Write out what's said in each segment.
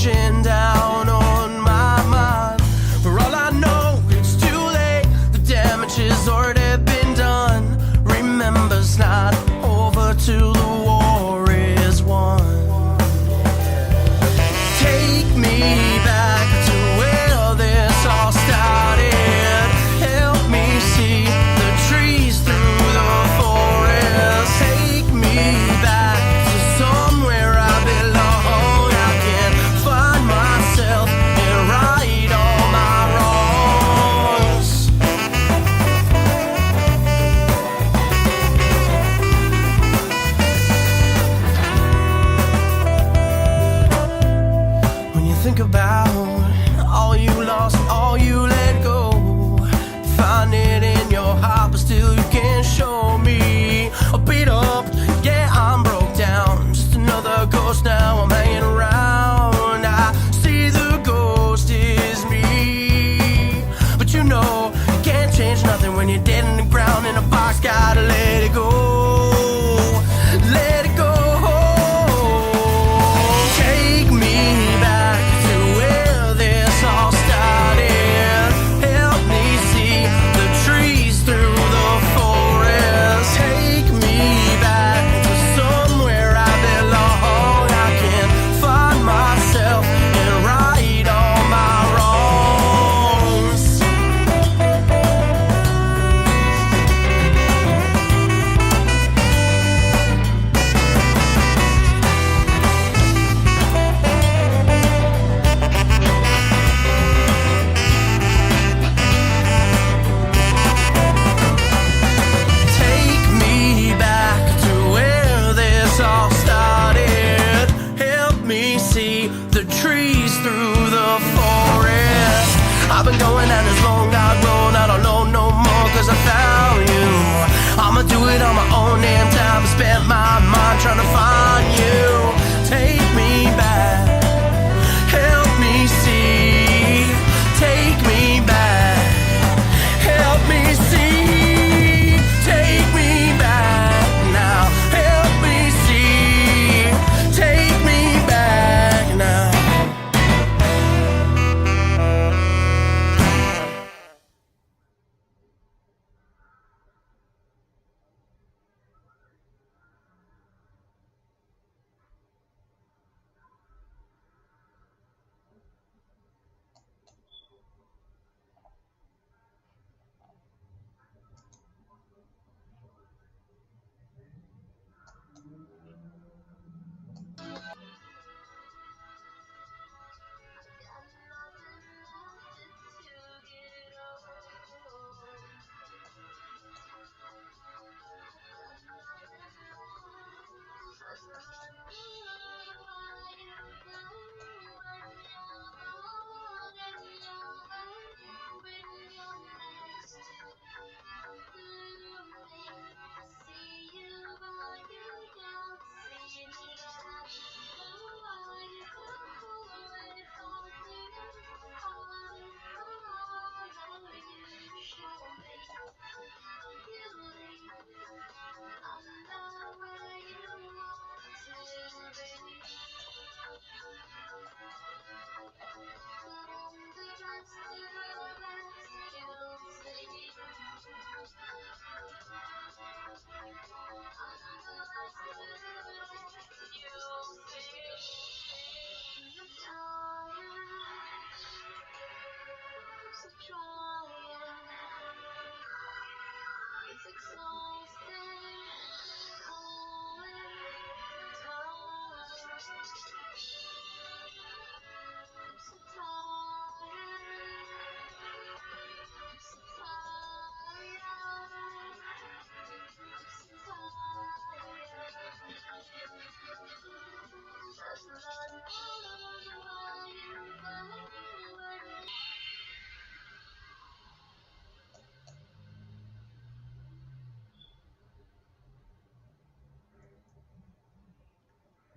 crashing down on my mind. For all I know, it's too late. The damage has already been done. Remember, it's not over till the war is won. Take me back to where this all started. Help me see the trees through the forest. Take me back to somewhere I belong. I can find myself and right all my wrongs. When you think about all you lost, all you let go, find it in your heart, but still you can't show me. I'm beat up, yeah, I'm broke down. Just another ghost now, I'm hanging around. I see the ghost is me. But you know, you can't change nothing when you're dead in the ground in a box. Gotta let it go. Let it go. Take me back to where this all started. Help me see the trees through the forest. Take me back to somewhere I belong. I can find myself and right all my wrongs. Take me back to where this all started. Help me see the trees through the forest. I've been going down this long dark road. I don't know no more cause I found you. I'ma do it on my own damn time. I spent my mind trying to find you. Take me back. Help me see. Take me back. Help me see. Take me back now. Help me see. Take me back now.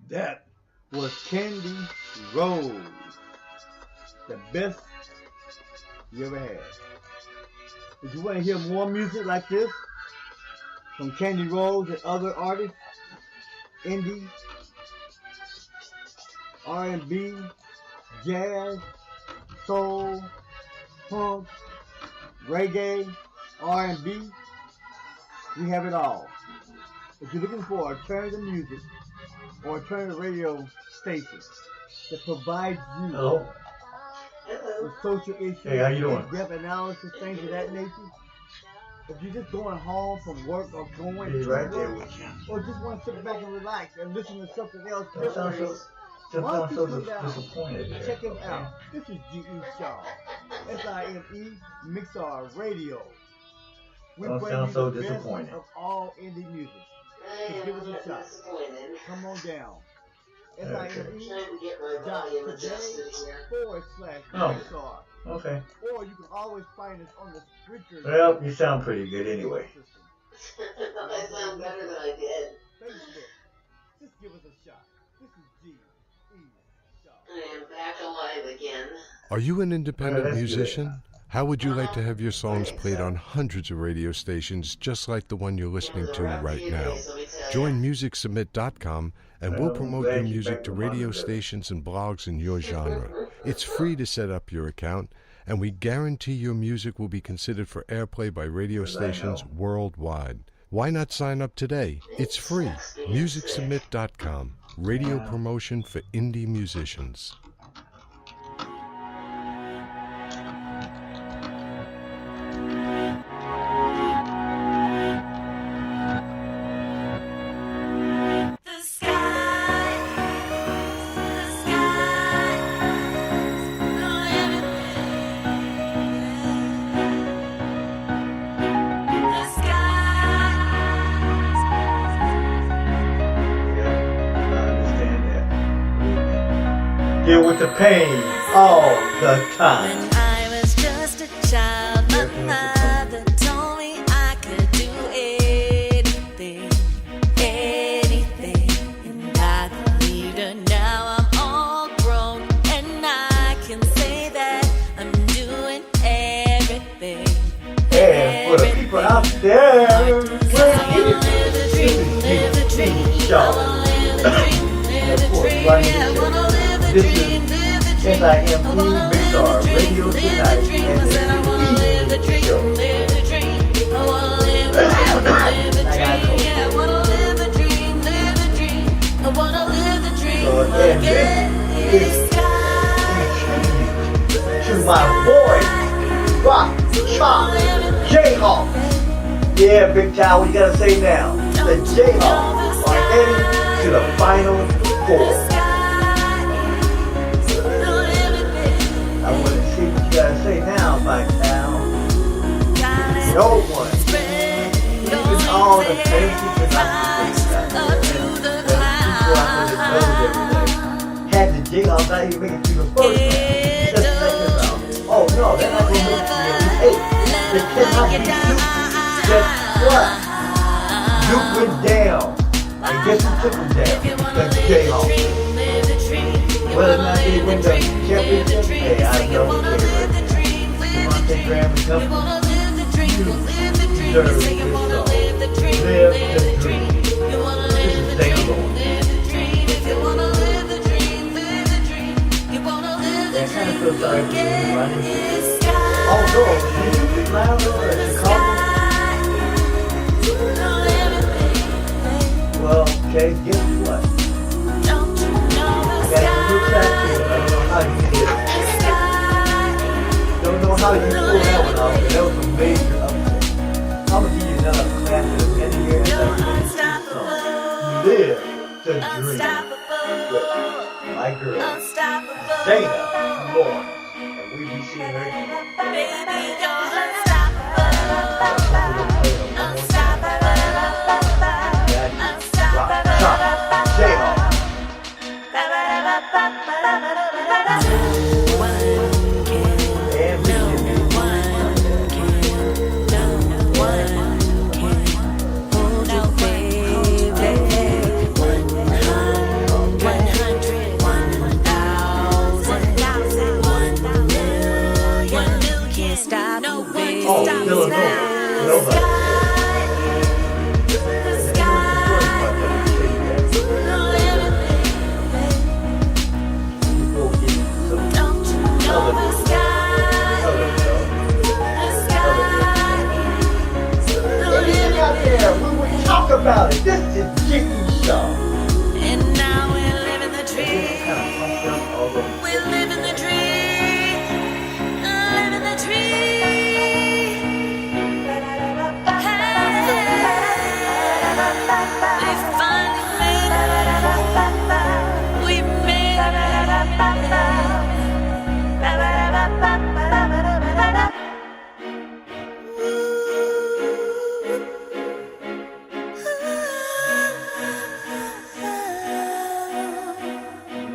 That was Candy Rose, the best you ever had. If you want to hear more music like this from Candy Rose and other artists, indie, R&B, jazz, soul, punk, reggae, R&B. We have it all. If you're looking for alternative music or alternative radio station that provides you with social issues, hey, how you doing? in-depth analysis, things of that nature, if you're just going home from work or going to right there work, with you. or just want to sit back and relax and listen to something else, That sounds so disappointed. check him out. This is G.E. Shaw, Sime Mixlr Radio. We Don't bring sound you so the best disappointed. of all indie music. So give us a shot. Come on down. SIME.today/Mixlr. Okay. Or you can always find us on the Spreaker. Well, you sound pretty good anyway. I sound better than I did. Facebook. Just give us a shot. This is G.E. Shaw. I am back alive again. Are you an independent that's musician? How would you like to have your songs played on hundreds of radio stations just like the one you're listening to right now? Join MusicSubmit.com and we'll promote your music to radio stations and blogs in your genre. It's free to set up your account, and we guarantee your music will be considered for airplay by radio stations worldwide. Why not sign up today? It's free. MusicSubmit.com. Radio promotion for indie musicians. Deal with the pain all the time. When I was just a child, my mother told me I could do anything, anything. And I believed her. Now I'm all grown, and I can say that I'm doing everything. And for the people out there, I wanna live the dream, live the dream. I wanna live the dream, live the dream. I wanna live the this dream, is live the dream. SIME MIXLR Radio Tonight, and I said I wanna live the dream, live the dream. I wanna live the dream, live the dream. Yeah, I wanna live the dream, live the dream. I wanna live the dream again. To my boy, Rhani D Chae. Yeah, Big Child, what you gotta say now? The Jayhawks are heading to the Final Four. I want to see what you gotta say now, my pal. No one, even all the fancy productions that people out there that knows everything, had the Jayhawks not even make it through the first round. Just check this out. Oh no, they're not gonna make it to the Elite Eight. They cannot beat Duke. Guess what? Duke went down. And guess who took them down? The Jayhawks. Whether or not they win the championship, hey, I know who they were. Devontae Graham and company, you deserve this song. Live the dream. This is Dana Lord. I kind of feel sorry for you, Rhani. Oh no, did you get louder or Chicago? Well, okay, guess what? I got some new tracks here. I don't know how you did it. Don't know how you pulled that one off, but that was a major upset. I'm gonna give you another clap at the end of your song. Live the dream. With my girl, Dana Lord. And we be seeing her again. Baby, you're unstoppable. Stop.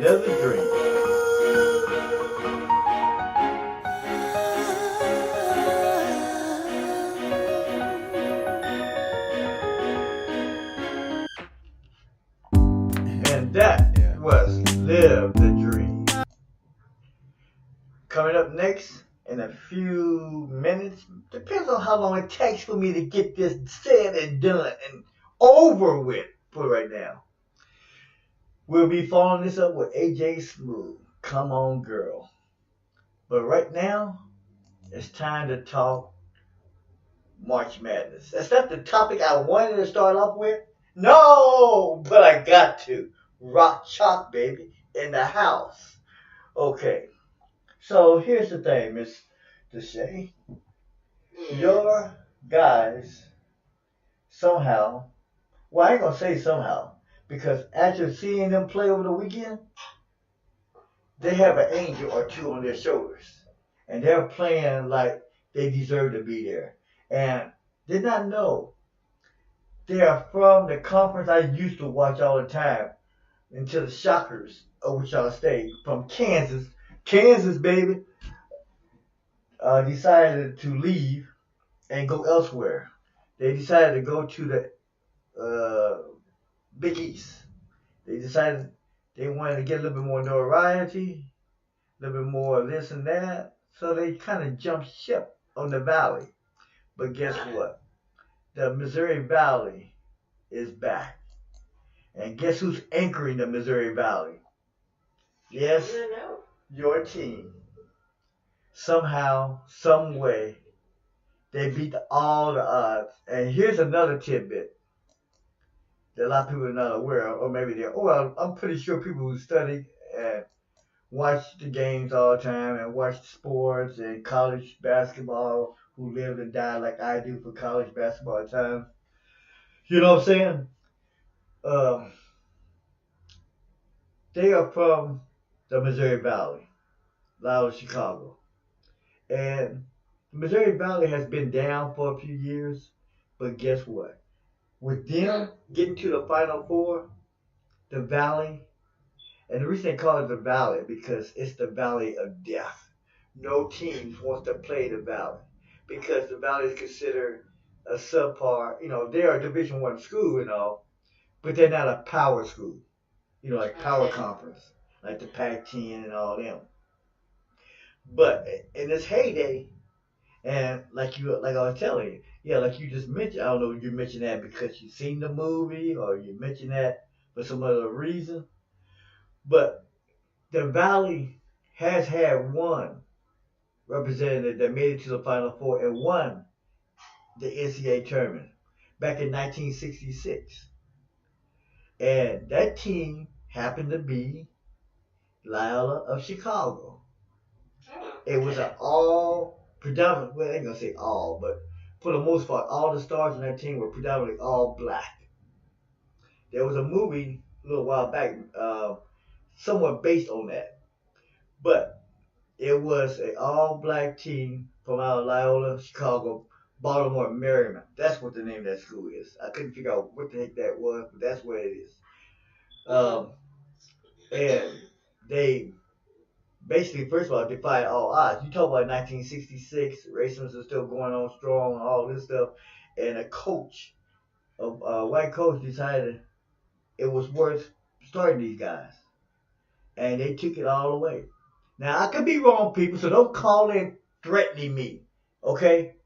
Live the dream. And that was Live the Dream. Coming up next in a few minutes, depends on how long it takes for me to get this said and done and over with for right now. We'll be following this up with AJ Smooth, Come On Girl. But right now, it's time to talk March Madness. That's not the topic I wanted to start off with. No, but I got to. Rock Chalk, baby, in the house. Okay, so here's the thing, Miss Chae. Your guys somehow, well, I ain't gonna say somehow, because after seeing them play over the weekend, they have an angel or two on their shoulders. And they're playing like they deserve to be there. And did not know they are from the conference I used to watch all the time until the Shockers, of which I'll stay, from Kansas. Kansas, baby, decided to leave and go elsewhere. They decided to go to the Big East. They decided they wanted to get a little bit more notoriety, a little bit more this and that. So they kind of jumped ship on the Valley. But guess what? The Missouri Valley is back. And guess who's anchoring the Missouri Valley? Yes, your team. Somehow, some way, they beat all the odds. And here's another tidbit that a lot of people are not aware of, or maybe they're, well, I'm pretty sure people who study and watch the games all the time and watch sports and college basketball, who live and die like I do for college basketball at times. You know what I'm saying? They are from the Missouri Valley, Loyola, Chicago. And the Missouri Valley has been down for a few years, but guess what? With them getting to the Final Four, the Valley, and the reason they call it the Valley because it's the Valley of Death. No teams wants to play the Valley because the Valley is considered a subpar. You know, they are a Division I school and all, but they're not a power school. You know, like power conference, like the Pac-10 and all them. But in this heyday, and like I was telling you, yeah, like you just mentioned, I don't know if you mentioned that because you've seen the movie or you mentioned that for some other reason, but the Valley has had one representative that made it to the Final Four and won the NCAA tournament back in 1966. And that team happened to be Loyola of Chicago. It was an all predominant, well, I ain't gonna say all, but for the most part, all the stars on that team were predominantly all black. There was a movie a little while back, somewhat based on that. But it was an all black team from out of Loyola, Chicago, Baltimore, Maryland. That's what the name of that school is. I couldn't figure out what the heck that was, but that's where it is. And they basically, first of all, defied all odds. You talk about 1966, racism is still going on strong and all this stuff. And a coach, a white coach, decided it was worth starting these guys. And they took it all away. Now, I could be wrong, people, so don't call in threatening me, okay?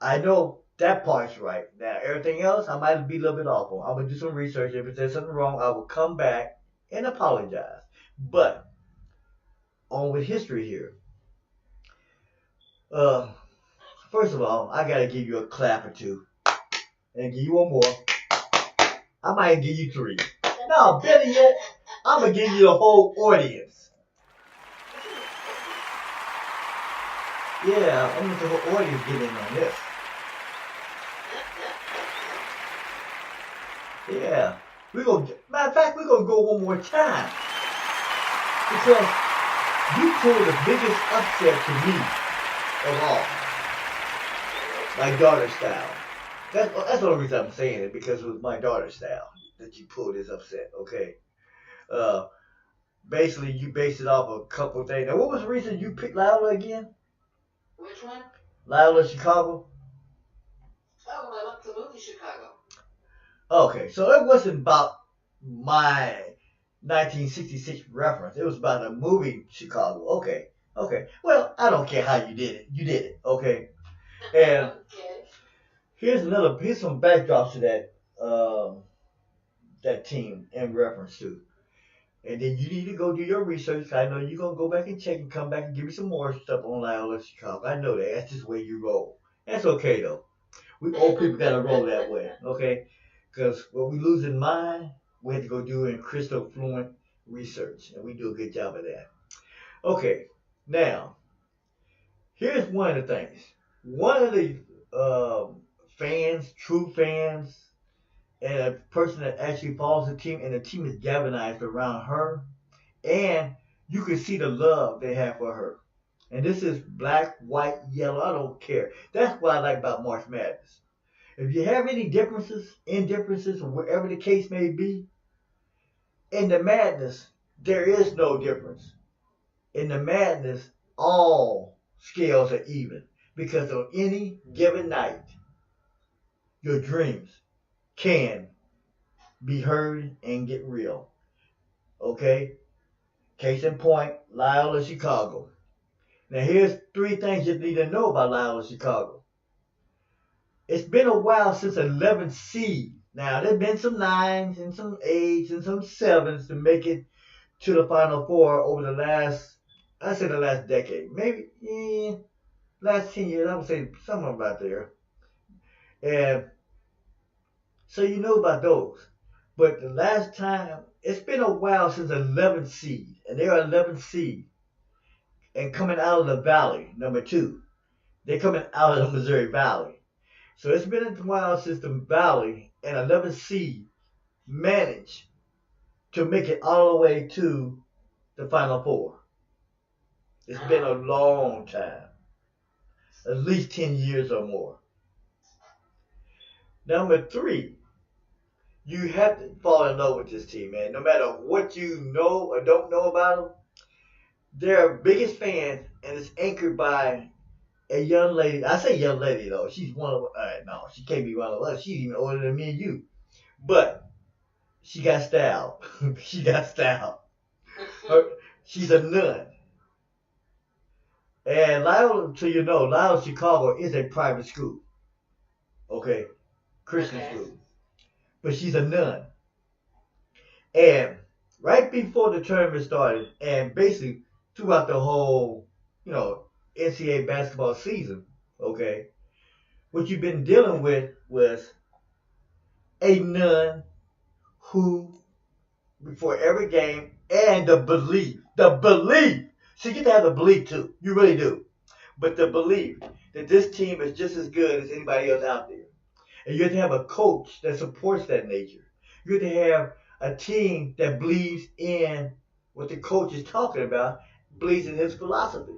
I know that part's right. Now, everything else, I might be a little bit off on. I'm going to do some research. If there's something wrong, I will come back and apologize. But, on with history here. First of all, I got to give you a clap or two. And give you one more. I might give you three. No, better yet, I'm going to give you the whole audience. Yeah, I want the whole audience get in on this. Yeah. Matter of fact, we're going to go one more time. Because you pulled the biggest upset to me of all. My daughter style. That's the only reason I'm saying it, because it was my daughter style that you pulled this upset, okay? basically you based it off a couple of things. Now, what was the reason you picked Loyola again? Which one? Loyola Chicago? Oh, I love the movie Chicago. Okay, so it wasn't about my 1966 reference. It was about the movie Chicago. Okay. Well, I don't care how you did it. You did it. Okay. And Okay. here's some backdrops to that team in reference to. And then you need to go do your research. I know you're going to go back and check and come back and give me some more stuff on Loyola Chicago. I know that. That's just the way you roll. That's okay, though. We old people got to roll that way, okay? Because what we lose in mind, we have to go do in crystal fluent research. And we do a good job of that. Okay, now, here's one of the things. One of the fans, true fans, and a person that actually follows the team, and the team is galvanized around her, and you can see the love they have for her. And this is black, white, yellow, I don't care. That's what I like about March Madness. If you have any indifferences, or whatever the case may be, in the madness, there is no difference. In the madness, all scales are even. Because on any given night, your dreams can be heard and get real. Okay? Case in point, Loyola Chicago. Now here's 3 things you need to know about Loyola Chicago. It's been a while since 11th seed. Now there's been some 9s and some 8s and some 7s to make it to the Final Four over the last decade. Maybe last 10 years, I would say somewhere about there. And so you know about those. But the last time, it's been a while since 11th seed. And they're 11th seed. And coming out of the Valley, number 2. They're coming out of the Missouri Valley. So it's been a while since the Valley and 11th seed managed to make it all the way to the Final Four. It's been a long time. At least 10 years or more. Number 3. You have to fall in love with this team, man. No matter what you know or don't know about them, they're our biggest fans, and it's anchored by a young lady. I say young lady, though. She's one of no, she can't be one of us. She's even older than me and you. But she got style. She got style. She's a nun. And Loyola Chicago is a private school. Okay? Christian school. But she's a nun. And right before the tournament started, and basically throughout the whole, NCAA basketball season, okay, what you've been dealing with was a nun who, before every game, and the belief. So you get to have the belief too. You really do. But the belief that this team is just as good as anybody else out there. And you have to have a coach that supports that nature. You have to have a team that believes in what the coach is talking about, believes in his philosophy.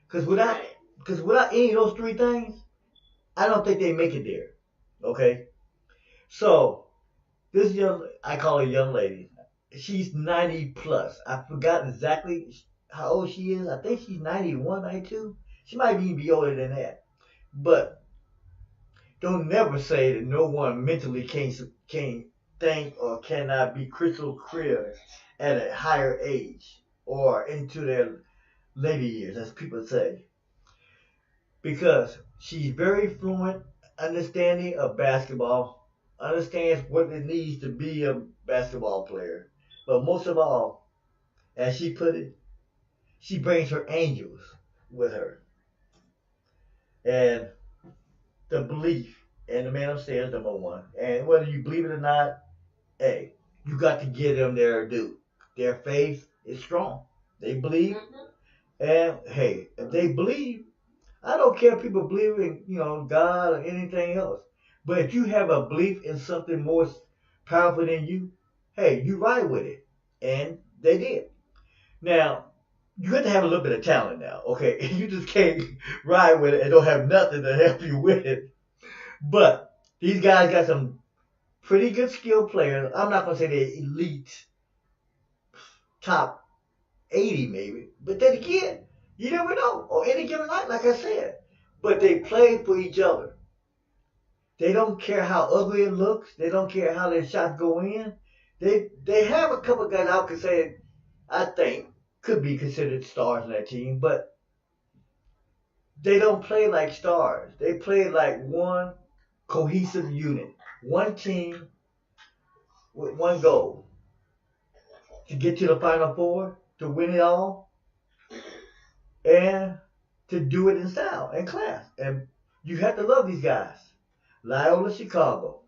Because without any of those 3 things, I don't think they make it there. Okay? So, this I call her young lady. She's 90 plus. I forgot exactly how old she is. I think she's 91, 92. She might even be older than that. But don't never say that no one mentally can't think or cannot be crystal clear at a higher age or into their later years, as people say. Because she's very fluent, understanding of basketball, understands what it needs to be a basketball player. But most of all, as she put it, she brings her angels with her. And the belief and the man upstairs, number 1. And whether you believe it or not, hey, you got to give them their due. Their faith is strong. They believe. And hey, if they believe, I don't care if people believe in, God or anything else. But if you have a belief in something more powerful than you, hey, you ride with it. And they did. Now, you got to have a little bit of talent now, okay? You just can't ride with it and don't have nothing to help you with it. But these guys got some pretty good skilled players. I'm not going to say they're elite top 80 maybe. But then again, you never know. On any given night, like I said. But they play for each other. They don't care how ugly it looks. They don't care how their shots go in. They have a couple of guys I could say, I think, could be considered stars in that team, but they don't play like stars. They play like one cohesive unit, one team with one goal. To get to the Final Four, to win it all, and to do it in style and class. And you have to love these guys. Loyola Chicago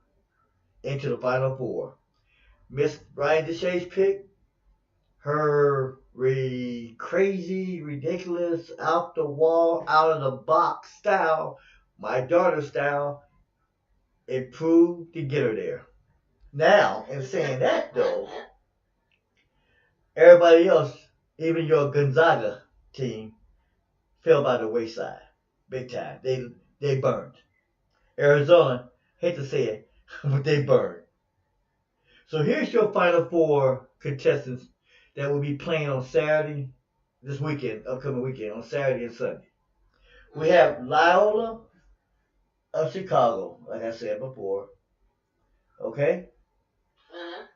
into the Final Four. Miss Rhani D Chae's pick, her crazy, ridiculous, out the wall, out of the box style, my daughter's style, it proved to get her there. Now, in saying that though, everybody else, even your Gonzaga team, fell by the wayside. Big time. They burned. Arizona, hate to say it, but they burned. So here's your Final Four contestants that will be playing on Saturday, this weekend, upcoming weekend, on Saturday and Sunday. We have Loyola of Chicago, like I said before. Okay?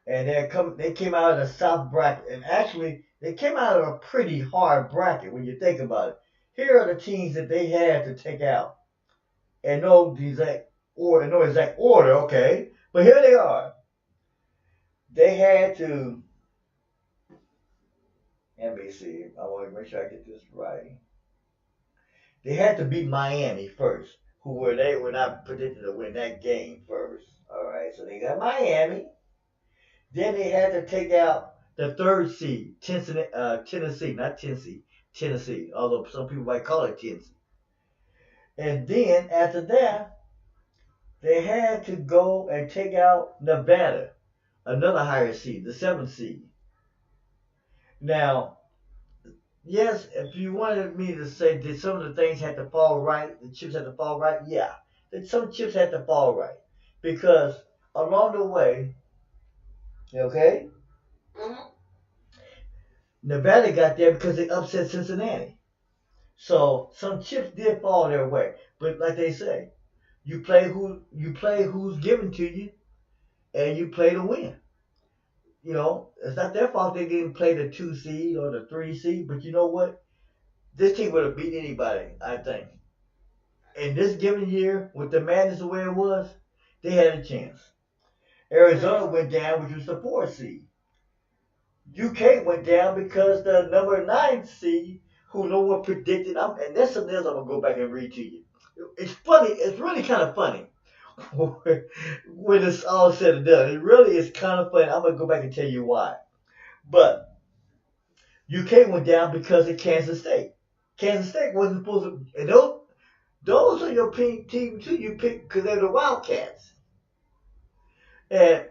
And they came out of the South bracket. And actually, they came out of a pretty hard bracket when you think about it. Here are the teams that they had to take out. And no exact order, okay? But here they are. They had to, let me see, I want to make sure I get this right. They had to beat Miami first, they were not predicted to win that game first. All right, so they got Miami. Then they had to take out the third seed, Tennessee, although some people might call it Tennessee. And then after that, they had to go and take out Nevada, another higher seed, the 7th seed. Now, yes, if you wanted me to say did some of the things have to fall right, the chips had to fall right, yeah. Some chips had to fall right. Because along the way, okay, Nevada got there because they upset Cincinnati. So some chips did fall their way. But like they say, you play who's given to you, and you play to win. You know, it's not their fault they didn't play the 2 seed or the 3 seed, but you know what? This team would have beat anybody, I think. In this given year, with the madness the way it was, they had a chance. Arizona went down, which was the 4 seed. UK went down because the number 9 seed, who no one predicted, and that's something else I'm going to go back and read to you. It's funny, it's really kind of funny when it's all said and done. It really is kind of funny. I'm going to go back and tell you why. But UK went down because of Kansas State. Kansas State wasn't supposed to, and those are your team too you picked because they're the Wildcats. And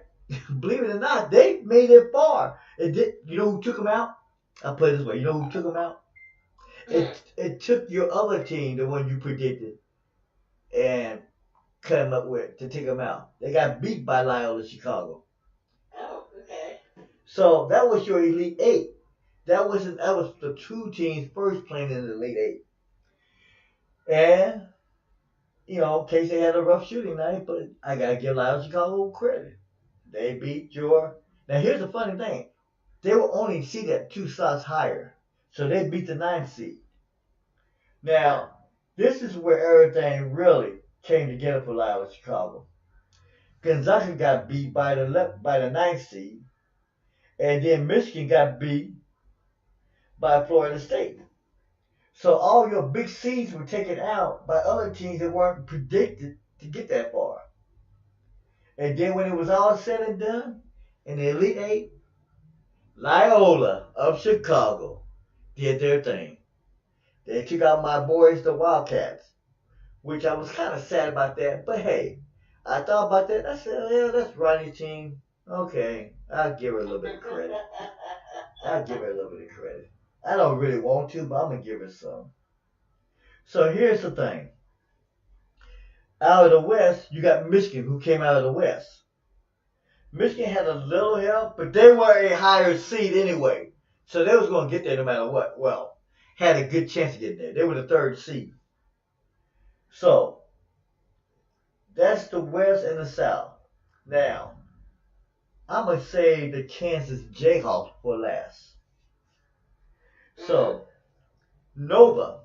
believe it or not, they made it far. You know who took them out? I'll put it this way. You know who took them out? It took your other team, the one you predicted, and cut them up with to take them out. They got beat by Loyola Chicago. Oh, okay. So that was your Elite 8. That was the 2 teams first playing in the Elite 8. And, you know, Casey had a rough shooting night, but I got to give Loyola Chicago credit. They beat your... Now, here's the funny thing. They were only seeded 2 slots higher. So they beat the 9th seed. Now, this is where everything really came together for Loyola Chicago. Gonzaga got beat by the 9th seed. And then Michigan got beat by Florida State. So all your big seeds were taken out by other teams that weren't predicted to get that far. And then when it was all said and done, in the Elite 8, Loyola of Chicago did their thing. They took out my boys, the Wildcats, which I was kind of sad about that. But hey, I thought about that. I said, yeah, that's Rhani's team. Okay, I'll give her a little bit of credit. I don't really want to, but I'm going to give her some. So here's the thing. Out of the West, you got Michigan, who came out of the West. Michigan had a little help, but they were a higher seed anyway. So they was going to get there no matter what. Well, had a good chance of getting there. They were the 3rd seed. So that's the West and the South. Now, I'm going to say the Kansas Jayhawks for last. So, Nova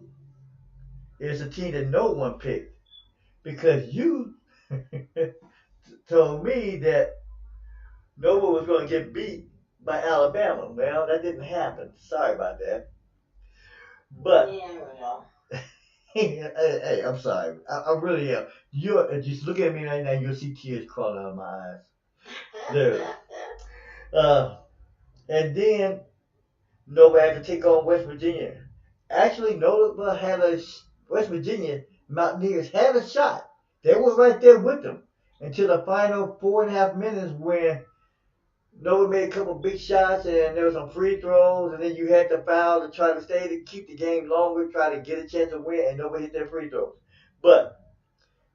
is a team that no one picked because you told me that Nova was going to get beat by Alabama. Well, that didn't happen. Sorry about that. But, Yeah, well. hey, I'm sorry. I really am. You're just look at me right now. You'll see tears crawling out of my eyes. Dude. And then Nova had to take on West Virginia. Actually, Nova had West Virginia Mountaineers had a shot. They were right there with them until the final 4.5 minutes when Nova made a couple big shots and there were some free throws, and then you had to foul to try to stay to keep the game longer, try to get a chance to win, and Nova hit their free throws. But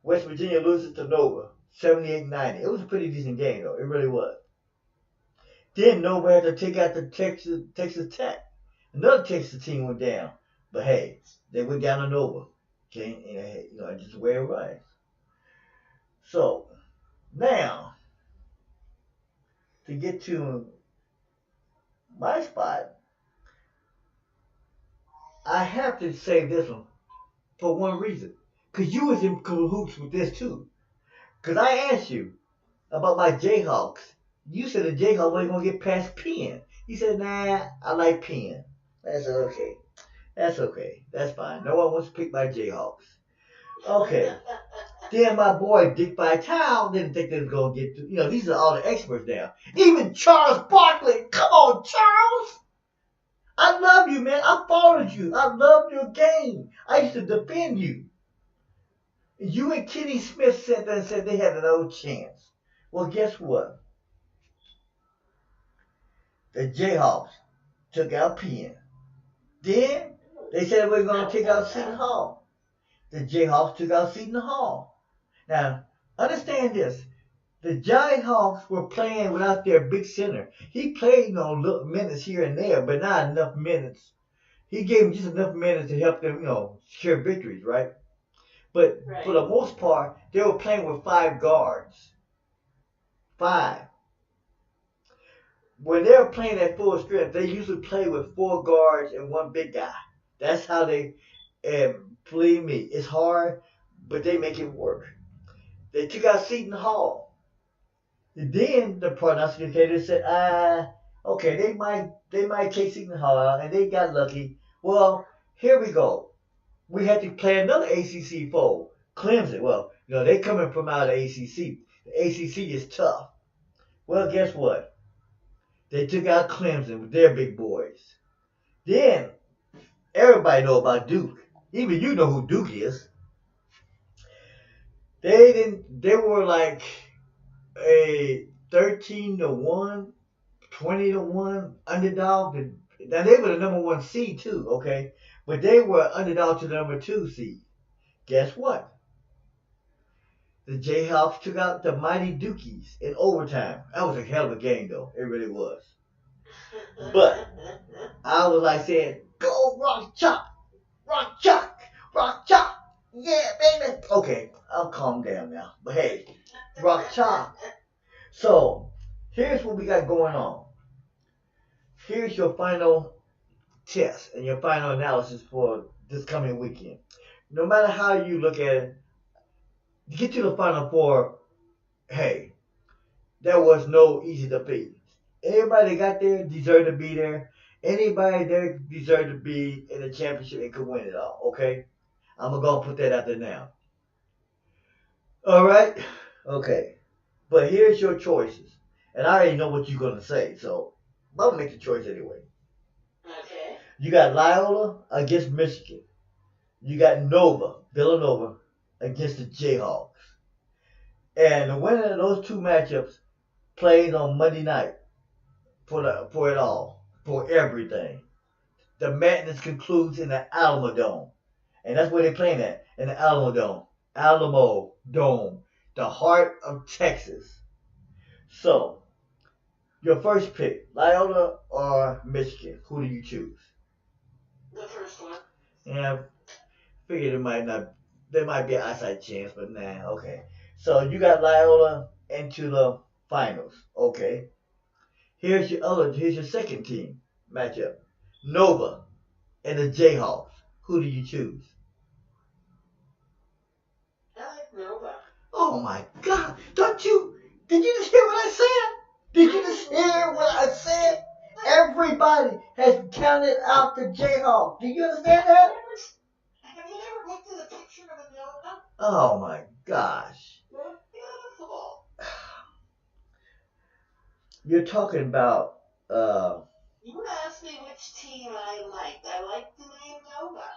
West Virginia loses to Nova 78-90. It was a pretty decent game, though. It really was. Then Nova had to take out the Texas Tech. Another Texas team went down. But hey, they went down to Nova. Okay, and, just the way it was. So, now, to get to my spot, I have to say this one for one reason. Because you was in cahoots with this too. Because I asked you about my Jayhawks. You said the Jayhawks wasn't going to get past Penn. He said, nah, I like Penn. I said, okay. That's okay. That's fine. No one wants to pick my Jayhawks. Okay. Then my boy Dick Vitale didn't think they was going to get to, these are all the experts now. Even Charles Barkley. Come on, Charles. I love you, man. I followed you. I loved your game. I used to defend you. You and Kenny Smith sat there and said they had no chance. Well, guess what? The Jayhawks took out Penn. Then they said we're going to take out Seton Hall. The Jayhawks took out Seton Hall. Now, understand this. The Jayhawks were playing without their big center. He played little minutes here and there, but not enough minutes. He gave them just enough minutes to help them, secure victories, right? But for the most part, they were playing with 5 guards. 5. When they were playing at full strength, they usually play with 4 guards and 1 big guy. That's how they, believe me, it's hard, but they make it work. They took out Seton Hall. And then the prognosticators said, okay, they might take Seton Hall out, and they got lucky. Well, here we go. We had to play another ACC foe, Clemson. Well, they coming from out of the ACC. The ACC is tough. Well, guess what? They took out Clemson with their big boys. Then, everybody know about Duke. Even you know who Duke is. They were like a 13-1, 20-1 underdog. Now, they were the number 1 seed too, okay? But they were underdog to the number 2 seed. Guess what? The Jayhawks took out the mighty Dukies in overtime. That was a hell of a game, though. It really was. But I was like saying, go Rock Chalk, Rock Chalk, Rock Chalk. Yeah, baby. Okay, I'll calm down now. But hey, Rock Chalk. So, here's what we got going on. Here's your final test and your final analysis for this coming weekend. No matter how you look at it, to get to the Final Four, hey, there was no easy defeat. Everybody that got there deserved to be there. Anybody there deserved to be in the championship and could win it all, okay? I'm going to go and put that out there now. All right? Okay. But here's your choices. And I already know what you're going to say, so I'm going to make the choice anyway. Okay. You got Loyola against Michigan. You got Villanova, against the Jayhawks. And the winner of those 2 matchups plays on Monday night for it all, for everything. The madness concludes in the Alamo Dome. And that's where they're playing at, in the Alamo Dome, the heart of Texas. So, your first pick, Loyola or Michigan? Who do you choose? The first one. Yeah, figured there might be an outside chance, but nah, okay. So you got Loyola into the finals. Okay. Here's your second team matchup. Nova and the Jayhawks. Who do you choose? I like Nova. Oh my God! Did you just hear what I said? Did you just hear what I said? Everybody has counted out the Jayhawks. Do you understand that? Have you ever looked at a picture of a Nova? Oh my gosh. They're beautiful. You're talking about You asked me which team I liked. I liked the name Nova.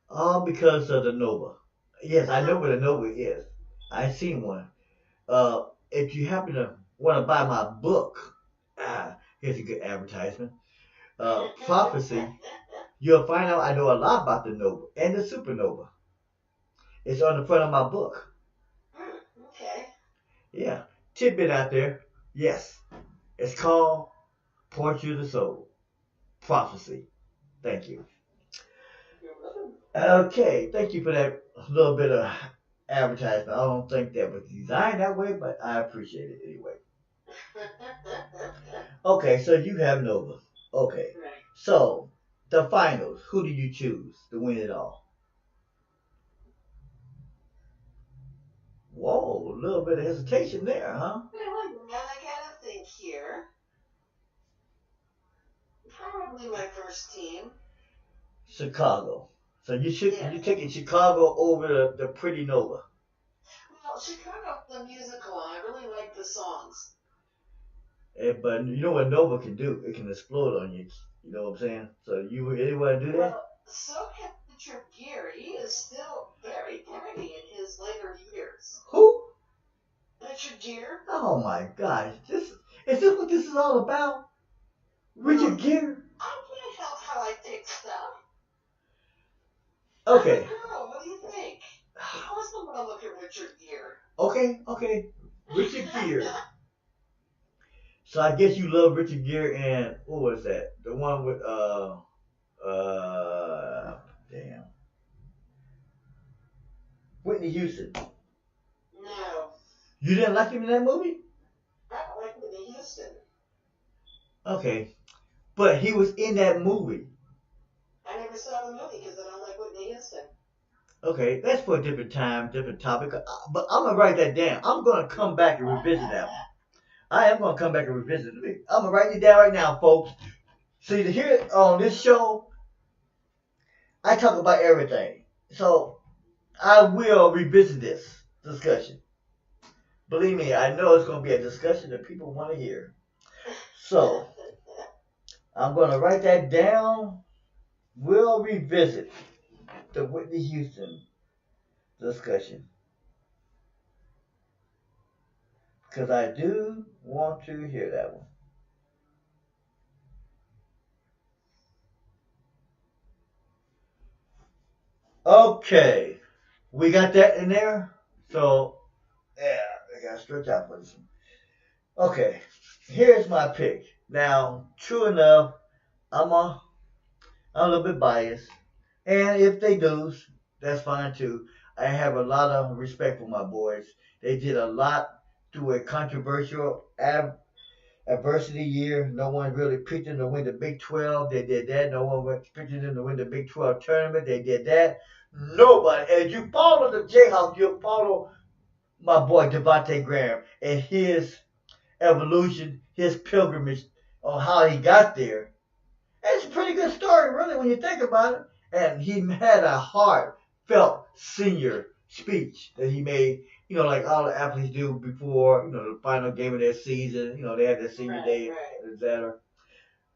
all because of the Nova. Yes, I know what a Nova is. I seen one. If you happen to want to buy my book, here's a good advertisement. Prophecy. You'll find out I know a lot about the Nova and the supernova. It's on the front of my book. Okay. Yeah. Tidbit out there. Yes. It's called Portrait of the Soul. Prophecy. Thank you. Okay. Thank you for that little bit of advertisement. I don't think that was designed that way, but I appreciate it anyway. Okay, so you have Nova. Okay. Right. So, the finals. Who do you choose to win it all? Whoa, a little bit of hesitation there, huh? Well, now I gotta think here. Probably my first team. Chicago. So you're Yeah. taking Chicago over the pretty Nova. Well, Chicago, the musical, I really like the songs. But you know what Nova can do? It can explode on you. You know what I'm saying? So you really want to do that? Well, so can Richard Gere. He is still very pretty in his later years. Who? Richard Gere? Oh my gosh. Is this what this is all about? Richard Gere? I can't help how I pick stuff. Okay. Girl, what do you think? Of course I'm gonna look at Richard Gere. Okay. Richard Gere. So I guess you love Richard Gere and what was that? The one with damn. Whitney Houston. No, You didn't like him in that movie? I don't like Whitney Houston. Okay. But he was in that movie. I never saw the movie because I don't like Whitney Houston. Okay, that's for a different time, different topic. But I'm gonna write that down. I'm gonna come back and revisit that one. I am gonna come back and revisit it. I'm gonna write it down right now, folks. See, here on this show, I talk about everything. So I will revisit this discussion. Believe me, I know it's gonna be a discussion that people want to hear. So I'm gonna write that down. We'll revisit the Whitney Houston discussion. Because I do want to hear that one. Okay. We got that in there? So, yeah, I got to stretch out for this one. Okay. Here's my pick. Now, true enough, I'm a little bit biased. And if they lose, that's fine too. I have a lot of respect for my boys. They did a lot through a controversial adversity year. No one really picked them to win the Big 12. They did that. No one picked them to win the Big 12 tournament. They did that. Nobody. As you follow the Jayhawks, you follow my boy Devontae Graham and his evolution, his pilgrimage on how he got there. It's a pretty good story, really, when you think about it. And he had a heartfelt senior speech that he made, you know, like all the athletes do before, you know, the final game of their season. You know, they had their senior day, etc.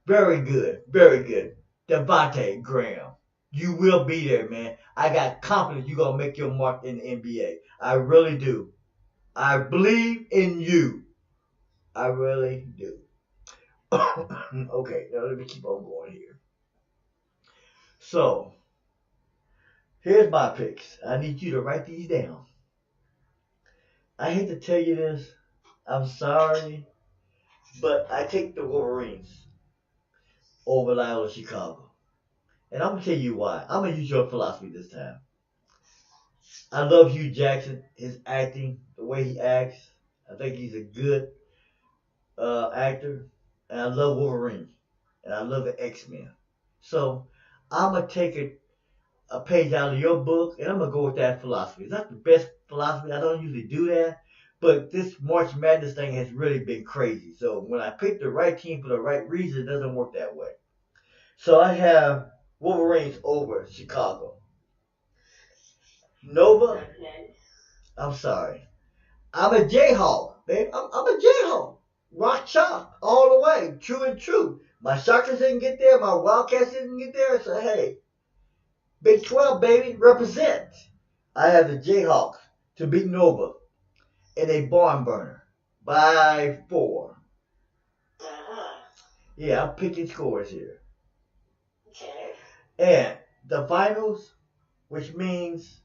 Very good, very good. Devontae Graham, you will be there, man. I got confidence you're going to make your mark in the NBA. I really do. I believe in you. I really do. Okay, now let me keep on going here. So, here's my picks. I need you to write these down. I hate to tell you this. I'm sorry. But I take the Wolverines. over Loyola Chicago. And I'm going to tell you why. I'm going to use your philosophy this time. I love Hugh Jackson, his acting, the way he acts. I think he's a good actor. And I love Wolverine. And I love the X-Men. So I'm going to take a page out of your book, and I'm going to go with that philosophy. It's not the best philosophy. I don't usually do that. But this March Madness thing has really been crazy. So when I pick the right team for the right reason, it doesn't work that way. So I have Wolverines over Chicago. Nova, I'm sorry. I'm a Jayhawk, babe. I'm a Jayhawk. Rock chalk all the way. True and true. My Sharks didn't get there. My Wildcats didn't get there. So, hey, Big 12, baby, represent. I have the Jayhawks to beat Nova in a barn burner by 4. Yeah, I'm picking scores here. Okay. And the finals, which means,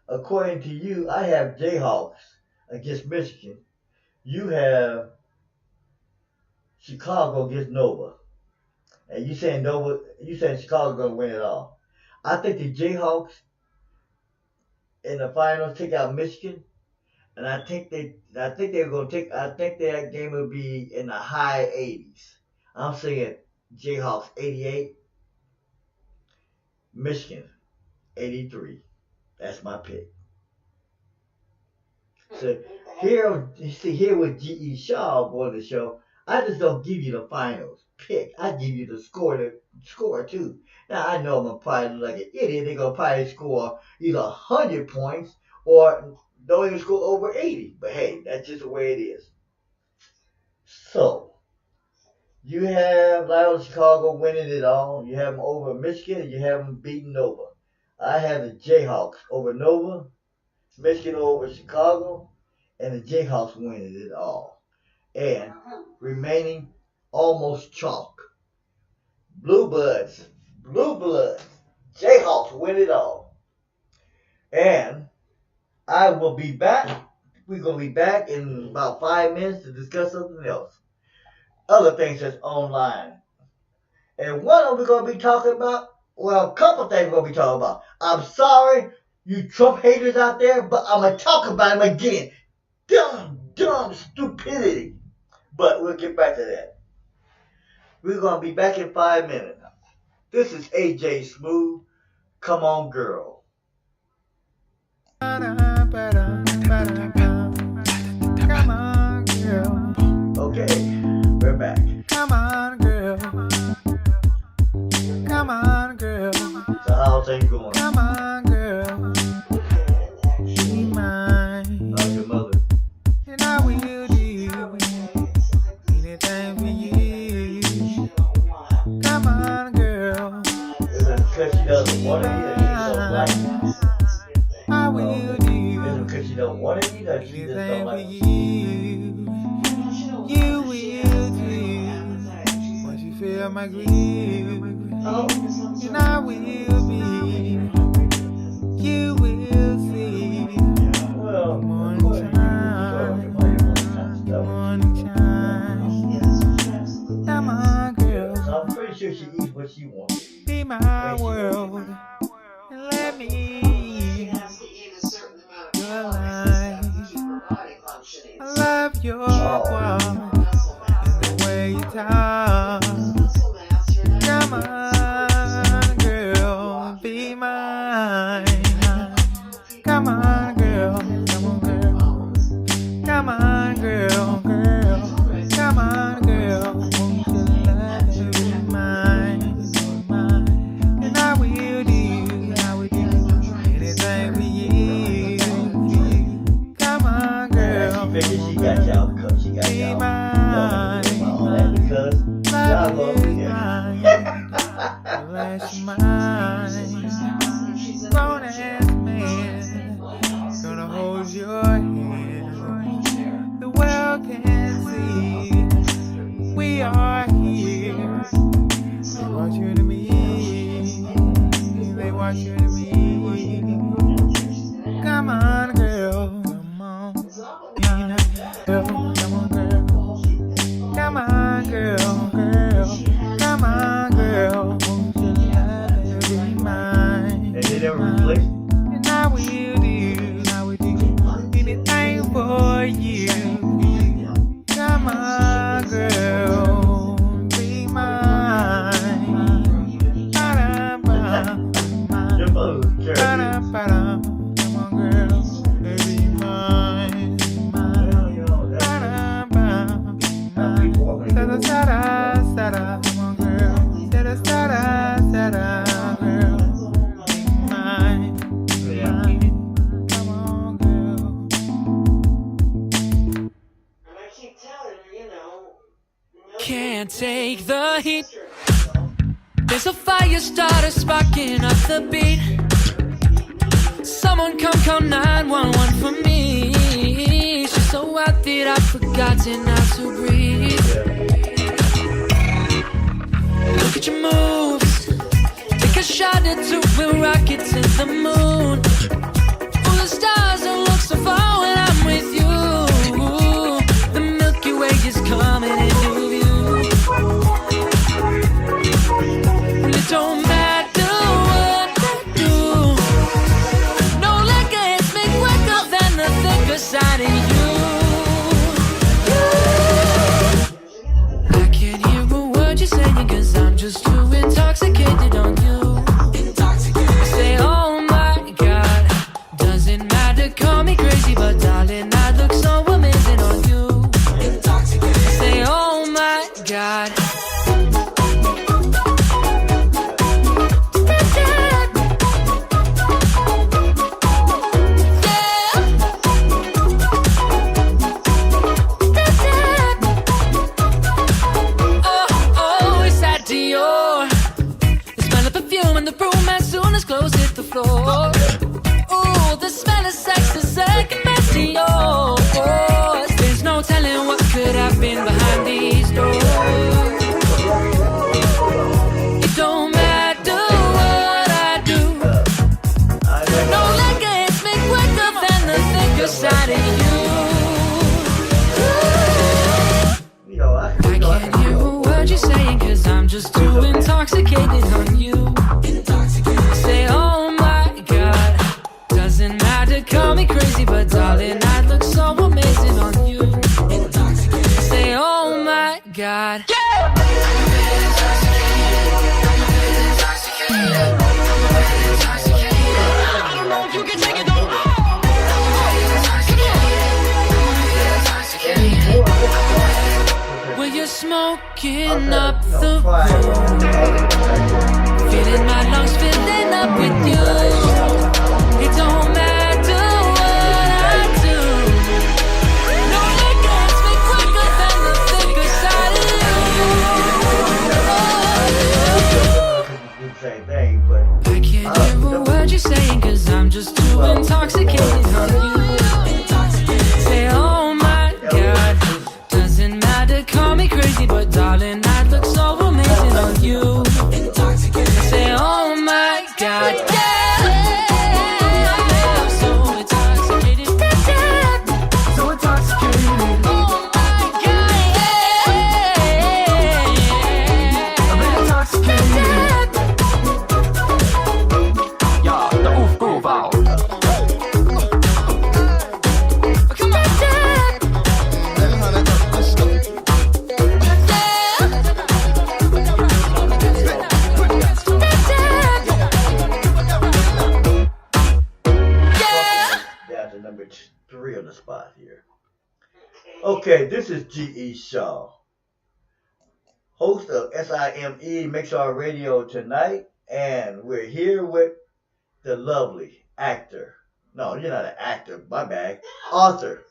according to you, I have Jayhawks against Michigan. You have Chicago against Nova. And you saying Chicago's gonna win it all. I think the Jayhawks in the finals take out Michigan. And I think that game will be in the high 80s. I'm saying Jayhawks 88, Michigan 83. That's my pick. So here with G.E. Shaw on the show, I just don't give you the finals pick. I give you the score too. Now I know I'm gonna probably look like an idiot. They're gonna probably score either 100 points or don't even score over 80. But hey, that's just the way it is. So you have Loyola Chicago winning it all. You have them over Michigan, and you have them beating Nova. I have the Jayhawks over Nova, Michigan over Chicago, and the Jayhawks winning it all. And remaining almost chalk. Blue Bloods, Jayhawks win it all. And I will be back. We're going to be back in about 5 minutes to discuss something else. Other things that's online. And one of them we're going to be talking about, well, a couple things we're going to be talking about. I'm sorry, you Trump haters out there, but I'm going to talk about him again. Dumb stupidity. But we'll get back to that. We're going to be back in 5 minutes. This is AJ Smooth. Come on, girl. Come on, girl. Okay, we're back. Come on, girl. Come on, girl. So how's things going? Come on, girl. Be mine. How's your mother? And I will do anything for you. Come on, girl. Is it because she doesn't want to eat or she don't like it? I will do Is it because she don't want to eat or she just don't anything for like it? you. You will do once you feel my grief. Oh. And I will be. You will see. Well, Morning time. Morning time. Come on, girl. I'm pretty sure she eats what she wants to eat. Be my world. And let me Has to eat a certain amount of your calories life. to keep her body functioning. I love your Oh. walk Muscle mass. and the way you talk. Muscle mass. You're not Come on, girl, be mine. Come on, girl. Come on, girl. Come on, girl, girl. Come on, girl. Won't you love me? Be mine, mine. And I will do anything for you. Come on, girl. She figured she got y'all because she got Be y'all. mine. All that because y'all love me. Last mine, grown ass man, gonna hold your hand. The world can see we are here. They want you to me. They want you to me. Come on, girl. Come on. Girl, come on, girl. Come on, girl, girl. Come on. da, come on, girl. Da da da da, girl. Be mine, mine. Come on, girl. And I keep telling her, you know, no Can't take the heat. There's a fire starter sparking up the beat. Someone come call 911 for me. She's so out that I've forgotten how to breathe. Look at your moves. Take a shot or two, we'll rock it to the moon. Oh, the stars don't look so far when I'm with you. The Milky Way is coming into view. It don't matter what I do. No liquor hits me quicker than the thicker side of you. I can't hear a word you're saying, 'cause I'm just too intoxicated on you. I say, oh my God, doesn't matter, call me crazy, but darling, I look so amazing on you. I say, oh my God. Clothes hit the floor. Ooh, the smell of sex is second best to yours. There's no telling what could have been behind these doors. It don't matter what I do. No liquor hits me quicker than the thicker side of you. I can't hear a word you're saying, 'cause I'm just too intoxicated on you. Say, oh my God, doesn't matter, call me crazy, but darling, I look so amazing on you. Say, oh my God. Well, you're smoking up the room, feeling my lungs filling up with you. It don't matter what I do. No liquor hits me quicker than the thicker side of you. Same thing, but I can't hear a word you're saying, 'cause I'm just too intoxicated on you. Say, oh my God, doesn't matter, call me crazy, but darling, I look so amazing on you. Say, oh my God, I'm so intoxicated. So intoxicated. Oh my God, I'm intoxicated. Ja, de oefenbouw. Come on, down to number 3 on the spot here. Okay, this is G.E. Shaw, host of Sime Mixlr Radio Tonight, and we're here with the lovely actor. No, you're not an actor, my bad. Author.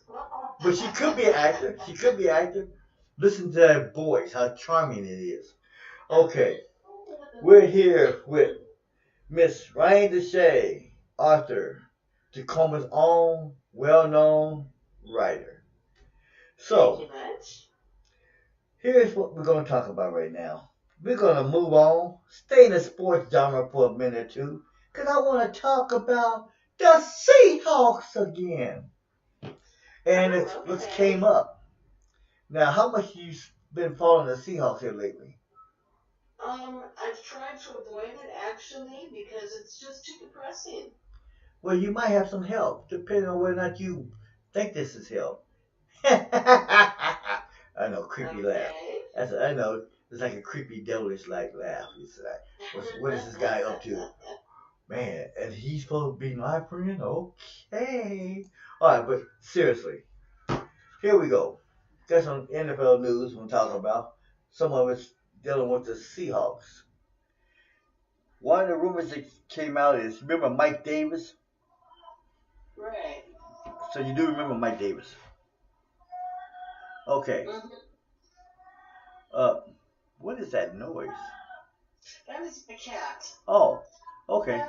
But she could be an actor. She could be an actor. Listen to that voice, how charming it is. Okay, we're here with Miss Rhani D Chae, author, Tacoma's own well-known writer. So, Thank you much. here's what we're going to talk about right now. We're going to move on, stay in the sports genre for a minute or two, because I want to talk about the Seahawks again. And it's what came up. Now, how much you been following the Seahawks here lately? I've tried to avoid it actually because it's just too depressing. Well, you might have some help, depending on whether or not you think this is help. I know, creepy laugh. I know, it's like a creepy, devilish like laugh. It's like, what is this guy up to? Man, and he's supposed to be my friend? Okay. Alright, but seriously, here we go. Got some NFL news we'll talk about. Some of it's dealing with the Seahawks. One of the rumors that came out is, remember Mike Davis? Right. So you do remember Mike Davis? Okay. What is that noise? That is the cat. Oh, okay.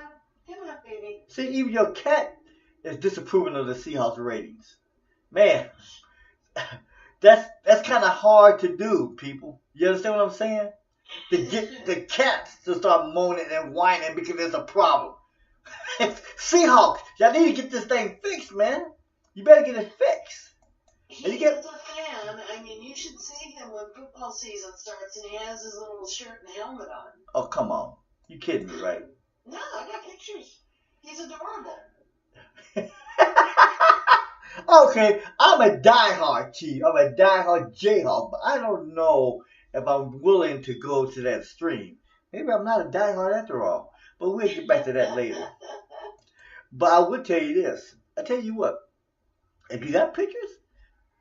Come on, baby. See, even your cat is disapproving of the Seahawks ratings. Man, that's kind of hard to do, people. You understand what I'm saying? To get the cats to start moaning and whining because there's a problem. Seahawks, y'all need to get this thing fixed, man. You better get it fixed. He is a fan. I mean, you should see him when football season starts and he has his little shirt and helmet on. Oh, come on. You kidding me, right? No, I got pictures. He's adorable. Okay, I'm a diehard Chief. I'm a diehard Jayhawk, but I don't know if I'm willing to go to that extreme. Maybe I'm not a diehard after all. But we'll get back to that later. But I would tell you this. I tell you what. If you got pictures,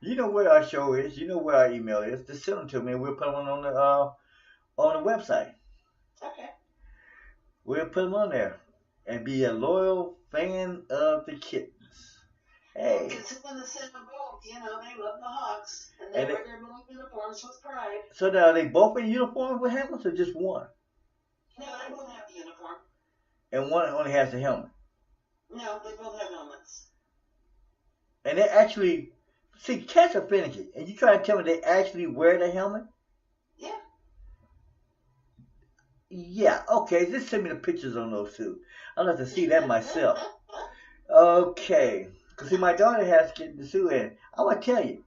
you know where our show is. You know where our email is. Just send them to me, and we'll put them on the website. Okay. We'll put them on there and be a loyal fan of the kittens. Hey. Because when the Sime both, you know, they love the Hawks, and they wear their little uniforms with pride. So now are they both in uniform with helmets, or just one? No, they both have the uniform. And one only has the helmet. No, they both have helmets. And they actually, see, cats are finicky. And you trying to tell me they actually wear the helmet? Yeah. Yeah, okay. Just send me the pictures on those two. I'll have to see that myself. Okay. Because, see, my daughter has kittens too, and I want to tell you,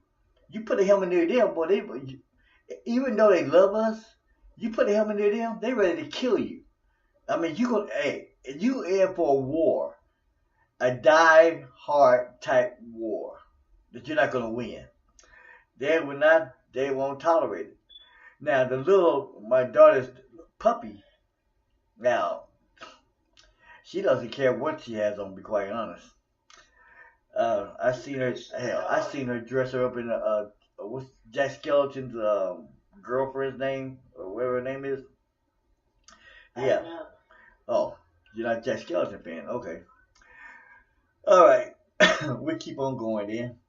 you put a helmet near them, boy, even though they love us, you put a helmet near them, they ready to kill you. I mean, you in for a war, a die-hard type war that you're not going to win. They won't tolerate it. Now, my daughter's puppy, now, she doesn't care what she has on, to be quite honest. I seen her dress her up in what's Jack Skeleton's girlfriend's name, or whatever her name is. Yeah. Oh, you're not a Jack Skeleton fan. Okay. All right. We'll keep on going then.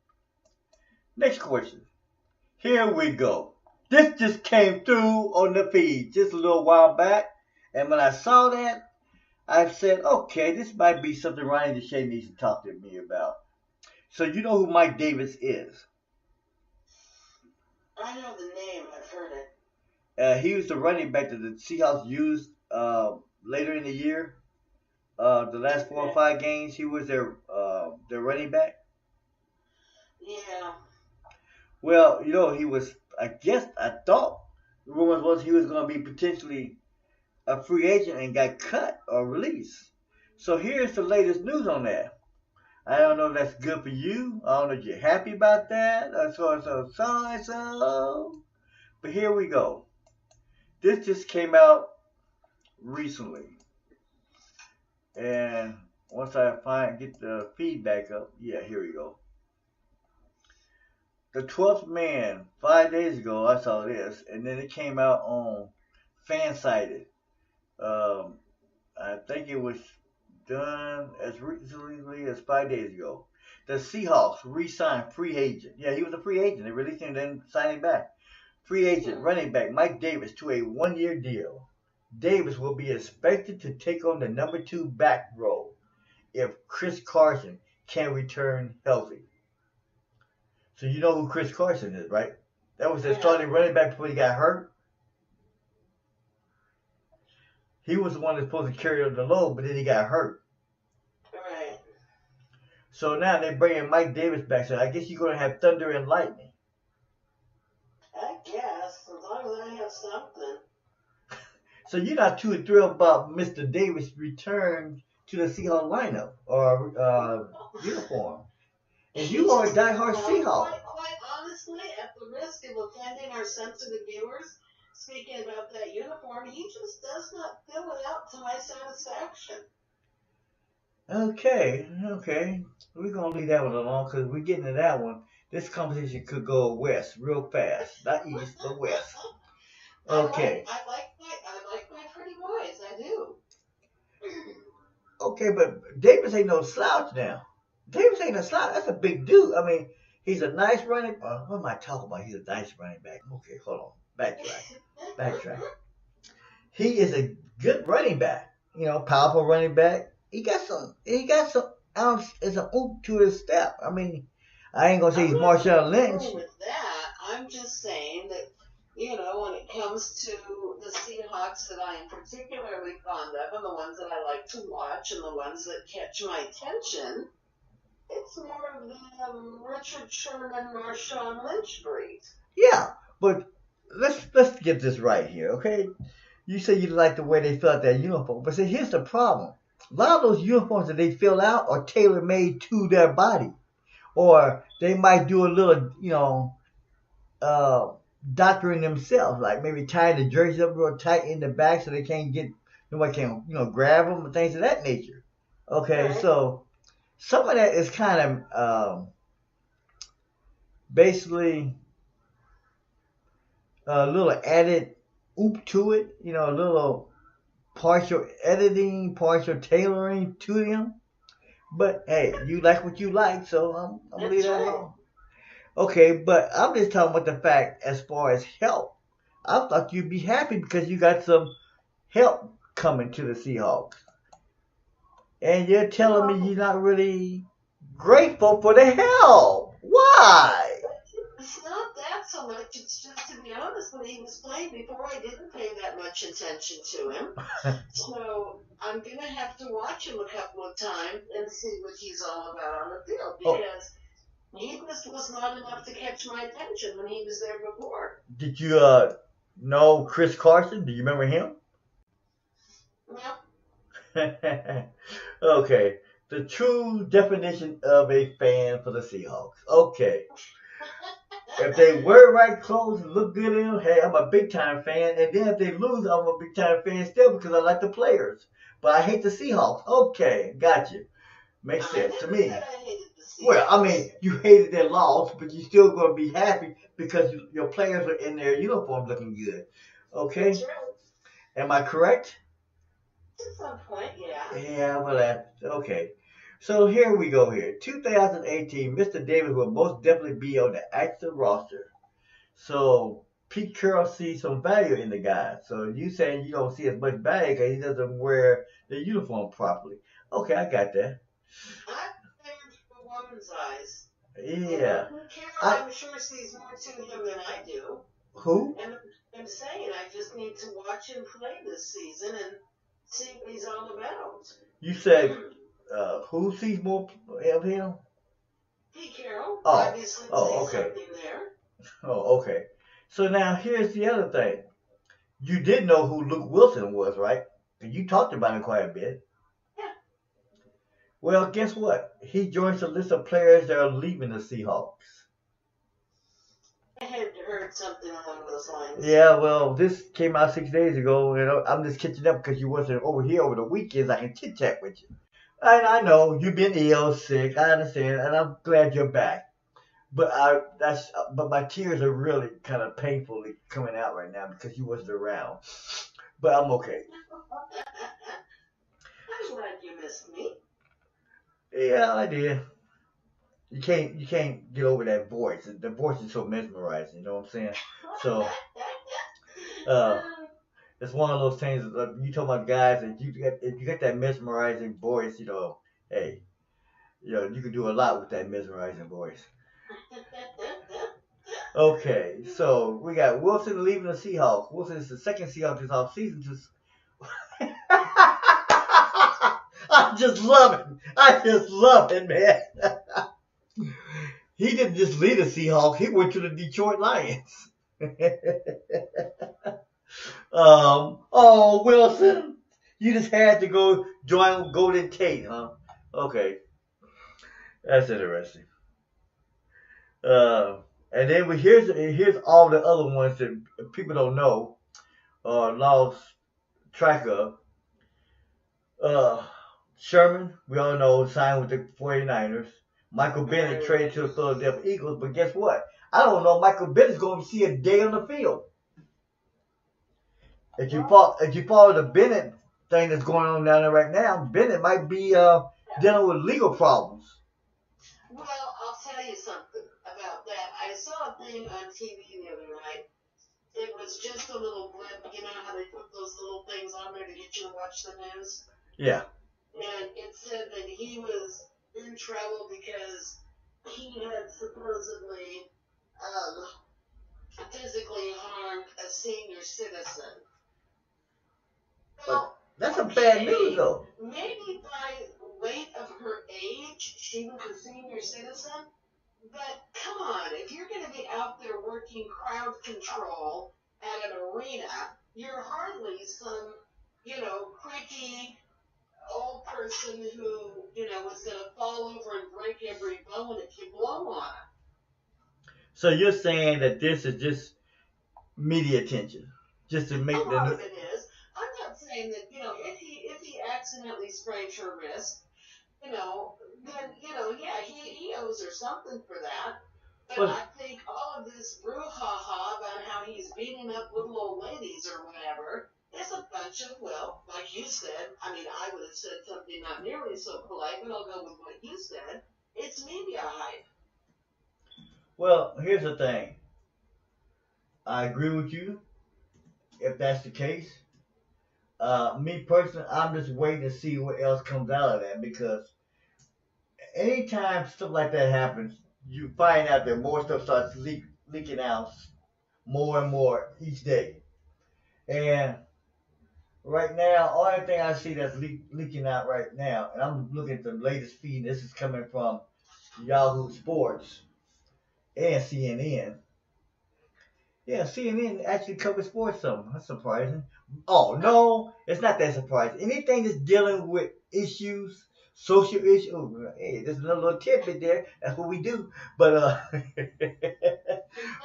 Next question. Here we go. This just came through on the feed just a little while back. And when I saw that, I said, okay, this might be something Rhani D Chae needs to talk to me about. So you know who Mike Davis is? I know the name. I've heard it. He was the running back that the Seahawks used later in the year. The last 4 or 5 games, he was their running back. Yeah. Well, you know, he was, I thought the rumors was he was going to be potentially a free agent and got cut or released. So here's the latest news on that. I don't know if that's good for you. I don't know if you're happy about that. So. But here we go. This just came out recently. And once I get the feedback up, yeah, here we go. The 12th man, 5 days ago, I saw this, and then it came out on Fansided. I think it was done as recently as 5 days ago. The Seahawks re-signed free agent. Yeah, he was a free agent. They released him and then signed him back. Free agent running back Mike Davis to a 1-year deal. Davis will be expected to take on the number 2 back role if Chris Carson can return healthy. So you know who Chris Carson is, right? That was their starting running back before he got hurt. He was the one that's supposed to carry the load, but then he got hurt. Right. So now they're bringing Mike Davis back. So I guess you're going to have thunder and lightning. I guess, as long as I have something. So you're not too thrilled about Mr. Davis' return to the Seahawks lineup or uniform. And you are a diehard Seahawk. Quite honestly, at the risk of offending our sensitive viewers, speaking about that uniform, he just does not fill it out to my satisfaction. Okay. We're going to leave that one alone because we're getting to that one. This conversation could go west real fast. Not east, but west. Okay. I like my pretty boys. I do. Okay, but Davis ain't no slouch now. Davis ain't a slouch. That's a big dude. I mean, he's a nice running. What am I talking about? He's a nice running back. Okay, hold on. Backtrack. He is a good running back. You know, powerful running back. He got some ounce. It's an oomph to his step. I mean, I ain't gonna say he's Marshawn Lynch. With that, I'm just saying that, you know, when it comes to the Seahawks that I am particularly fond of, and the ones that I like to watch, and the ones that catch my attention, it's more of the Richard Sherman, Marshawn Lynch breed. Yeah, but let's get this right here, okay? You say you like the way they fill out that uniform, but see, here's the problem. A lot of those uniforms that they fill out are tailor-made to their body. Or they might do a little, you know, doctoring themselves, like maybe tying the jersey up real tight in the back so they can't get, nobody can, you know, grab them and things of that nature. Okay, Right. so some of that is kind of basically a little added oop to it, you know, a little partial editing, partial tailoring to them. But hey, you like what you like, so I'm gonna leave that alone. Okay, but I'm just talking about the fact as far as help. I thought you'd be happy because you got some help coming to the Seahawks. And you're telling me you're not really grateful for the help. Why? It's not that so much. It's just, to be honest, when he was playing before, I didn't pay that much attention to him. So I'm going to have to watch him a couple of times and see what he's all about on the field, because he was not enough to catch my attention when he was there before. Did you know Chris Carson? Do you remember him? No. Okay. The true definition of a fan for the Seahawks. Okay. If they wear right clothes and look good in them, hey, I'm a big-time fan. And then if they lose, I'm a big-time fan still because I like the players. But I hate the Seahawks. Okay, got you. Makes sense to me. Well, I mean, you hated their loss, but you're still going to be happy because your players are in their uniforms looking good. Okay? That's right. Am I correct? At some point, yeah. Yeah, well, okay. So here we go here. 2018, Mr. Davis will most definitely be on the active roster. So Pete Carroll sees some value in the guy. So you saying you don't see as much value because he doesn't wear the uniform properly. Okay, I got that. I think for woman's eyes. Yeah. Carroll, I'm sure, sees more to him than I do. Who? And I'm saying I just need to watch him play this season and see what he's all about. You said who sees more of him? Pete Carroll. Oh. Obviously, Oh, sees okay. something there. Oh, okay. So now here's the other thing. You did know who Luke Wilson was, right? You talked about him quite a bit. Yeah. Well, guess what? He joins the list of players that are leaving the Seahawks. I had heard something along those lines. Yeah, well, this came out 6 days ago, and I'm just catching up because you wasn't over here over the weekends. I can chit-chat with you. And I know you've been ill, sick. I understand, and I'm glad you're back. But my tears are really kind of painfully coming out right now because you wasn't around. But I'm okay. I'm glad you missed me. Yeah, I did. You can't get over that voice. The voice is so mesmerizing. You know what I'm saying? So, it's one of those things. You talk about guys, and if you get that mesmerizing voice, you know, hey, you know, you can do a lot with that mesmerizing voice. Okay, so we got Wilson leaving the Seahawks. Wilson is the second Seahawks this offseason. I just love it, man. He didn't just leave the Seahawks. He went to the Detroit Lions. Oh, Wilson, you just had to go join Golden Tate, huh? Okay, that's interesting. And then here's all the other ones that people don't know or lost track of. Sherman, we all know, signed with the 49ers. Michael Bennett traded to the Philadelphia Eagles, but guess what? I don't know Michael Bennett's going to see a day on the field. if you follow the Bennett thing that's going on down there right now, Bennett might be dealing with legal problems. Well, I'll tell you something about that. I saw a thing on TV the other night. It was just a little blip. You know how they put those little things on there to get you to watch the news? Yeah. And it said that he was in trouble because he had supposedly physically harmed a senior citizen. But that's some bad news, though. Maybe by weight of her age, she was a senior citizen. But come on, if you're going to be out there working crowd control at an arena, you're hardly some, creaky old person who, is going to fall over and break every bone if you blow on him. So you're saying that this is just media attention, just to make a lot of it is. I'm not saying that, if he accidentally sprained her wrist, then, yeah, he owes her something for that. But I think all of this brouhaha about how he's beating up little old ladies or whatever is a bunch of, like you said, I would have said something not nearly so polite, but I'll go with what you said. It's media hype. Well, here's the thing. I agree with you, if that's the case. Me personally, I'm just waiting to see what else comes out of that, because anytime stuff like that happens, you find out that more stuff starts leaking out more and more each day. And right now, only thing I see that's leaking out right now, and I'm looking at the latest feed, this is coming from Yahoo Sports and CNN. Yeah, CNN actually covers sports some. That's surprising. Oh, no, it's not that surprising. Anything that's dealing with issues, social issues, hey, there's another little tidbit there. That's what we do. But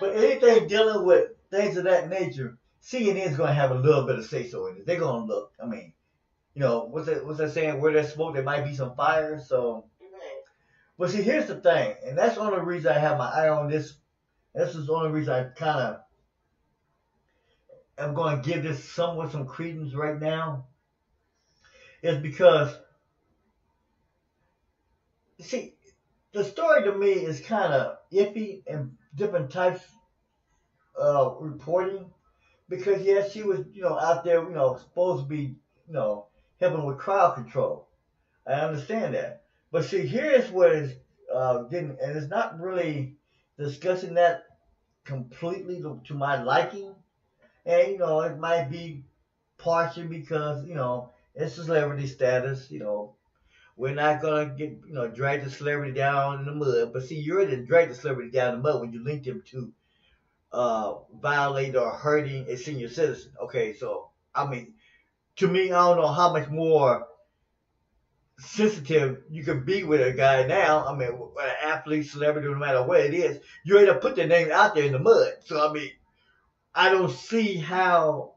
but anything dealing with things of that nature, CNN is going to have a little bit of say-so in it. They're going to look. What's that saying? Where there's smoke, there might be some fire. So, but see, here's the thing, and that's the only reason I have my eye on this. This is the only reason I kind of am going to give this somewhat some credence right now, is because, see, the story to me is kind of iffy in different types of reporting, because yes, she was, out there, supposed to be, helping with crowd control. I understand that. But see, here's what is getting, and it's not really discussing that completely to my liking. And, it might be partially because, it's a celebrity status, we're not going to get, drag the celebrity down in the mud. But see, you already dragged the celebrity down in the mud when you linked him to violate or hurting a senior citizen. Okay, so, to me, I don't know how much more sensitive you can be with a guy now. With an athlete, celebrity, no matter what it is, you already put their name out there in the mud. So, I don't see how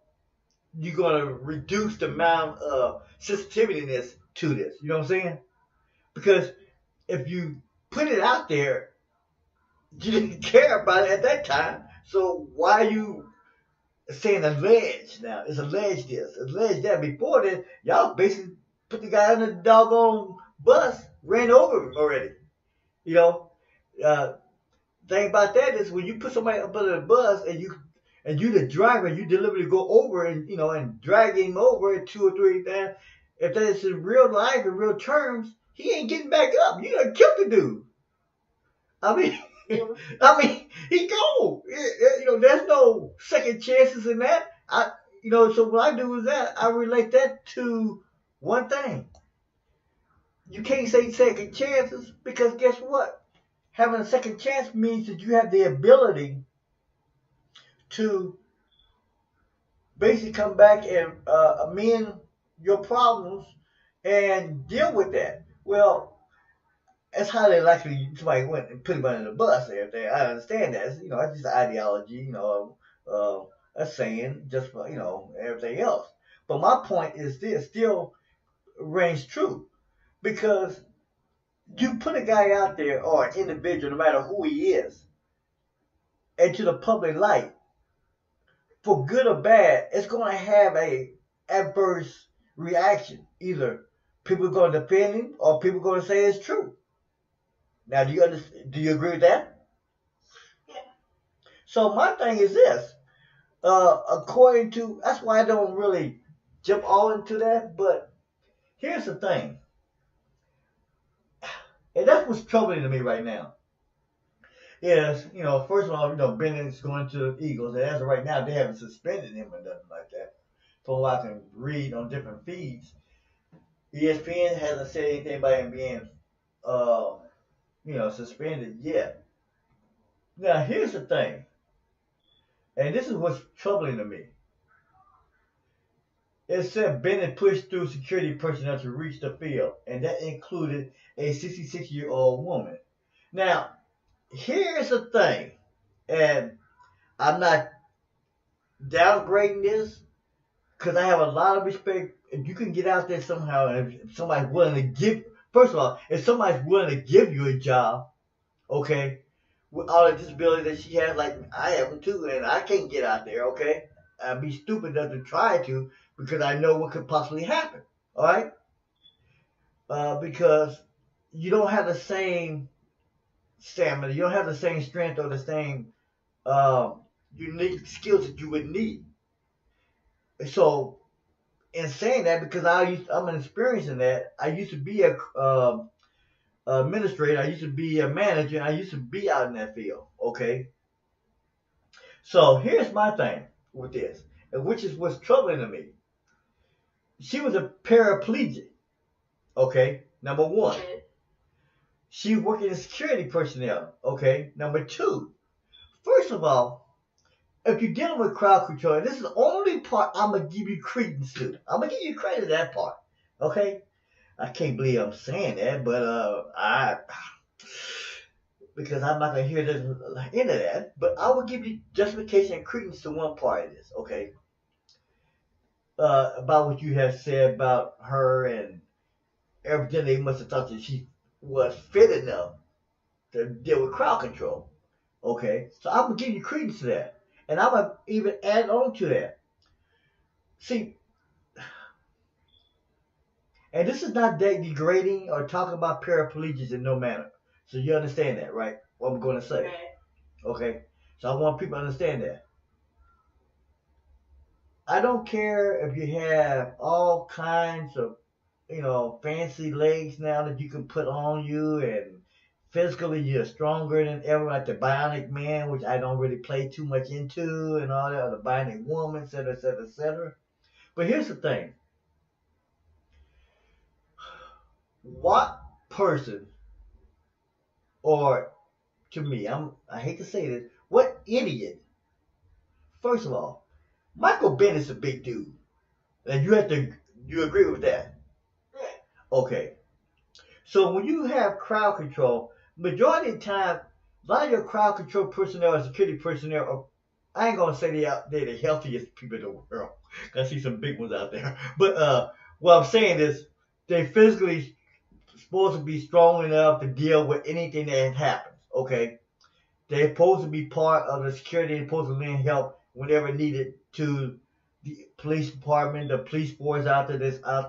you're going to reduce the amount of sensitiveness to this. You know what I'm saying? Because if you put it out there, you didn't care about it at that time. So why are you saying alleged now? It's alleged this, alleged that. Before this, y'all basically put the guy on the doggone bus, ran over him already. Thing about that is when you put somebody up under the bus and you the driver, you deliberately go over and and drag him over 2 or 3 times. If that is in real life in real terms, he ain't getting back up. You done killed the dude. He go. There's no second chances in that. So what I do is that I relate that to one thing. You can't say second chances, because guess what? Having a second chance means that you have the ability to basically come back and amend your problems and deal with that. Well, that's how they likely somebody went and put him under the bus and everything. I understand that. It's, that's just ideology, a saying, just for, everything else. But my point is this still rings true, because you put a guy out there, or an individual, no matter who he is, into the public light, for good or bad, it's going to have a adverse reaction. Either people are going to defend him or people are going to say it's true. Now, do you agree with that? Yeah. So my thing is this. According to, that's why I don't really jump all into that, but here's the thing. And that's what's troubling to me right now. Is, first of all, Bennett's going to the Eagles, and as of right now, they haven't suspended him or nothing like that. From what I can read on different feeds, ESPN hasn't said anything about him being, suspended yet. Now, here's the thing, and this is what's troubling to me. It said Bennett pushed through security personnel to reach the field, and that included a 66-year-old woman. Now, here's the thing, and I'm not downgrading this because I have a lot of respect. If you can get out there somehow, and if somebody's willing to give, first of all, if somebody's willing to give you a job, okay, with all the disability that she has, like I have them too, and I can't get out there, okay, I'd be stupid enough to try to because I know what could possibly happen, all right? Because you don't have the same stamina, you don't have the same strength or the same unique skills that you would need. So, in saying that, because I'm experiencing that, I used to be a administrator, I used to be a manager, and I used to be out in that field, okay? So, here's my thing with this, which is what's troubling to me. She was a paraplegic, okay? Number one. She was working in security personnel, okay? Number two, first of all, if you're dealing with crowd control, and this is the only part I'm going to give you credence to. I'm going to give you credit to that part, okay? I can't believe I'm saying that, but because I'm not going to hear the end of that, but I will give you justification and credence to one part of this, okay? About what you have said about her and everything. They must have thought that she was fit enough to deal with crowd control, okay? So I'm going to give you credence to that. And I'm going to even add on to that. See, and this is not degrading or talking about paraplegics in no manner. So you understand that, right? What I'm going to say. Okay? So I want people to understand that. I don't care if you have all kinds of, fancy legs now that you can put on you, and physically you're stronger than ever, like the Bionic Man, which I don't really play too much into, and all that, or the Bionic Woman, etc., etc., etc. But here's the thing. What person, or to me, I hate to say this, what idiot, first of all, Michael Bennett's a big dude. And you agree with that? Okay. So when you have crowd control, majority of the time, a lot of your crowd control personnel and security personnel I ain't going to say they're the healthiest people in the world. I see some big ones out there. But what I'm saying is they're physically supposed to be strong enough to deal with anything that happens, okay? They're supposed to be part of the security. They're supposed to lend help whenever needed to the police department, the police force out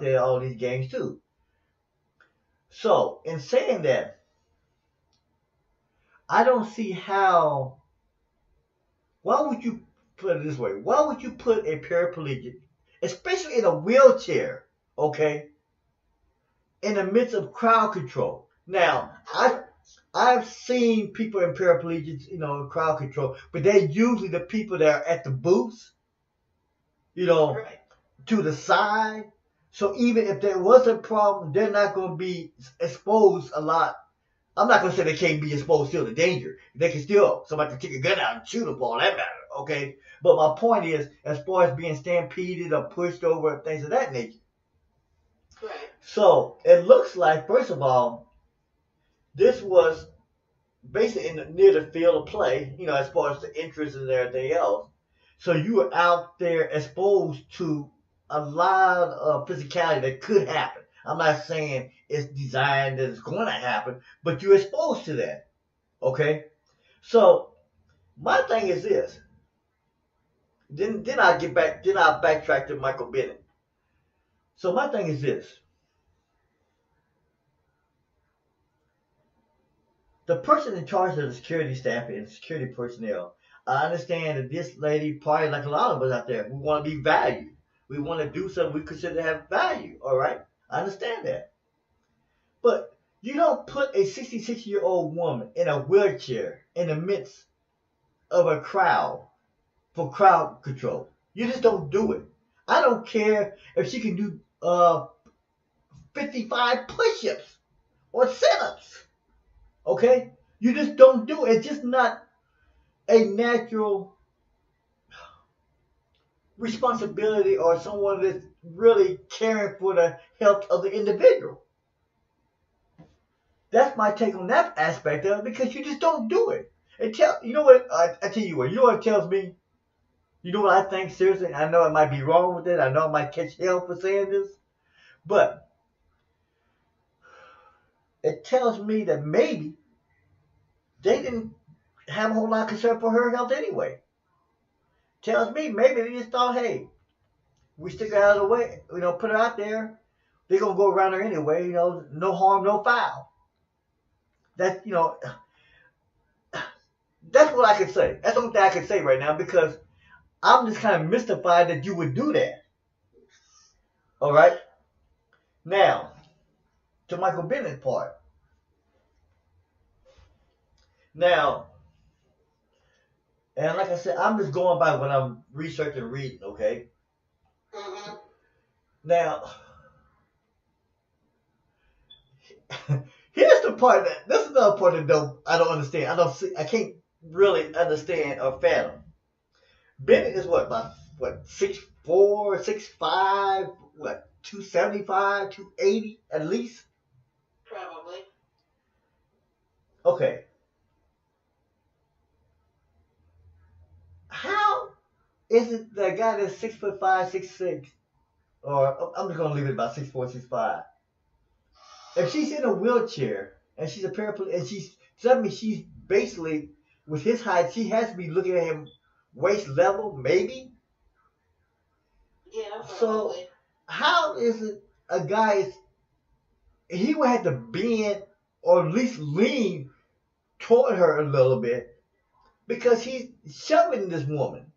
there, all these gangs too. So, in saying that, I don't see how, why would you put it this way? Why would you put a paraplegic, especially in a wheelchair, okay, in the midst of crowd control? Now, I've seen people in paraplegics, in crowd control, but they're usually the people that are at the booths, to the side. So even if there was a problem, they're not going to be exposed a lot. I'm not going to say they can't be exposed still to danger. They can still, somebody can take a gun out and shoot them, all that matter, okay? But my point is, as far as being stampeded or pushed over, things of that nature. Right. So it looks like, first of all, this was basically near the field of play, as far as the interest and everything else. So you were out there exposed to a lot of physicality that could happen. I'm not saying it's designed that it's going to happen, but you're exposed to that. Okay? So, my thing is this. Then I'll get back. Then I'll backtrack to Michael Bennett. So my thing is this: the person in charge of the security staff and security personnel. I understand that this lady, probably like a lot of us out there, we want to be valued. We want to do something we consider to have value. All right, I understand that. But you don't put a 66-year-old woman in a wheelchair in the midst of a crowd for crowd control. You just don't do it. I don't care if she can do 55 push-ups or sit-ups. Okay? You just don't do it. It's just not a natural responsibility or someone that's really caring for the health of the individual. That's my take on that aspect of it, because you just don't do it. You know what? I tell you what. You know what it tells me? You know what I think? Seriously, I know I might be wrong with it. I know I might catch hell for saying this, but it tells me that maybe they didn't have a whole lot of concern for her health anyway. Tells me maybe they just thought, hey, we stick her out of the way, put her out there. They're gonna go around her anyway, no harm, no foul. That's that's what I can say. That's the only thing I can say right now, because I'm just kind of mystified that you would do that. All right. Now, to Michael Bennett's part. Now, and like I said, I'm just going by what I'm researching and reading, okay? Mm-hmm. Now, here's the part this is another part that I don't understand. I can't really understand or fathom. Bennett is what 6'4", 6'5", 275, 280 at least? Probably. Okay. How is it that a guy that's 6'5", 6'6", or I'm just gonna leave it about 6'4", 6'5", if she's in a wheelchair and she's a paraplegic and she's basically with his height, she has to be looking at him waist level, maybe? Yeah, probably. So how is it a guy he would have to bend or at least lean toward her a little bit, because he's shoving this woman.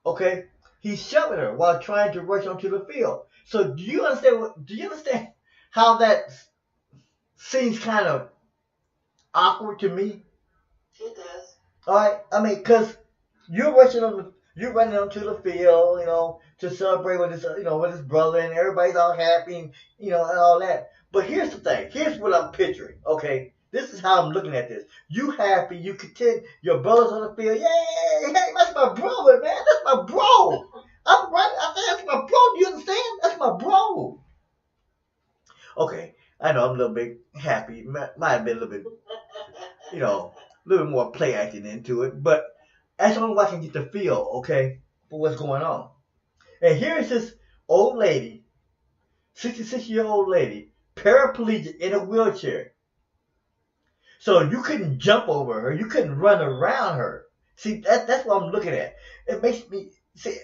Okay? He's shoving her while trying to rush onto the field. So do you understand how that seems kind of awkward to me? It does. All right? I mean, because you're running onto the field, to celebrate with his brother, and everybody's all happy, and all that. But here's the thing. Here's what I'm picturing. Okay, this is how I'm looking at this. You happy? You contend? Your brother's on the field. Yay! Hey, that's my brother, man. That's my bro. I'm right. I think that's my bro. Do you understand? That's my bro. Okay, I know I'm a little bit happy. Might have been a little bit, a little bit more play acting into it, but that's the only way I can get the feel, okay, for what's going on. And here's this old lady, 66-year-old lady, paraplegic in a wheelchair. So you couldn't jump over her. You couldn't run around her. See, that's what I'm looking at. It makes me, see,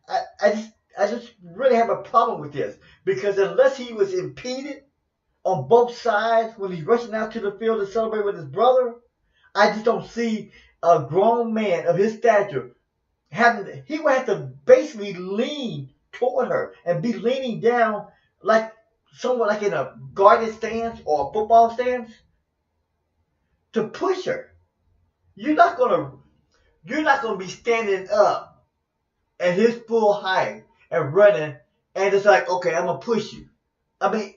I just really have a problem with this, because unless he was impeded on both sides when he's rushing out to the field to celebrate with his brother, I just don't see a grown man of his stature he would have to basically lean toward her and be leaning down like someone like in a guarded stance or a football stance to push her. You're not gonna be standing up at his full height and running and it's like, okay, I'm gonna push you. I mean,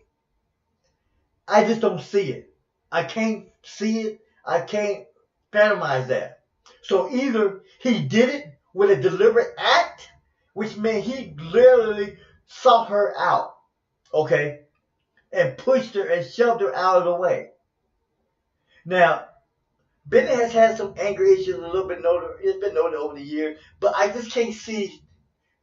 I just don't see it. I can't see it. I can't phantomize that. So either he did it with a deliberate act, which meant he literally sought her out, okay, and pushed her and shoved her out of the way. Now, Bennett has had some anger issues a little bit noted. It's been noted over the years, but I just can't see,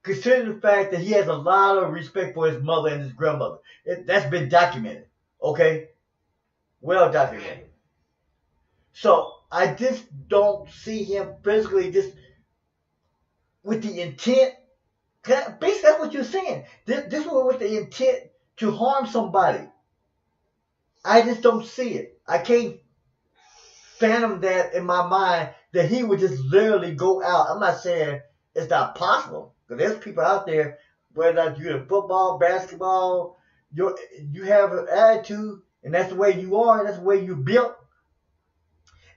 considering the fact that he has a lot of respect for his mother and his grandmother. That's been documented, okay? Well documented. So I just don't see him physically just with the intent. Basically, that's what you're saying. This was with the intent to harm somebody. I just don't see it. I can't fathom that in my mind that he would just literally go out. I'm not saying it's not possible, because there's people out there, whether you're in football, basketball, you have an attitude, and that's the way you are, that's the way you're built,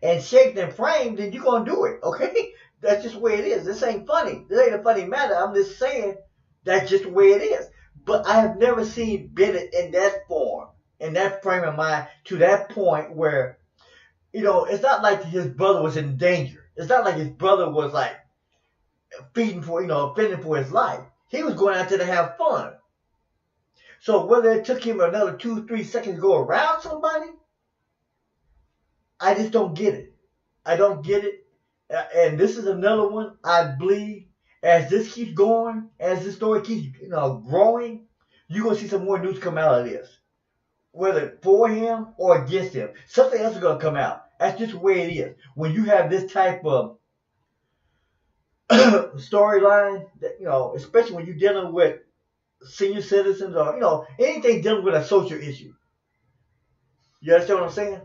and shaped and framed, then you're going to do it, okay? That's just the way it is. This ain't funny. This ain't a funny matter. I'm just saying that's just the way it is. But I have never seen Bennett in that form, in that frame of mind, to that point where, it's not like his brother was in danger. It's not like his brother was like fending for his life. He was going out there to have fun. So whether it took him another 2-3 seconds to go around somebody, I just don't get it. I don't get it. And this is another one, I believe, as this keeps going, as this story keeps growing, you're going to see some more news come out of this. Whether for him or against him. Something else is going to come out. That's just the way it is. When you have this type of storyline, especially when you're dealing with senior citizens or, anything dealing with a social issue. You understand what I'm saying?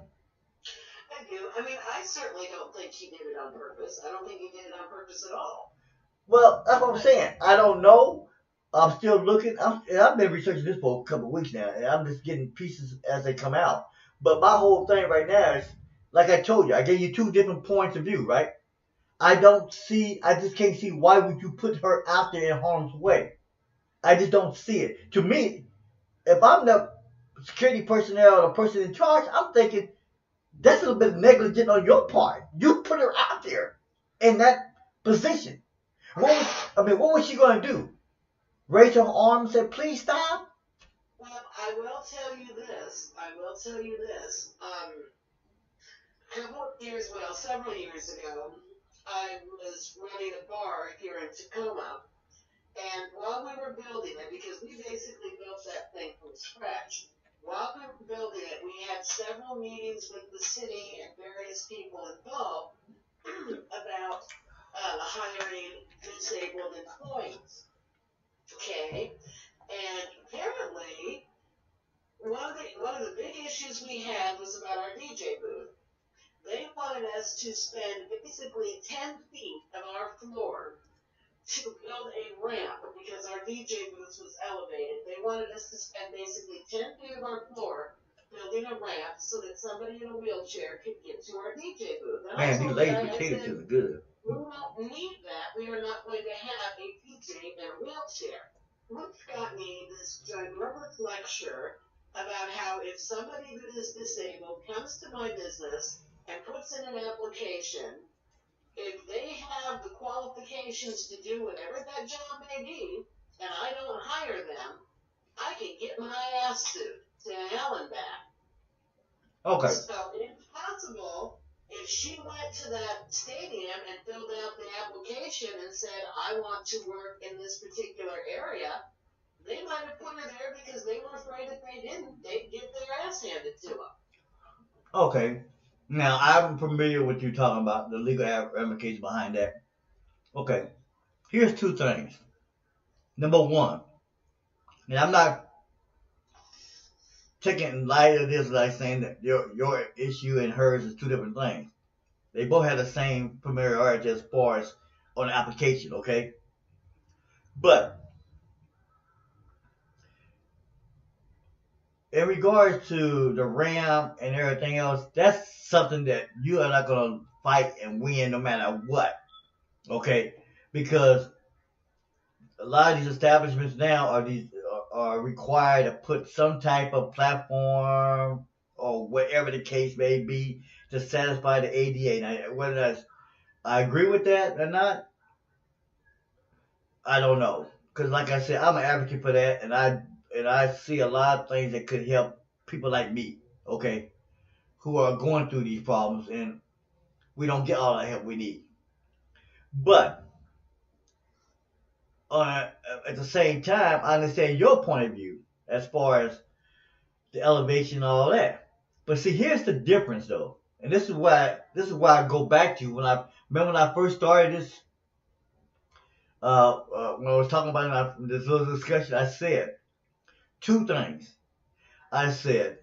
I do. I mean, I certainly don't think he did it on purpose. I don't think he did it on purpose at all. Well, that's what I'm saying. I don't know. I'm still looking. I've been researching this for a couple of weeks now, and I'm just getting pieces as they come out. But my whole thing right now is, like I told you, I gave you 2 different points of view, right? I just can't see why would you put her out there in harm's way. I just don't see it. To me, if I'm the security personnel or the person in charge, I'm thinking that's a little bit negligent on your part. You put her out there in that position. What was she going to do? Raise her arm and say, please stop? Well, I will tell you this. Several years ago, I was running a bar here in Tacoma. And while we were building it, because we basically built that thing from scratch, while we were building it, we had several meetings with the city and various people involved about hiring disabled employees. Okay? And apparently, one of the big issues we had was about our DJ booth. They wanted us to spend basically 10 feet of our floor to build a ramp because our DJ booth was elevated. They wanted us to spend basically 10 feet of our floor building a ramp so that somebody in a wheelchair could get to our DJ booth. And Man, these ladies potatoes are good. We don't need that. We are not going to have a DJ in a wheelchair. Which got me this ginormous lecture about how if somebody who is disabled comes to my business and puts in an application, if they have the qualifications to do whatever that job may be, and I don't hire them, I can get my ass sued to hell and back. Okay. So it's possible if she went to that stadium and filled out the application and said, I want to work in this particular area, they might have put her there because they were afraid if they didn't, they'd get their ass handed to them. Okay. Now, I'm familiar with you talking about the legal ramifications behind that. Okay. Here's 2 things. Number 1, and I'm not taking light of this like saying that your issue and hers is 2 different things. They both have the same familiarity as far as on the application, okay? But in regards to the RAM and everything else, that's something that you are not going to fight and win no matter what, okay? Because a lot of these establishments now are required to put some type of platform or whatever the case may be to satisfy the ADA. Now, whether I agree with that or not, I don't know. Because like I said, I'm an advocate for that, and I see a lot of things that could help people like me, okay, who are going through these problems, and we don't get all the help we need. But at the same time, I understand your point of view as far as the elevation and all that. But see, here's the difference, though, and this is why I go back to when I first started this when I was talking about this little discussion, I said two things. I said,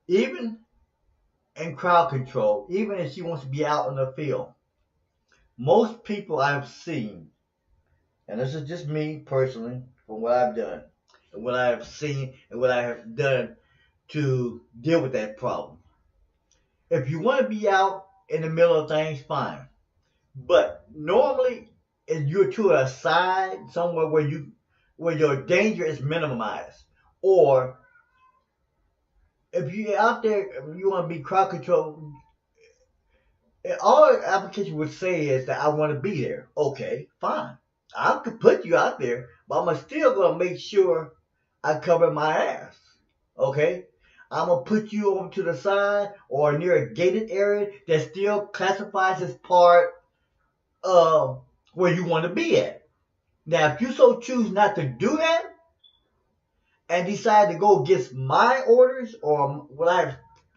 even in crowd control, even if she wants to be out in the field, most people I've seen, and this is just me personally, from what I've done, and what I have seen, and what I have done to deal with that problem. If you want to be out in the middle of things, fine. But normally, if you're to a side, somewhere where your danger is minimized, or if you're out there, you want to be crowd control. All the application would say is that I want to be there. Okay, fine. I could put you out there, but I'm still going to make sure I cover my ass. Okay? I'm going to put you over to the side or near a gated area that still classifies as part of where you want to be at. Now, if you so choose not to do that and decide to go against my orders or what I've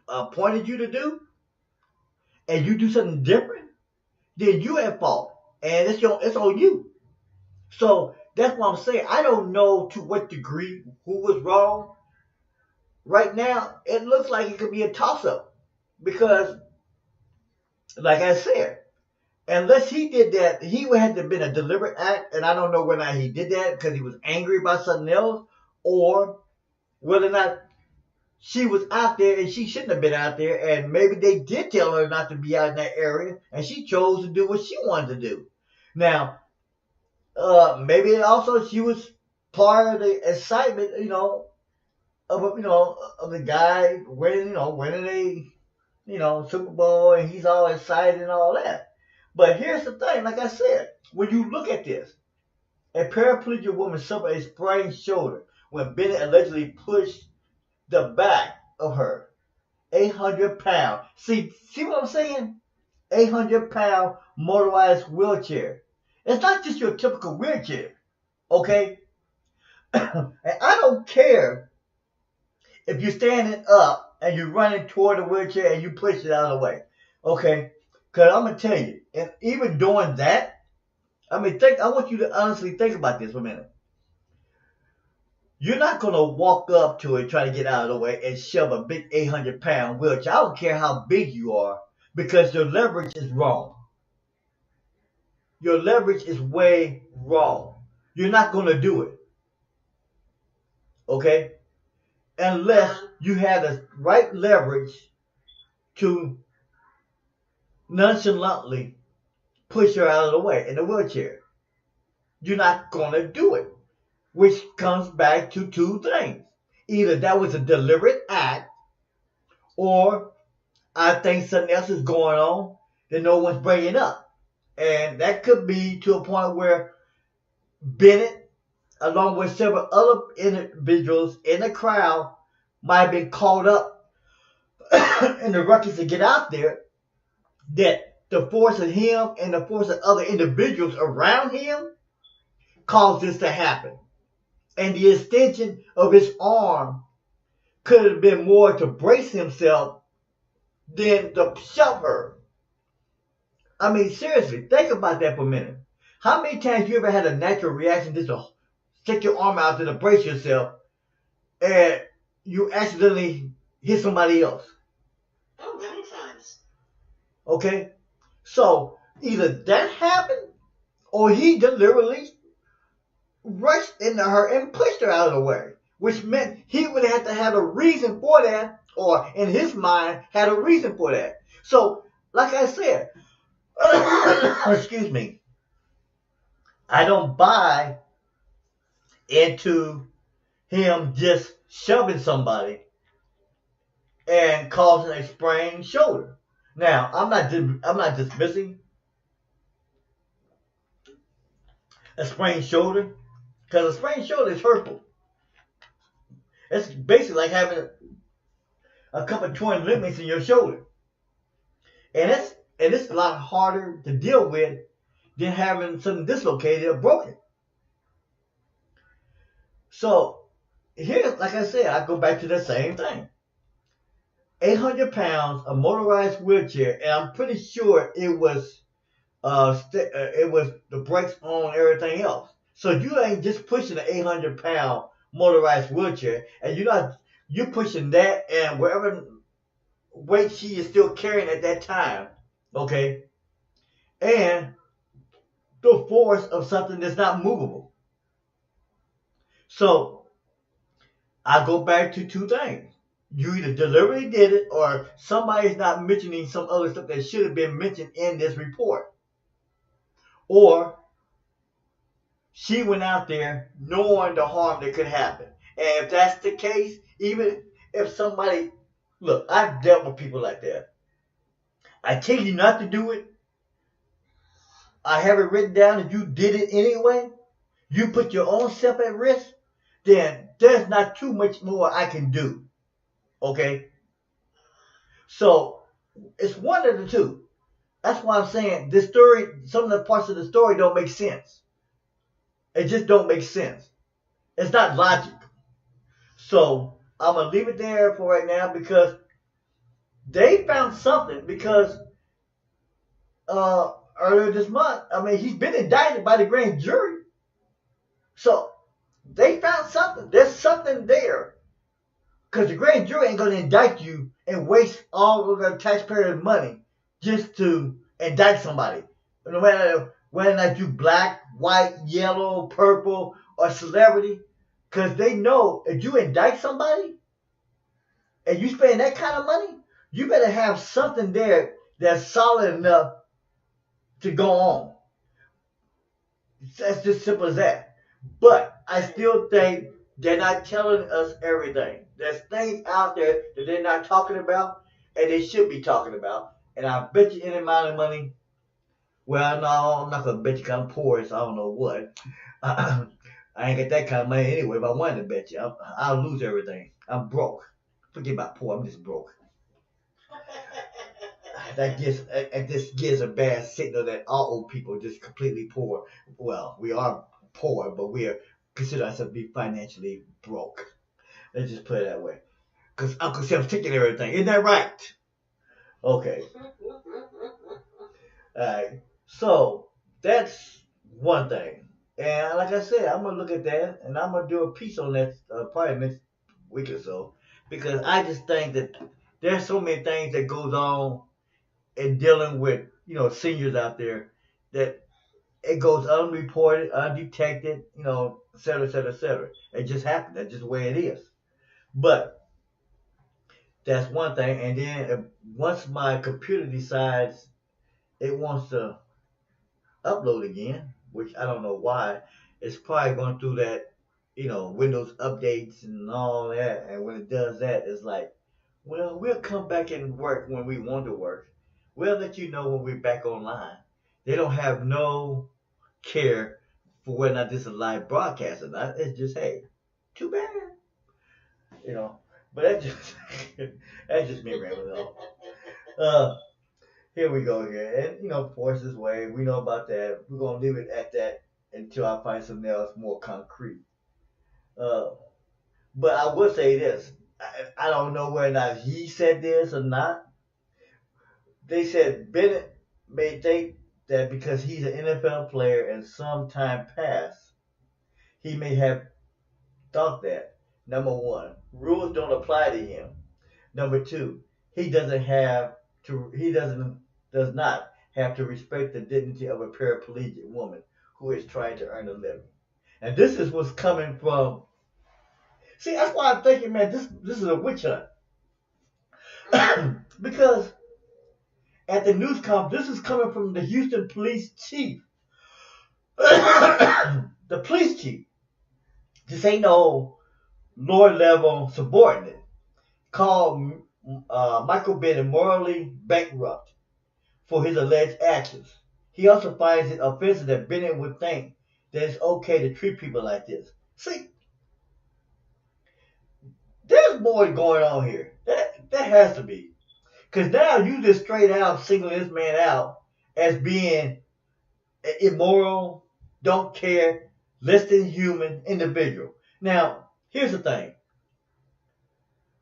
appointed you to do, and you do something different, then you at fault. And it's on you. So that's what I'm saying. I don't know to what degree who was wrong. Right now, it looks like it could be a toss-up. Because, like I said, unless he did that, he would have to have been a deliberate act. And I don't know whether or not he did that because he was angry about something else, or whether or not she was out there and she shouldn't have been out there, and maybe they did tell her not to be out in that area, and she chose to do what she wanted to do. Now, maybe also she was part of the excitement, of the guy winning a, Super Bowl, and he's all excited and all that. But here's the thing, like I said, when you look at this, a paraplegic woman suffered a sprained shoulder when Bennett allegedly pushed the back of her 800-pound. See what I'm saying? 800-pound motorized wheelchair. It's not just your typical wheelchair, okay? And I don't care if you're standing up and you're running toward the wheelchair and you push it out of the way, okay? Because I'm going to tell you, and even doing that, I want you to honestly think about this for a minute. You're not going to walk up to it, try to get out of the way, and shove a big 800-pound wheelchair. I don't care how big you are, because your leverage is wrong. Your leverage is way wrong. You're not going to do it. Okay? Unless you have the right leverage to nonchalantly push her out of the way in the wheelchair. You're not going to do it. Which comes back to two things. Either that was a deliberate act, or I think something else is going on that no one's bringing up. And that could be to a point where Bennett, along with several other individuals in the crowd, might have been caught up in the ruckus to get out there, that the force of him and the force of other individuals around him caused this to happen. And the extension of his arm could have been more to brace himself than to shove her. I mean, seriously, think about that for a minute. How many times you ever had a natural reaction just to stick your arm out to brace yourself and you accidentally hit somebody else? Oh, many times. Okay? So, either that happened or he deliberately rushed into her and pushed her out of the way, which meant he would have to have a reason for that, or in his mind had a reason for that. So, like I said, excuse me, I don't buy into him just shoving somebody and causing a sprained shoulder. Now, I'm not dismissing a sprained shoulder, because a sprained shoulder is hurtful. It's basically like having a couple of torn ligaments in your shoulder. And it's a lot harder to deal with than having something dislocated or broken. So, here, like I said, I go back to the same thing. 800 pounds, a motorized wheelchair, and I'm pretty sure it was it was the brakes on everything else. So you ain't just pushing an 800-pound motorized wheelchair, and you're pushing that and whatever weight she is still carrying at that time, okay, and the force of something that's not movable. So I go back to two things. You either deliberately did it or somebody's not mentioning some other stuff that should have been mentioned in this report. Or she went out there knowing the harm that could happen. And if that's the case, even if somebody, look, I've dealt with people like that. I tell you not to do it. I have it written down and you did it anyway. You put your own self at risk. Then there's not too much more I can do. Okay? So it's one of the two. That's why I'm saying this story, some of the parts of the story don't make sense. It just don't make sense. It's not logic. So I'm going to leave it there for right now because they found something because earlier this month, he's been indicted by the grand jury. So they found something. There's something there. Because the grand jury ain't going to indict you and waste all of their taxpayers' money just to indict somebody. No matter whether or not you black, white, yellow, purple, or celebrity. Because they know if you indict somebody and you spend that kind of money, you better have something there that's solid enough to go on. That's just simple as that. But I still think they're not telling us everything. There's things out there that they're not talking about and they should be talking about. And I bet you any amount of money. Well, no, I'm not going to bet you because I'm poor, so I don't know what. I ain't got that kind of money anyway. If I wanted to bet you, I'll lose everything. I'm broke. Forget about poor. I'm just broke. This gives a bad signal that all old people are just completely poor. Well, we are poor, but we are consider ourselves to be financially broke. Let's just put it that way. Because Uncle Sam's taking everything. Isn't that right? Okay. Alright. So, that's one thing. And like I said, I'm going to look at that and I'm going to do a piece on that probably next week or so. Because I just think that there's so many things that goes on in dealing with, seniors out there that it goes unreported, undetected, et cetera, et cetera, et cetera. It just happened. That's just the way it is. But that's one thing. And then once my computer decides it wants to upload again, which I don't know why, it's probably going through that, Windows updates and all that. And when it does that, it's like, well, we'll come back and work when we want to work. We'll let you know when we're back online. They don't have no care for whether or not this is a live broadcast or not. It's just, hey, too bad. But that's just me rambling on. Here we go here. And, Forces Way, we know about that. We're going to leave it at that until I find something else more concrete. But I will say this. I don't know whether or not he said this or not. They said Bennett may think that because he's an NFL player and some time passed, he may have thought that. Number one, rules don't apply to him. Number two, he does not have to respect the dignity of a paraplegic woman who is trying to earn a living. And this is what's coming from. See, that's why I'm thinking, man, this is a witch hunt. Because at the news conference, this is coming from the Houston police chief. The police chief. This ain't no lower level subordinate. Called Michael Bennett morally bankrupt for his alleged actions. He also finds it offensive that Bennett would think that it's okay to treat people like this. See, there's more going on here. That has to be. Because now you just straight out single this man out as being immoral, don't care, less than human individual. Now, here's the thing.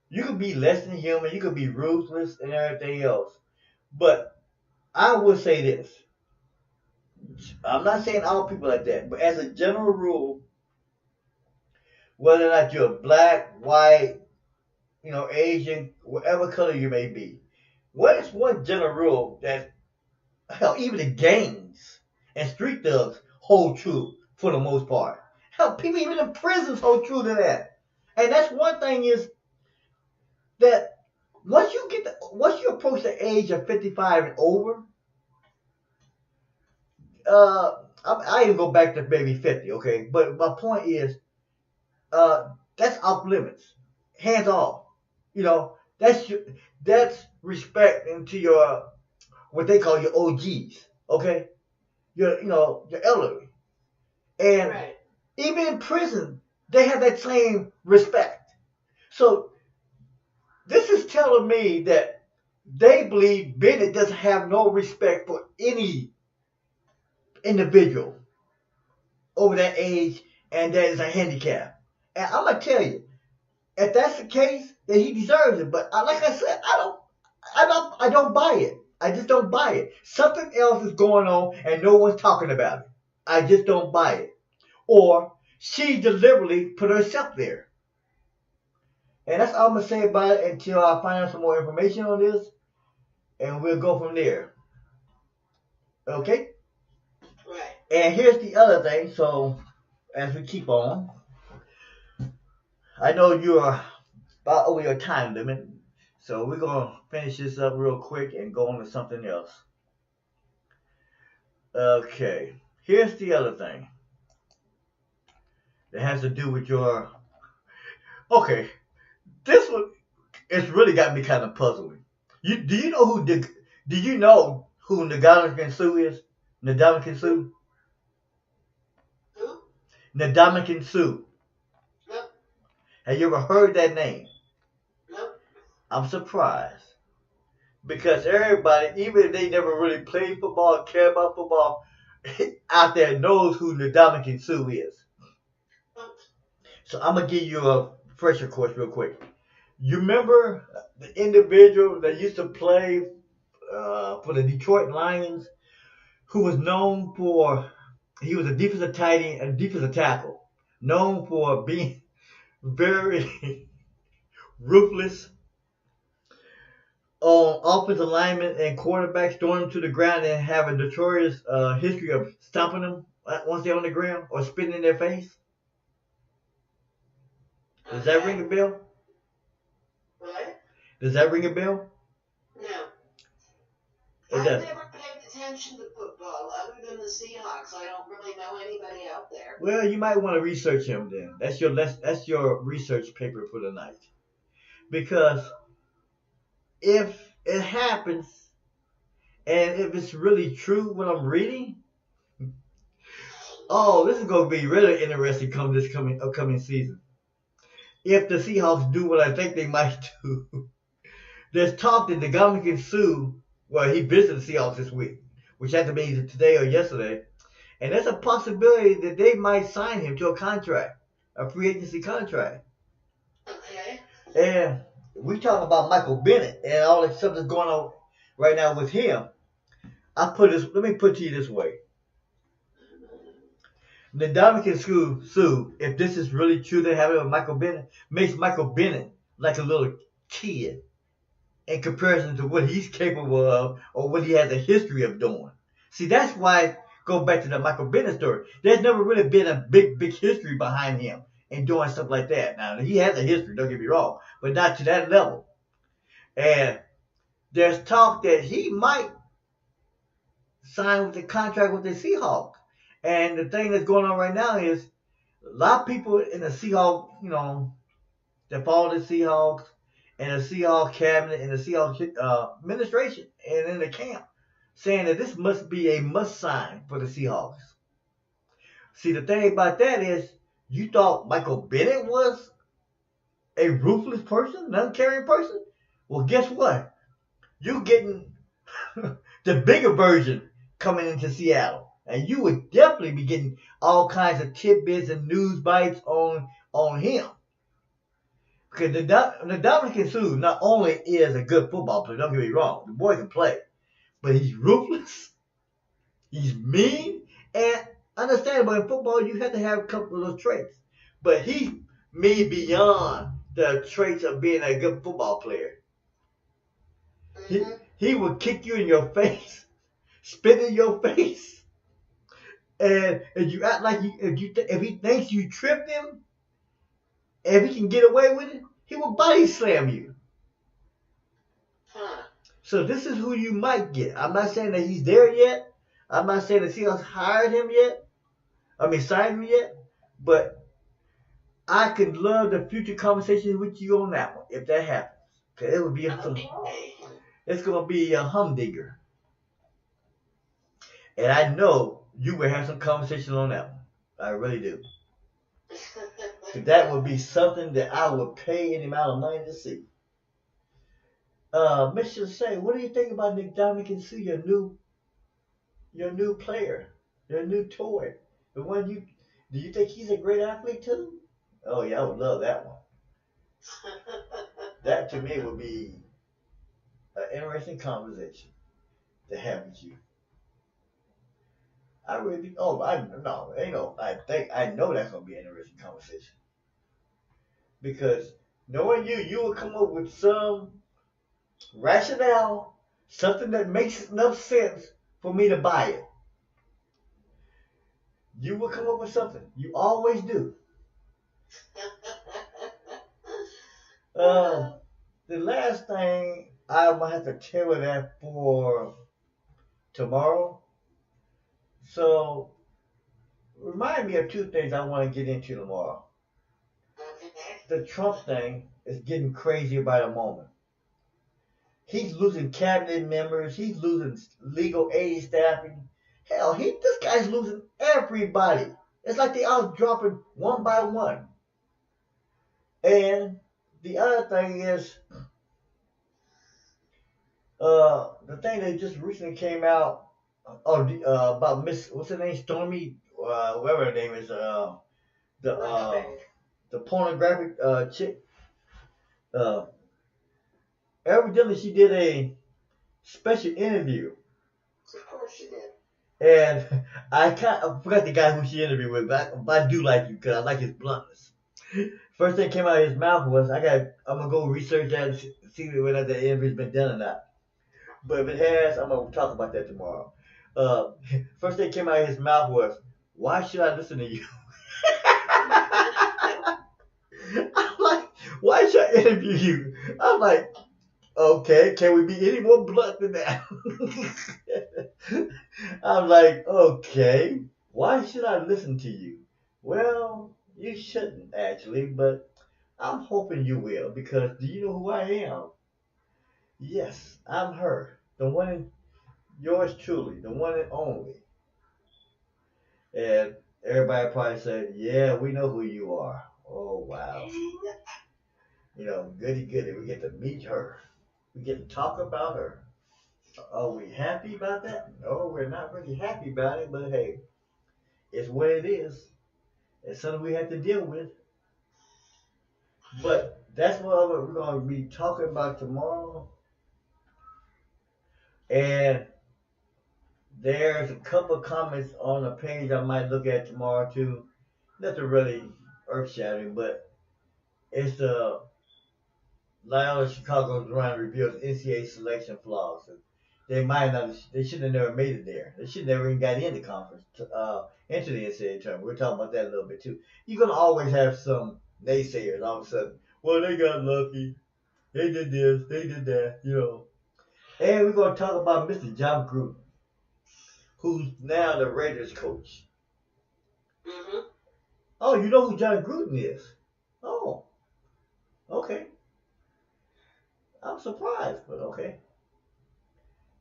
You could be less than human, you could be ruthless and everything else. But I would say this. I'm not saying all people like that, but as a general rule, whether or not you're black, white, Asian, whatever color you may be, what is one general rule that, hell, even the gangs and street thugs hold true for the most part? Hell, people even in prisons hold true to that. And that's one thing is that once you approach the age of 55 and over, I even go back to maybe 50, okay? But my point is, that's off limits, hands off. That's respect into your what they call your OGs, okay? Your elderly, and Right. even in prison they have that same respect. So this is telling me that they believe Bennett doesn't have no respect for any individual over that age, and that is a handicap. And I'm gonna tell you, if that's the case, then he deserves it. But like I said, I don't buy it. I just don't buy it. Something else is going on, and no one's talking about it. I just don't buy it. Or she deliberately put herself there. And that's all I'm gonna say about it until I find out some more information on this, and we'll go from there. Okay? Right. And here's the other thing. So as we keep on, I know you are about over your time limit, so we're gonna finish this up real quick and go on to something else. Okay, here's the other thing that has to do with your. Okay, this one, it's really got me kind of puzzling. Do you know who Ndamukong Suh is? Ndamukong Suh? Who? Ndamukong Suh. Nope. Have you ever heard that name? Nope. I'm surprised. Because everybody, even if they never really played football, care about football, out there knows who Ndamukong Suh is. Nope. So I'm going to give you a fresher course real quick. You remember the individual that used to play for the Detroit Lions, who was known for, he was a defensive tight end and defensive tackle, known for being very ruthless on offensive linemen and quarterbacks, throwing them to the ground and have a notorious history of stomping them once they're on the ground or spitting in their face? Does that ring a bell? What? Does that ring a bell? No. It I've doesn't. never paid attention to football other than the Seahawks. I don't really know anybody out there. Well, you might want to research him then. That's your research paper for the night. Because if it happens, and if it's really true what I'm reading, oh, this is going to be really interesting upcoming season. If the Seahawks do what I think they might do, there's talk that Ndamukong Suh, well, he visited the Seahawks this week, which had to be either today or yesterday, and there's a possibility that they might sign him to a contract, a free agency contract. Okay. And we talk about Michael Bennett and all the stuff that's going on right now with him. Let me put it to you this way. Ndamukong Suh, if this is really true they have it with Michael Bennett, makes Michael Bennett like a little kid in comparison to what he's capable of or what he has a history of doing. See, that's why, go back to the Michael Bennett story, there's never really been a big history behind him in doing stuff like that. Now, he has a history, don't get me wrong, but not to that level. And there's talk that he might sign with a contract with the Seahawks. And the thing that's going on right now is a lot of people in the Seahawks, that follow the Seahawks and the Seahawks cabinet and the Seahawks administration and in the camp saying that this must be a must sign for the Seahawks. See, the thing about that is you thought Michael Bennett was a ruthless person, an uncaring person? Well, guess what? You're getting the bigger version coming into Seattle. And you would definitely be getting all kinds of tidbits and news bites on him. Because Ndamukong Suh not only is a good football player, don't get me wrong, the boy can play, but he's ruthless, he's mean, And understandable, in football, you have to have a couple of those traits. But he moved beyond the traits of being a good football player. He would kick you in your face, spit in your face, and if you act like if he thinks you tripped him, if he can get away with it, he will body slam you. So this is who you might get. I'm not saying that he's there yet. I'm not saying that Seahawks hired him yet. Signed him yet. But I could love the future conversations with you on that one if that happens. Cause it would be it's gonna be a humdinger. And I know you will have some conversation on that one. I really do. That would be something that I would pay any amount of money to see. Mr. Say, what do you think about Nick Dominic Sue, your new player, your new toy? The one do you think he's a great athlete too? Oh yeah, I would love that one. That to me would be an interesting conversation to have with you. I really I know that's gonna be an interesting conversation. Because knowing you will come up with some rationale, something that makes enough sense for me to buy it. You will come up with something. You always do. The last thing I'm going to have to tell you that for tomorrow. So, remind me of two things I want to get into tomorrow. The Trump thing is getting crazier by the moment. He's losing cabinet members. He's losing legal aid staffing. Hell, this guy's losing everybody. It's like they all dropping one by one. And the other thing is, the thing that just recently came out about what's her name, Stormy, whatever her name is, the pornographic chick. Evidently, she did a special interview. Of course she did. And I forgot the guy who she interviewed with, but I do like you because I like his bluntness. First thing came out of his mouth was, I'm gonna go research that and see whether the interview's been done or not. But if it has, I'm gonna talk about that tomorrow. First thing came out of his mouth was, "Why should I listen to you?" I'm like, "Why should I interview you?" I'm like, okay, can we be any more blunt than that? I'm like, okay, why should I listen to you? Well, you shouldn't actually, but I'm hoping you will, because do you know who I am? Yes, I'm her, the one, yours truly, the one and only. And everybody probably said, yeah, we know who you are. Oh, wow. Goody, we get to meet her. We get to talk about her. Are we happy about that? No, we're not really happy about it, but hey, it's what it is. It's something we have to deal with. But that's what we're going to be talking about tomorrow. And there's a couple of comments on the page I might look at tomorrow too. Nothing really earth-shattering, but it's the Loyola Chicago's run reveals NCAA selection flaws. They should have never made it there. They should never even got into conference, into the NCAA tournament. We're talking about that a little bit too. You're going to always have some naysayers all of a sudden. Well, they got lucky. They did this, they did that, And we're going to talk about Mr. John Gruden, who's now the Raiders coach. Mm-hmm. Oh, you know who John Gruden is? Oh, okay. I'm surprised, but okay.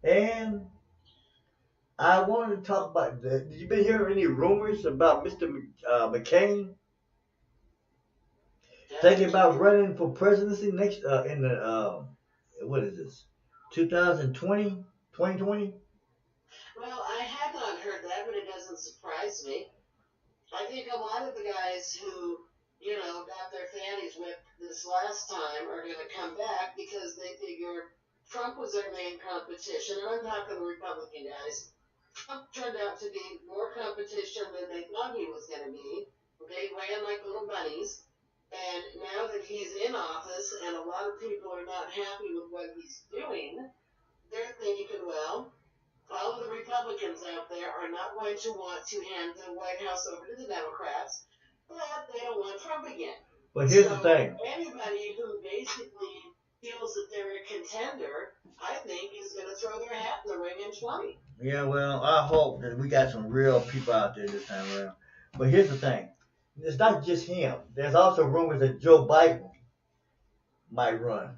And I wanted to talk about, did you been hearing any rumors about Mr. McCain thinking about running for presidency next in the what is this, 2020? Well, I have not heard that, but it doesn't surprise me. I think a lot of the guys who, got their fannies whipped this last time are going to come back because they figure Trump was their main competition, and I'm talking the Republican guys. Trump turned out to be more competition than they thought he was going to be. They ran like little bunnies. And now that he's in office and a lot of people are not happy with what he's doing, they're thinking, well, all of the Republicans out there are not going to want to hand the White House over to the Democrats, but they don't want Trump again. But here's the thing. Anybody who basically feels that they're a contender, I think, is going to throw their hat in the ring in 20. Yeah, well, I hope that we got some real people out there this time around. But here's the thing. It's not just him. There's also rumors that Joe Biden might run.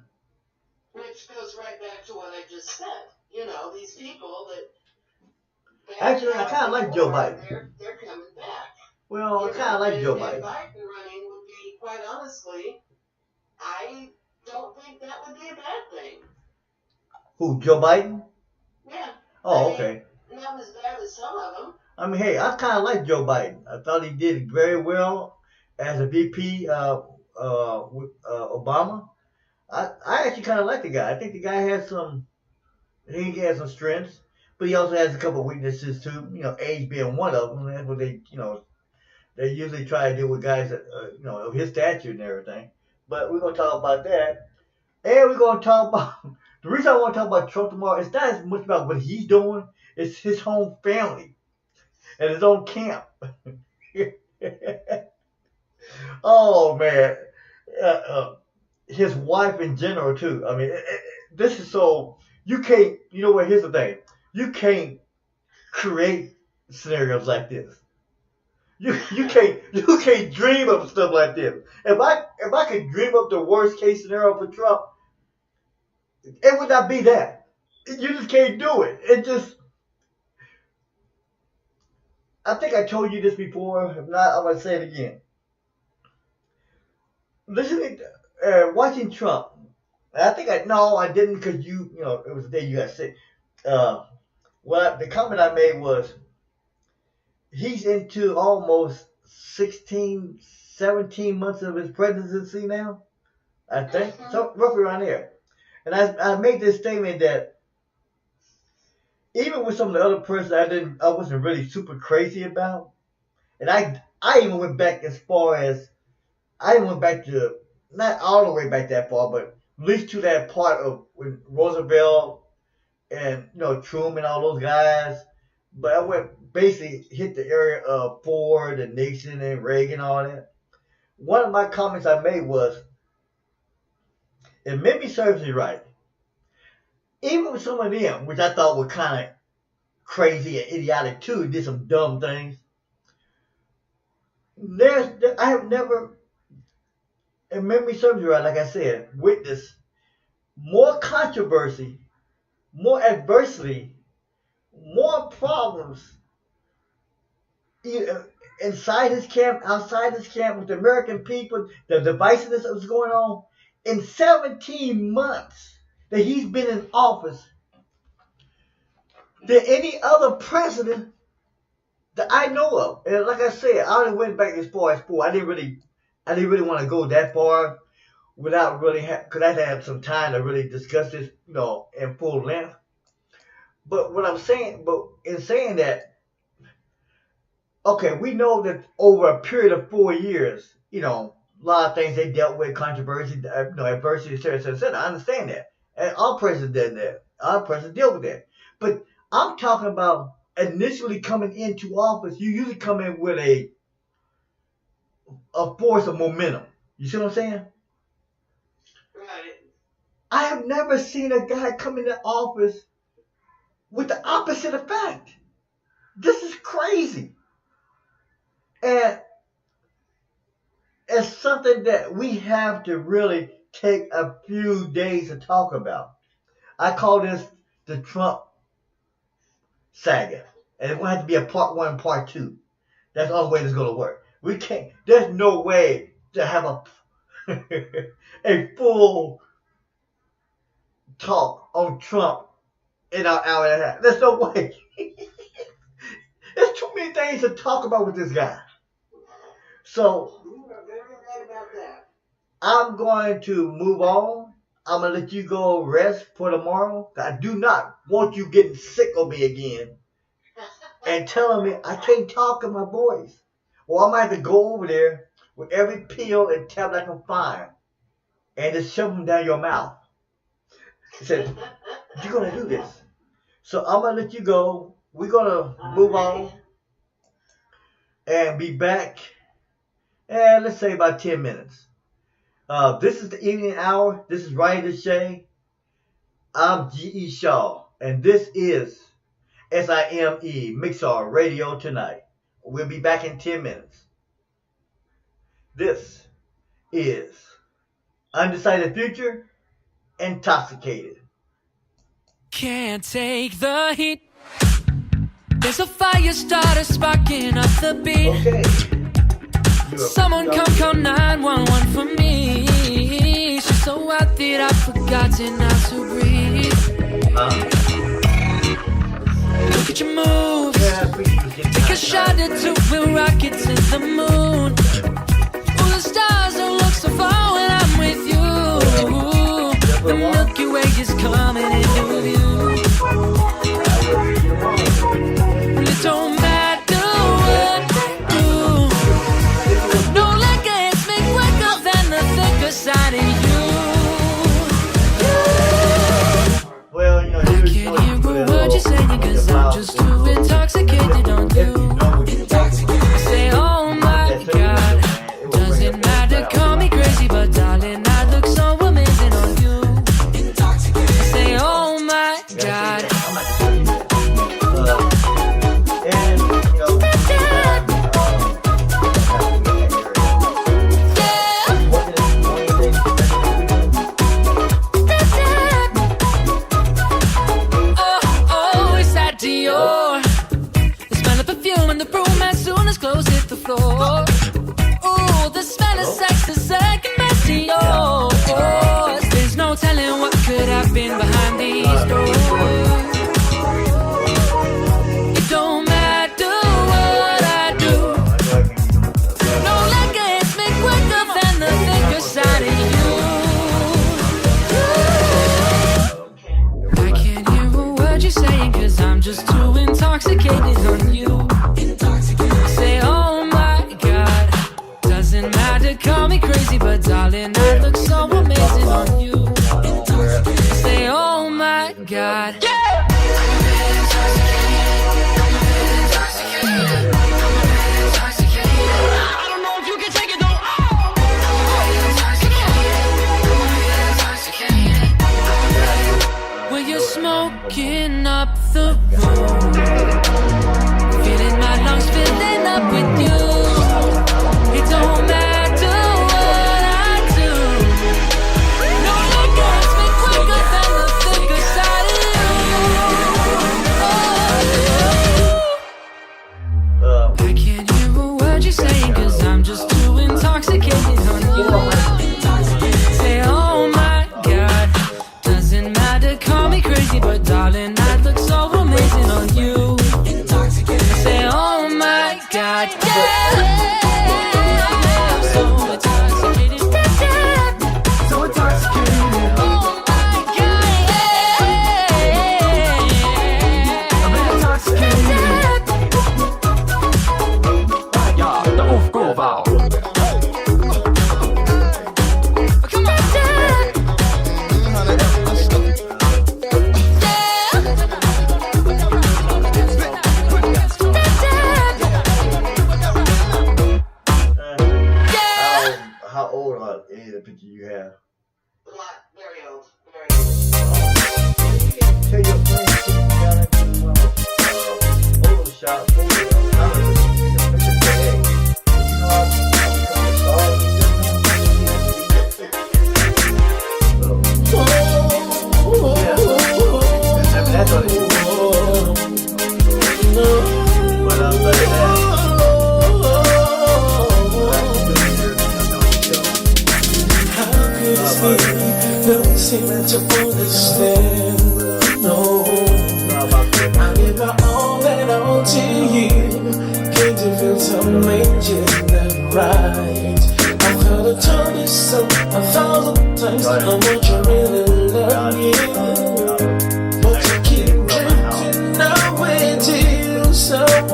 Which goes right back to what I just said. You know, these people that... Actually, I kind of like Joe Biden. They're coming back. Well, I kind of like Joe Biden. Biden running would be, quite honestly, I don't think that would be a bad thing. Who, Joe Biden? Yeah. Oh, okay. Not as bad as some of them. I mean, hey, I kind of like Joe Biden. I thought he did very well as a VP with Obama. I actually kind of like the guy. I think the guy has some strengths, but he also has a couple of weaknesses too. You know, age being one of them. That's what they usually try to do with guys that, of his stature and everything. But we're going to talk about that. And we're going to talk about, the reason I want to talk about Trump tomorrow, it's not as much about what he's doing, it's his home family and his own camp. Oh, man. His wife in general, too. I mean, this is so, you can't, you know what, here's the thing. You can't create scenarios like this. You can't dream of stuff like this. If I could dream up the worst case scenario for Trump, it would not be that. You just can't do it. It just, I think I told you this before. If not, I'm gonna say it again. Listening, watching Trump. I think I didn't because it was the day you got sick. The comment I made was, he's into almost 16, 17 months of his presidency now, I think. So roughly around there. And I made this statement that even with some of the other persons I wasn't really super crazy about. And I even went back as far as, to, not all the way back that far, but at least to that part of when Roosevelt and, Truman and all those guys. But I went basically hit the area of Ford and Nixon and Reagan and all that. One of my comments I made was, if memory serves me right, even with some of them, which I thought were kind of crazy and idiotic too, did some dumb things, I have never, if memory serves me right, like I said, witnessed more controversy, more adversity, more problems inside his camp, outside his camp, with the American people, the divisiveness that was going on in 17 months that he's been in office than any other president that I know of. And like I said, I only went back as far as 4. I didn't really want to go that far without really, because I had to have some time to really discuss this, in full length. But in saying that, okay, we know that over a period of 4 years, a lot of things they dealt with, controversy, adversity, etc. I understand that. And our president did that. Our president dealt with that. But I'm talking about initially coming into office, you usually come in with a force of momentum. You see what I'm saying? Right. I have never seen a guy come into office with the opposite effect. This is crazy. And it's something that we have to really take a few days to talk about. I call this the Trump saga. And it's going to have to be a part 1 and part 2. That's the only way this is going to work. We can't, there's no way to have a full talk on Trump in our hour and a half. There's no way. There's too many things to talk about with this guy. So, You are very right about that. I'm going to move on. I'm going to let you go rest for tomorrow. I do not want you getting sick on me again. and telling me I can't talk in my voice. Or I might have to go over there with every pill and tablet I can find and just shove them down your mouth. He said, you're going to do this. So I'm going to let you go. We're going to move on and be back, let's say about 10 minutes. This is the evening hour. This is Rhani D Chae. I'm G.E. Shaw. And this is Sime Mixlr Radio Tonight. We'll be back in 10 minutes. This is Undecided Future, Intoxicated. Can't take the heat. There's a fire starter sparking up the beat. Okay. Someone come call 911 for me. She's so out that I've forgotten how to breathe. Look at your moves. Take a shot or two, we'll rock it to the moon. Oh, the stars don't look so far when I'm with you. The Milky Way is coming into view. It don't matter what I do. No legs make quicker than the thicker side of you. Well, you know, I can't hear a word you're saying, cause I'm just too intoxicated on you. I say, oh my God, doesn't matter, call me crazy, but darling, I look so amazing on you. I say, oh my God. And, you know, Oh, it's that Dior. The smell of perfume in the room as soon as clothes hit the floor. Ooh, the smell of sex is second best to yours. There's no telling what could have been behind these doors. It don't matter what I do. No legs make quicker than the thicker side of you. I can't hear a word you're saying, cause I'm just too intoxicated on you. Say, oh my God, doesn't matter, call me crazy, but darling, I look so amazing on you. Say, oh my God. Well, you're smoking up the room, feeling my lungs filling up with you. It don't matter what I do. No legs make quicker than the thicker side of you. I can't hear a word you're saying, cause I'm just too intoxicated on you. Say, oh my God, doesn't matter, call me crazy, but darling, I look so amazing on you. Say, oh my God, yeah. I'm so intoxicated. So intoxicated. Oh my God, yeah. I'm intoxicated. Ja, de oefenkoolbouw. Come on, Dad. how old are any of the pictures you have? Very old. Very old. Tell your friends to come down into the photo shop. That's what it is. But I'm saying that. Don't seem to understand. No, I give my all and all to you. Can't you feel some making that right? I've heard her tell this so 1,000 times. I want you really love you, but you keep drifting away till someone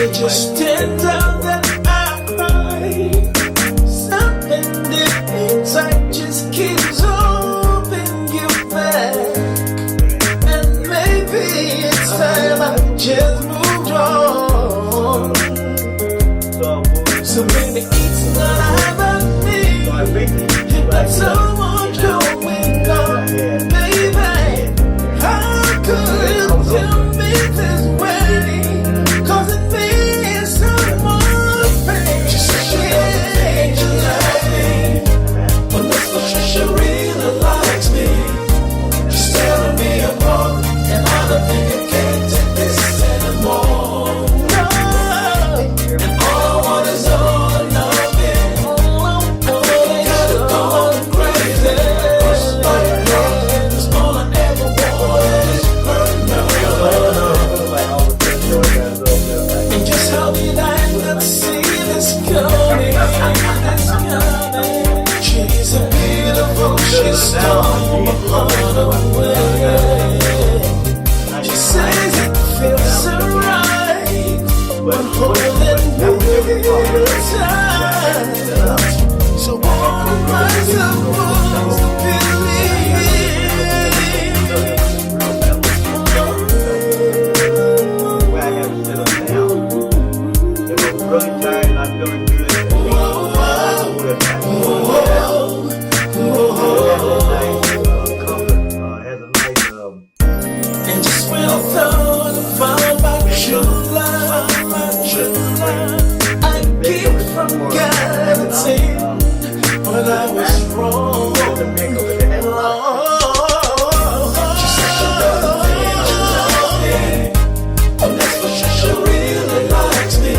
It just turns out that I cried. Something deep inside just keeps holding you back. And maybe it's time I just moved on. So maybe it's not about me. You got so much going on, baby. How could you tell me this way? Cause it means so much pain. Just say you love me, but that's not sure she really likes me. She's tearing me apart, and I don't think I can take this anymore. No, and all I want is all I love it. Got it going crazy. That's all I ever want is her love. And just how did I not see this coming? She's a beautiful, she stole my heart away. She says it feels so right, but holding me tight. So what am I supposed to Where I have to sit them down. If I'm really tired and I'm feeling good, has a nice And just when I thought I found my true love, I keep from guaranteeing when I was wrong. She said she doesn't think she loves me, and that's for sure she really likes me.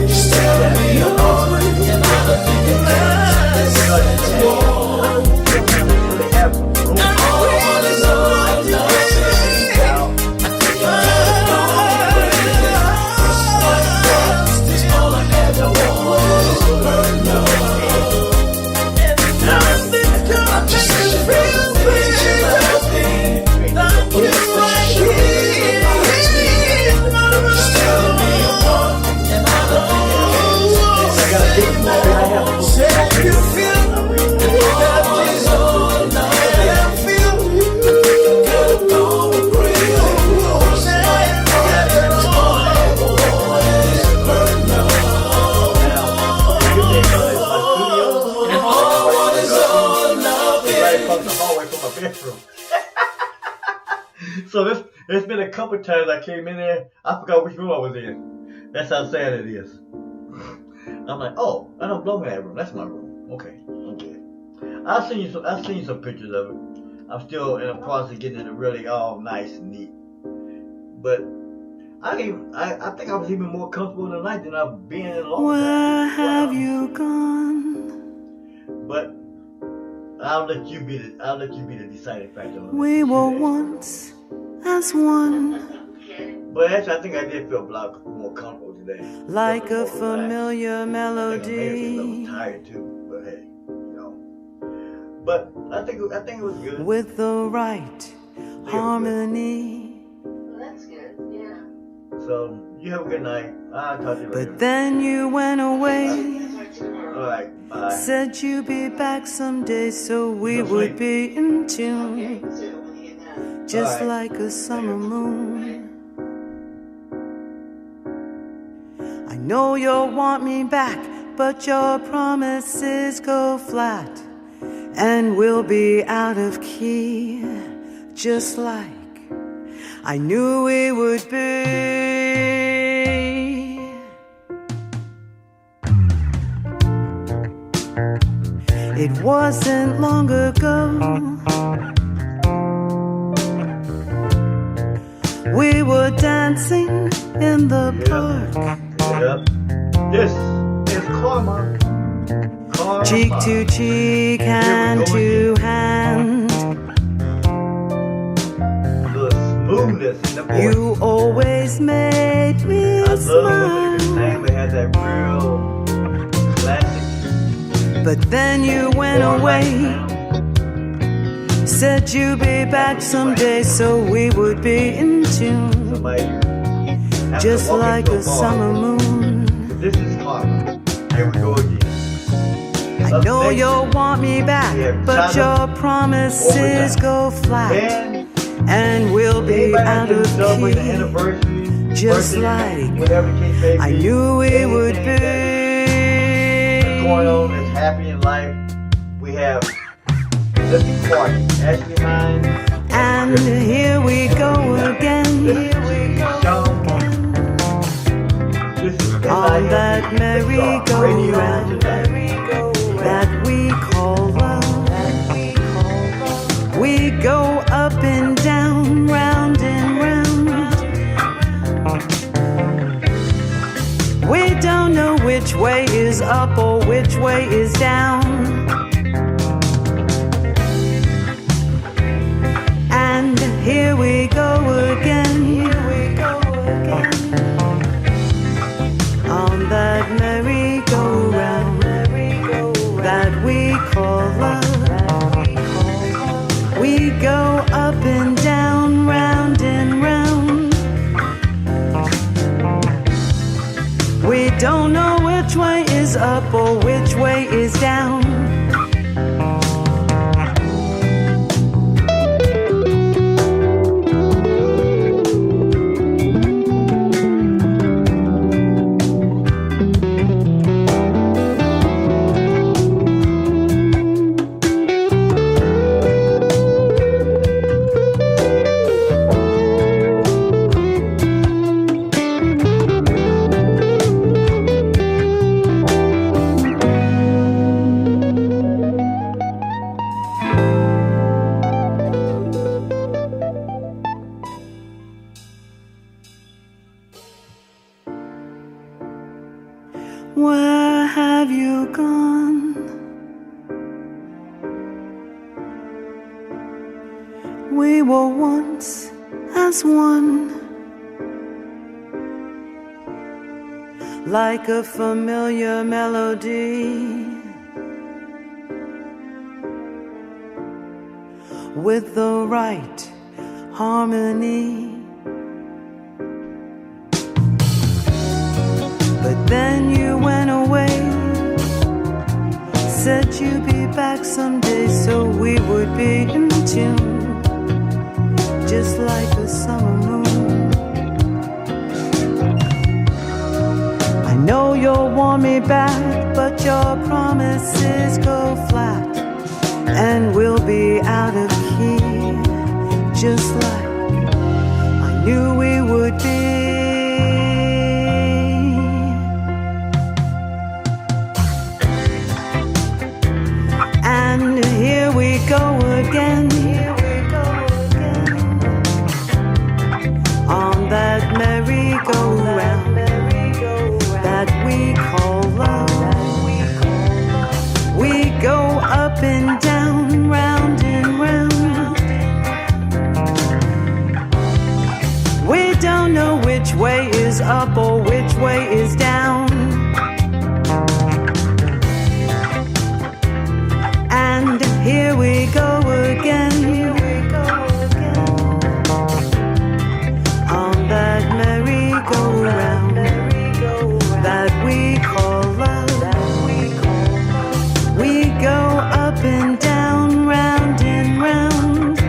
She's tearing me apart, and I don't think it lasts anymore. And all I want is all I love. So it's been a couple times I came in there, I forgot which room I was in. That's how sad it is. I'm like, oh, I don't belong in that room. That's my room. Okay, I'm good. I've seen some pictures of it. I'm still in the process of getting it really all nice and neat. But I think I was even more comfortable tonight than I've been in a long time. Where have you gone? But I'll let you be the deciding factor. We were once as one, But actually, I think I did feel a lot more comfortable today. like a familiar I may have been a melody, little tired too, but hey, you know. But I think it was good. with the right harmony. That's good, yeah. So you have a good night. I'll talk to you later. But then you went away, All right, bye. said you'd be back someday, so we would be in tune, just like a summer moon. I know you'll want me back, but your promises go flat, and we'll be out of key, just like I knew we would be. It wasn't long ago, we were dancing in the park, Yep. This is karma. cheek to cheek, hand to hand. The smoothness in the voice. You always made me I love smile, the name. It had that real classic. but then you went away, said you'd be back someday, so we would be in tune, Somebody just like a summer moon. This is karma. Here we go again. I know you'll want me back, but your promises go flat, and we'll be out of key, just like I knew we would be. What's going on is happy in life. We have Let's Party, Ashley Mine, and here we go again. On that merry-go-round that we call love, we go up and down, round and round. We don't know which way is up or which way is down. And here we go again. On that merry-go-round that we call love, we go up and down, round and round. We don't know which way is up or which way is down. Where have you gone? We were once as one, like a familiar melody, with the right harmony. But then you went away, said you'd be back someday, so we would be in tune, just like a summer moon. I know you'll want me back, but your promises go flat, and we'll be out of key, just like I knew we would be. And here we go again, on that merry-go-round that we call love. We go up and down, round and round. We don't know which way is up or which way is down. And here we go again, on that merry-go-round that we call love. We go up and down, round and round.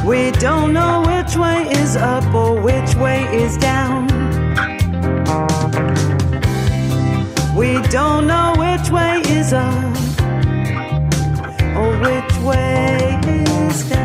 We don't know which way is up or which way is down. We don't know which way is up or which way is down.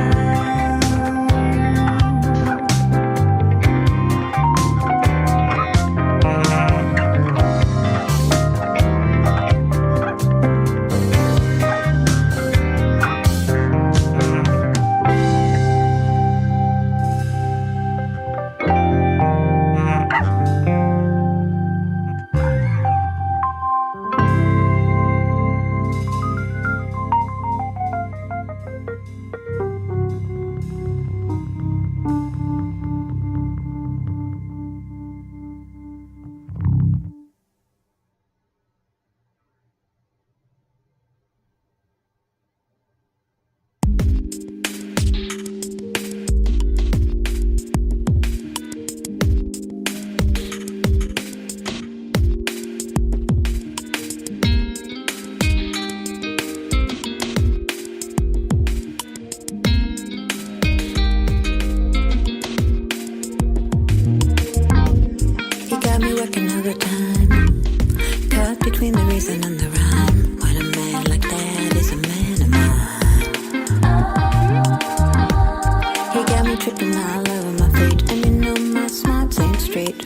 tripping, my love and my fate. And you know my smarts ain't straight,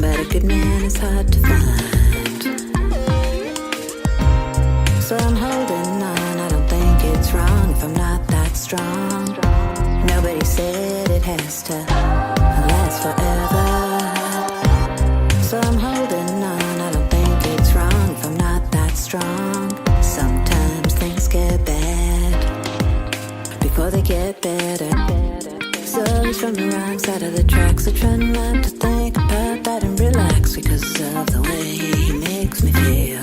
but a good man is hard to find. So I'm holding on, I don't think it's wrong if I'm not that strong. Nobody said it has to last forever. So I'm holding on, I don't think it's wrong if I'm not that strong. Sometimes things get bad before they get better. So he's from the wrong side of the track, so try not to think about that and relax because of the way he makes me feel.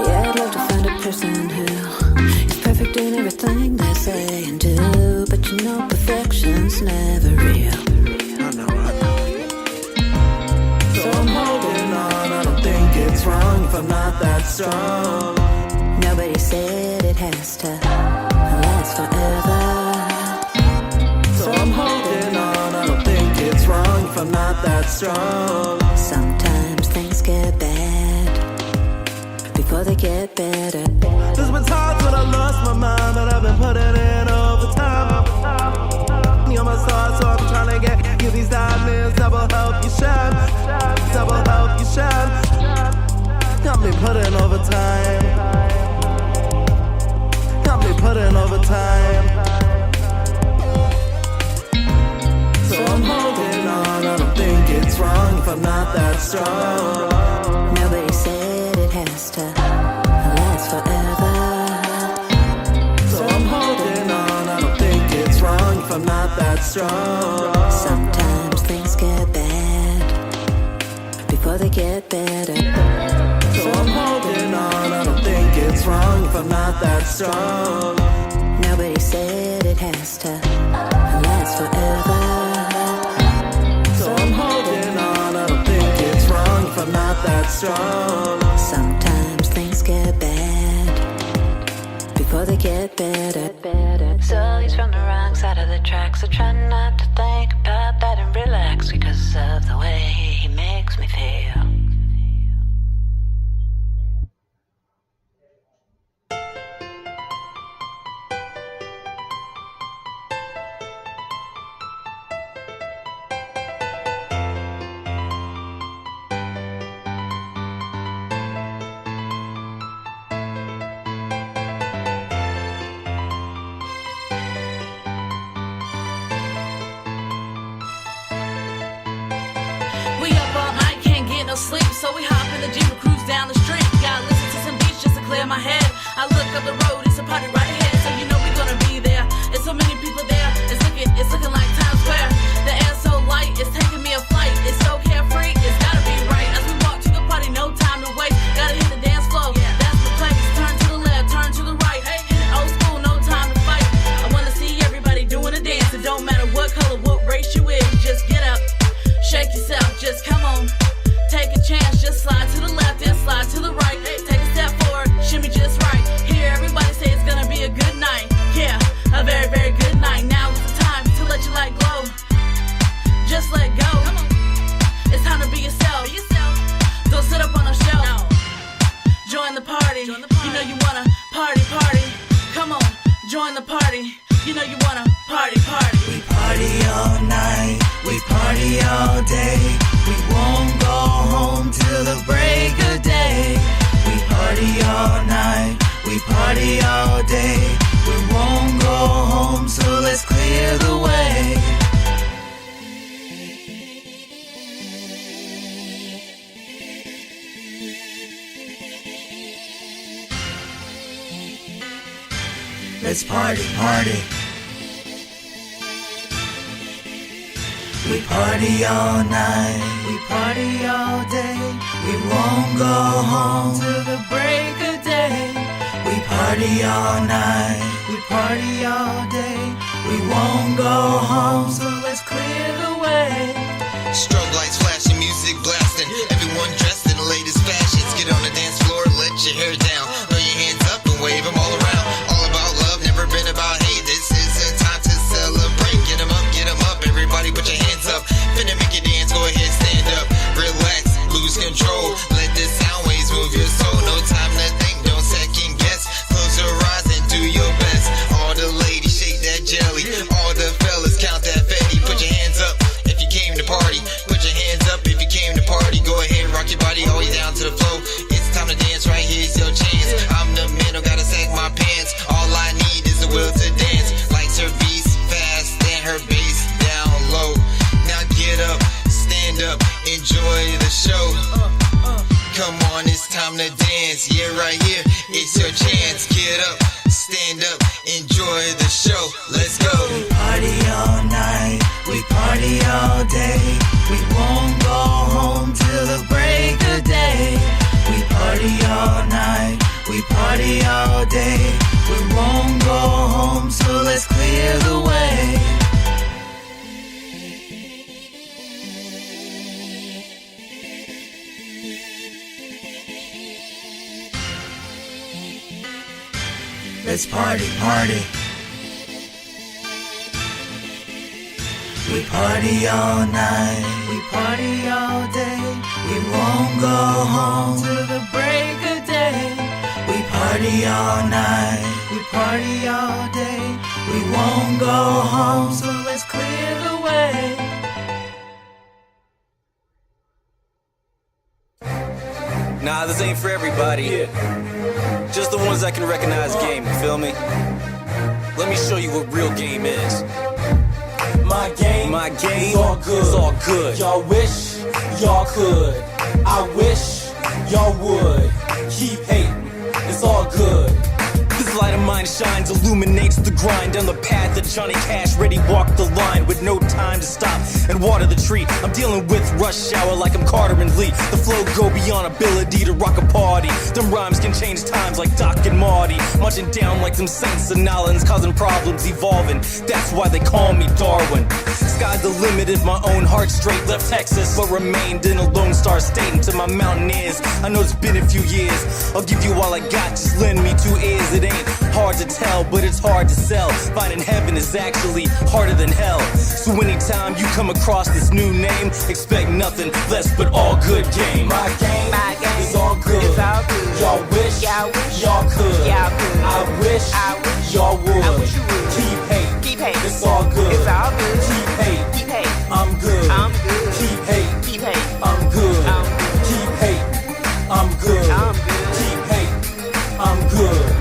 Yeah, I'd love to find a person who is perfect in everything they say and do, but you know perfection's never real. I know. So I'm holding on, I don't think it's wrong if I'm not that strong. Nobody said it has to last forever. So I'm holding on, I don't think it's wrong if I'm not that strong. Sometimes things get bad before they get better. There's been times when I lost my mind, but I've been putting in overtime. You're my star, so I'm trying to get you these diamonds that will help you shine. That will help you shine. Got me putting overtime. Got me putting overtime. So I'm holding on, I don't think it's wrong if I'm not that strong. Nobody said it has to last forever. So I'm holding on, I don't think it's wrong if I'm not that strong. Sometimes things get bad before they get better. So I'm holding on, I don't think it's wrong if I'm not that strong. Nobody said it has to last forever. So I'm holding on, I don't think it's wrong if I'm not that strong. Sometimes things get bad before they get better. So he's from the wrong side of the track, so try not to think about that and relax because of the way he makes me feel. Sleep, so we hop in the Jeep and cruise down the street. Gotta listen to some beats just to clear my head. I look up the road, it's a party right ahead, so you know we're gonna be there. There's so many people there, it's looking like Times Square. The air's so light, it's taking me a flight. It's so carefree, it's gotta be right. As we walk to the party, no time to waste. Gotta hit the dance floor, that's the place. Turn to the left, turn to the right. Hit it old school, no time to fight. I wanna see everybody doing a dance. It don't matter what color, what race you is. Just get up, shake yourself, just come on. Take a chance, just slide to the left and slide to the right. Take a step forward, shimmy just right. Hear everybody say it's gonna be a good night. Yeah, a very, very good night. Now is the time to let your light glow. Just let go. It's time to be yourself. Don't sit up on a shelf. Join the party. You know you wanna party. Come on, join the party. You know you wanna party. We party all night, we party all day. We won't go home till the break of day. We party all night, we party all day. We won't go home, so let's clear the way. Let's party. We party all night, we party all day. We won't go home till the break of day. We party all night, we party all day. We won't go home, so let's clear the way. Strobe lights flashing, music blasting. Everyone dressed in the latest fashions. Get on the dance floor, let your hair down. Throw your hands up and wave them all around. All about love, never been about hate. This is a time to celebrate. Get them up, everybody put your hands up. Finna make you dance, go ahead, stand up. Relax, lose control. Let the sound waves move your soul. No time to think, don't second guess. Close your eyes and do your best. All the ladies shake let's go. We party all night, we party all day. We won't go home till the break of day. We party all night, we party all day. We won't go home, so let's clear the way. Let's party, party. We party all night, we party all day. We won't go home till the break of day. We party all night, we party all day. We won't go home, so let's clear the way. Nah, this ain't for everybody. Just the ones that can recognize game, you feel me? Let me show you what real game is. My game is all good. It's all good. Y'all wish y'all could. I wish y'all would. Keep hating. It's all good. This light of mine shines, illuminates the grind down the path that Johnny Cash ready walked the line with no time to stop and water the tree. I'm dealing with rush hour like I'm Carter and Lee. The flow go beyond ability to rock a party. Them rhymes can change times like Doc and Marty. Marching down like them Saints and Nolans, causing problems, evolving. That's why they call me Darwin. Sky's the limit if my own heart straight left Texas, but remained in a Lone Star state until my mountain is. I know it's been a few years. I'll give you all I got, just lend me 2 ears. It ain't hard to tell, but it's hard to sell. Finding heaven is actually harder than hell. So anytime you come across this new name, expect nothing less but all good game. My game is all good. It's all good. Y'all wish y'all could. I wish y'all would. I wish you would. Keep hate. It's all good. It's all good. Keep hate. I'm good. Keep hate. I'm good. Keep hate. I'm good. Keep hate. I'm good.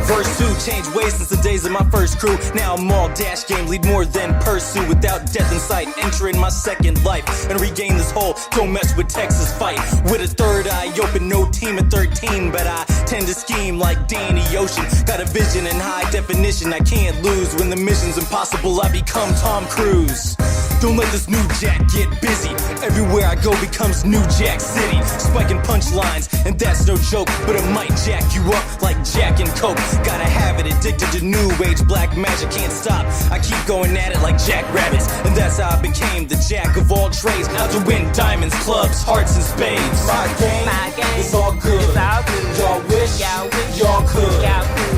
Verse 2, changed ways since the days of my first crew. Now I'm all dash game, lead more than pursue. Without death in sight, entering my second life and regain this whole don't mess with Texas fight. With a third eye open, no team at 13, but I tend to scheme like Danny Ocean. Got a vision in high definition, I can't lose. When the mission's impossible, I become Tom Cruise. Don't let this new jack get busy. Everywhere I go becomes New Jack City. Spiking punchlines, and that's no joke, but it might jack you up like Jack and Coke. Gotta have it, addicted to new age black magic, can't stop. I keep going at it like jackrabbits, and that's how I became the jack of all trades. Out to win diamonds, clubs, hearts, and spades. My game is all good. It's all good. Y'all wish y'all could.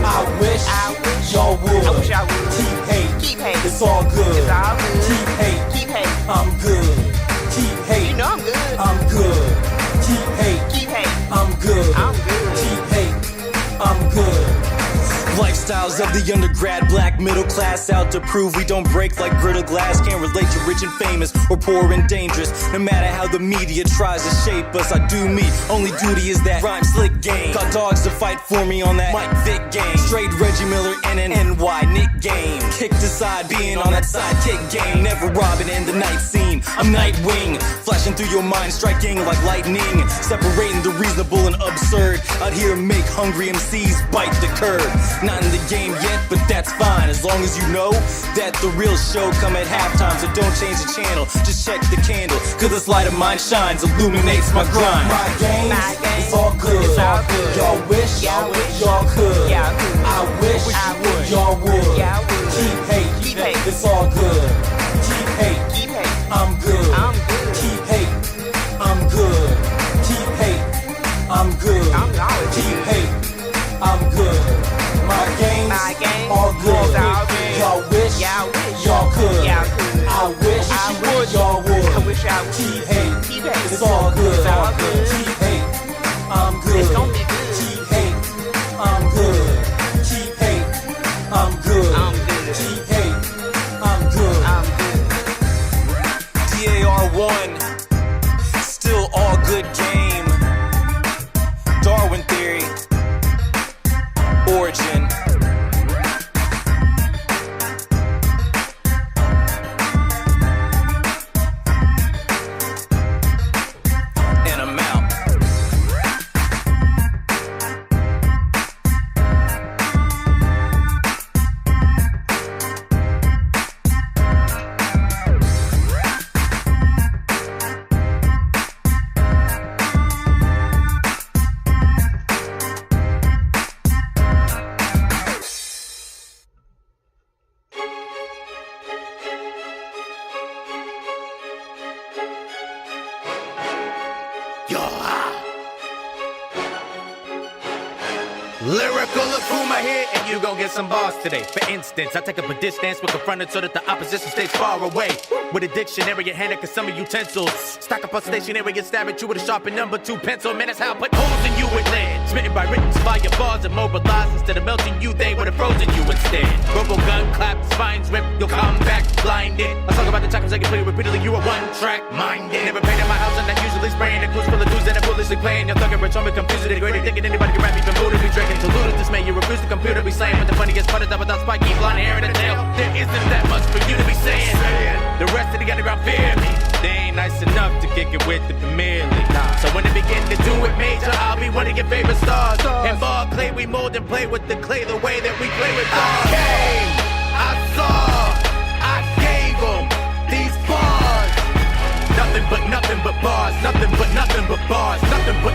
I wish y'all would. I wish I would. Keep hate. It's all good. It's all good. Keep hate. I'm good. Keep hate. You know I'm good. I'm good. Keep hate. I'm good. Keep hate. I'm good. Lifestyles of the undergrad, black middle class, out to prove we don't break like brittle glass. Can't relate to rich and famous or poor and dangerous. No matter how the media tries to shape us, I do me. Only duty is that rhyme slick game. Got dogs to fight for me on that Mike Vick game. Straight Reggie Miller and an NY Nick game. Kicked aside being on that sidekick game. Never robbing in the night scene. I'm Nightwing, flashing through your mind, striking like lightning. Separating the reasonable and absurd. Out here make hungry MCs bite the curb. Not in the game yet, but that's fine. As long as you know that the real show come at halftime. So don't change the channel, just check the candle. Cause this light of mine shines, illuminates my grind. My game is all good. It's all good. Y'all wish y'all could. I wish y'all would. Keep hate. It's all good. Keep hate. I'm good. Keep hate. I'm good. Keep hate. I'm good. Keep hate. I'm good. My game, all good. Y'all wish y'all could. I wish y'all would. Keep hate. It's all good. Keep hate. I'm good. It's gonna be good. Keep hate. I'm good. Keep hate. I'm good. Keep hate. I'm good. DAR1, still all good game. Darwin theory. Origin. Lyrical Akuma here, and you gon' get some bars today. For instance, I take up a distance with confronted so that the opposition stays far away. With a dictionary in hand and some utensils. Stack up a stationary and stab at you with a sharpened number 2 pencil. Man, that's how I put holes in you with lead. Smitten by written fire bars immobilized. Instead of melting you, they would have frozen you instead. Robo gun clap, spines rip, you'll come back blinded. I talk about the times I can play repeatedly, you are one-track minded. Never paid in my house, I'm not usually spraying the clues full of dudes that are foolishly playing. You're thugging rich, I'm confused, degraded, thinking anybody can rap, even Buddha be drinking. To loot dismay, you refuse the computer be saying. But the funniest part is that without spiky blonde hair and a tail, there isn't that much for you to be saying. The rest of the underground fear me. They ain't nice enough to kick it with the Premier League. So when they begin to do it major, I'll be one of your favorite stars. And ball clay, we mold and play with the clay the way that we play with bars. I came, I saw, I gave them these bars. Nothing but bars, nothing but bars, nothing but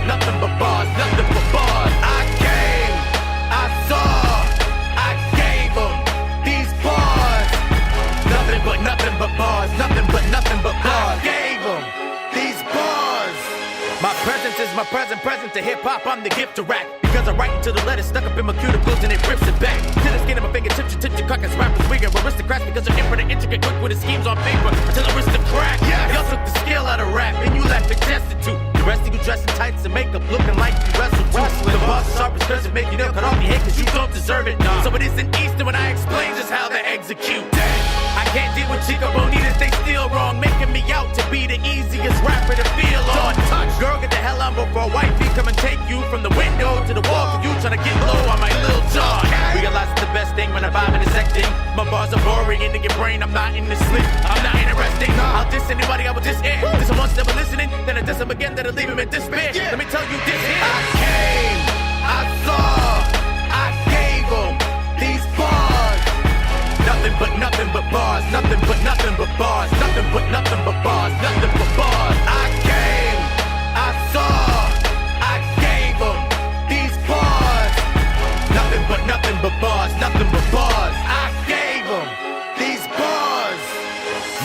bars, nothing but bars. I came, I saw, I gave them these bars. Nothing but bars, nothing but bars. I gave them these bars. My presence is my present to hip-hop, I'm the gift to rap. Because I write until the letters stuck up in my cuticles and it rips it back. To the skin of my fingertips, you tip your caucus rappers weird. Aristocrats because they're in for the intricate, quick with the schemes on paper. Until I risk the crack. Yes. Y'all took the skill out of rap and you left it destitute. The rest of you dressed in tights and makeup looking like you wrestled too. The boss is sharp as curves and make you nail cut off your head cause you don't deserve it. So it isn't Easter when I explain just how they execute. I can't deal with Chico Bonitas, they still wrong, making me out to be the easiest rapper to feel on. Girl, get the hell on before wifey come and take you from the window to the wall for you trying to get low on my little John. Realize it's the best thing when I vibe in the secting. My bars are boring into your brain, I'm not in the sleep, I'm not interesting. I'll diss anybody, I will diss air. Diss them once, never listening, then I diss them again, then I leave him in despair. Let me tell you this here. I came, I saw, I gave them these bars. Nothing but bars, nothing but bars, nothing but bars, nothing but bars. I came, I saw, I gave them these bars. Nothing but bars, nothing but bars. I gave them these bars.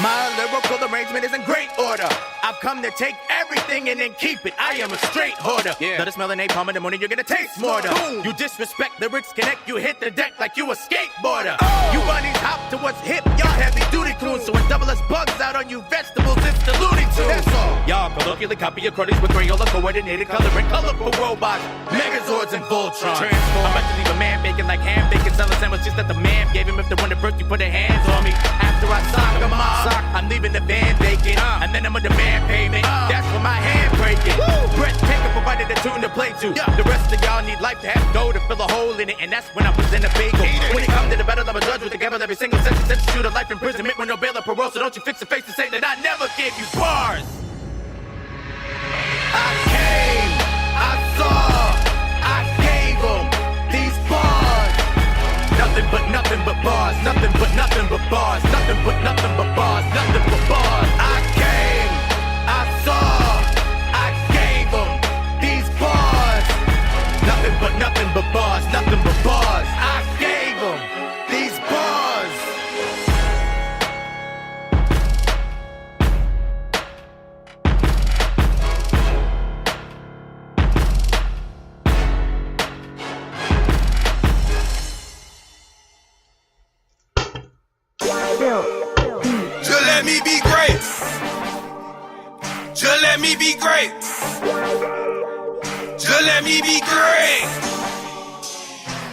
My lyrical arrangement is in great order. I've come to take everything and then keep it. I am a straight hoarder. Let it smell an napalm in the morning, you're gonna taste more. You disrespect lyrics, connect, you hit the deck like you a skateboarder. You bunnies hop to what's hip, y'all heavy duty coons. So when double S bugs out on you vegetables, it's the Looney Tunes. That's all. Y'all colloquially copy your cronies with Crayola coordinated color and colorful robots, Megazords and Voltron. I'm about to leave a man baking like ham bacon, selling sandwiches that the man gave him. If they want to birth, you put their hands on me. After I sock them off, I'm leaving the van vacant, and then I'm a demand payment. That's for my hand breaking. Breathtaking, provided a tune to play to. The rest of y'all need life to have dough to fill a hole in it, and that's when I present a bagel. When it comes to the battle, I'm a judge with the gavel. Every single sentence you to life imprisonment with no bail or parole. So don't you fix your face to say that I never gave you bars. I came, I saw, I gave them these bars. Nothing but bars, nothing but bars, nothing but bars, nothing but bars. I came, I saw, I gave them these bars. Nothing but bars, nothing but bars. I gave them these bars. Just let me be great. Just let me be great. Just let me be great.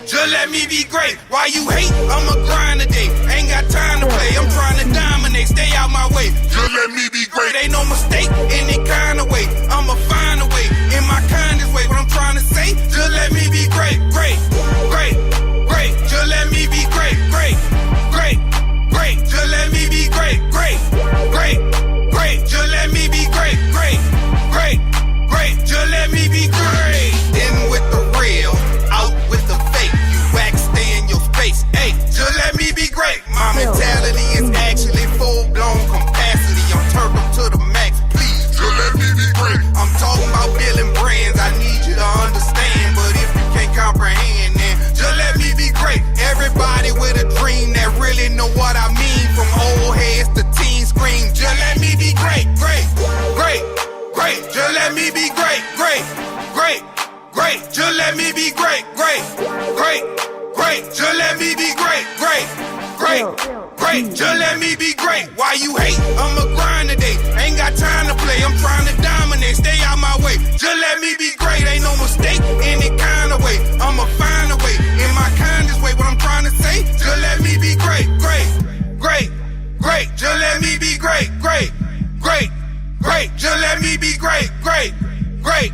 Just let me be great. Why you hate? I'ma grind today. Ain't got time to play. I'm trying to dominate. Stay out my way. Just let me be great. Ain't no mistake. Any kind of way. I'ma find a way. In my kindest way. What I'm trying to say. Just let me be great. Great. Great. Great. Just let me be great. Great. Great. Great. Just let me be great. Great. Great. Great. Just let me be great. Great. Great. Great. Just let me be great. In with the real. Out with the fake. You wax, stay in your space. Hey, just let me be great. My mentality is actually full-blown capacity. I'm turned up to the max. Please, just let me be great. I'm talking about building brands. I need you to understand. But if you can't comprehend, then just let me be great. Everybody with a dream that really know what I mean. From old heads to teen scream. Just let me be great. Great. Great. Great. Just let me be great. great. Just let me be great, great, great, great. Just let me be great, great, great, great. Just let me be great. Why you hate? I'ma grind today. Ain't got time to play. I'm trying to dominate. Stay out my way. Just let me be great. Ain't no mistake. Any kind of way. I'ma find a way. In my kindest way. What I'm trying to say. Just let me be great, great, great, great. Just let me be great, great, great, great. Just let me be great, great, great,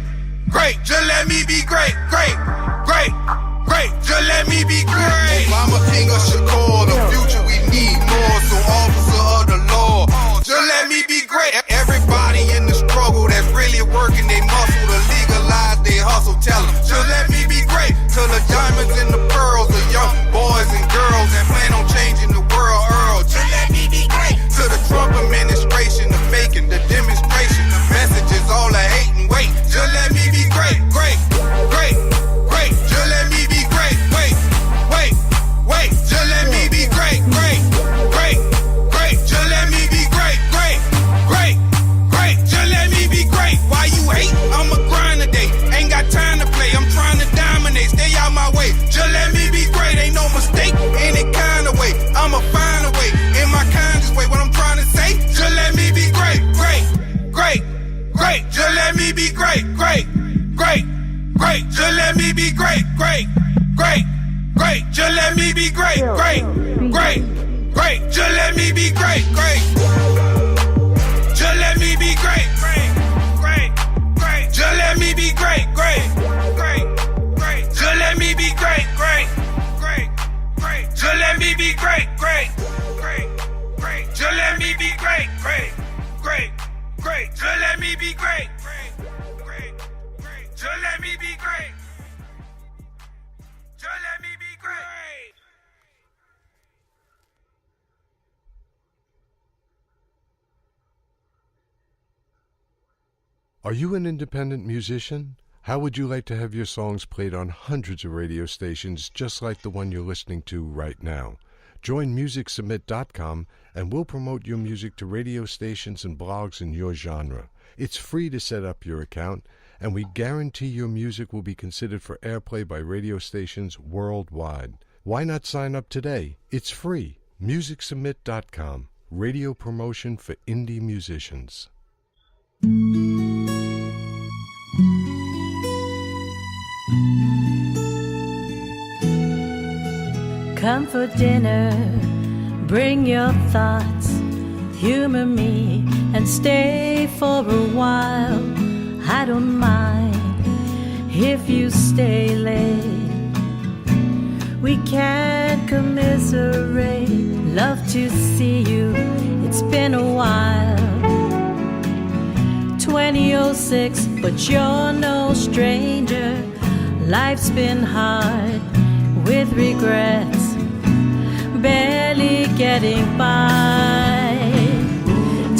great. Just let me be great, great, great, great. Just let me be great. I'm a king of Shakur. The future we need more. So officer of the law. Just let me be great. Everybody in the struggle that's really working they muscle to legalize their hustle. Tell them, just let me be great. To the diamonds and the pearls, the young boys and girls that plan on changing the world, Earl. Just let me be great. To the Trump administration, the faking, the demonstration, the messages, all the hate and wait. Just let me be great, great, great, great. Just let me be great, wait, wait, wait. Just let me be great, great, great, great. Just let me be great, great, great, great. Just let me be great. Why you hate? I'ma grind today. Ain't got time to play. I'm trying to dominate. Stay out my way. Just let me be great. Ain't no mistake. Any kind of way. I'ma find a way. In my kindest way. What I'm trying to say. Just let me be great, great, great, great. Just let me be great, great, great, great. Just let me be great, great, great, great. Just let me be great, great, great, great. Just let me be great, great. Just let me be great, great, great, great. Just let me be great, great, great, great. Just let me be great, great, great, great. Just let me be great, great, great, great. Just let me be great, great, great, great. Just let me be great, great, great, great. Just let me be great. Just let me be great. Are you an independent musician? How would you like to have your songs played on hundreds of radio stations just like the one you're listening to right now? Join MusicSubmit.com and we'll promote your music to radio stations and blogs in your genre. It's free to set up your account, and we guarantee your music will be considered for airplay by radio stations worldwide. Why not sign up today? It's free. MusicSubmit.com. Radio promotion for indie musicians. Come for dinner, bring your thoughts, humor me and stay for a while. I don't mind if you stay late. We can't commiserate, love to see you, it's been a while. 2006, but you're no stranger. Life's been hard with regrets, barely getting by.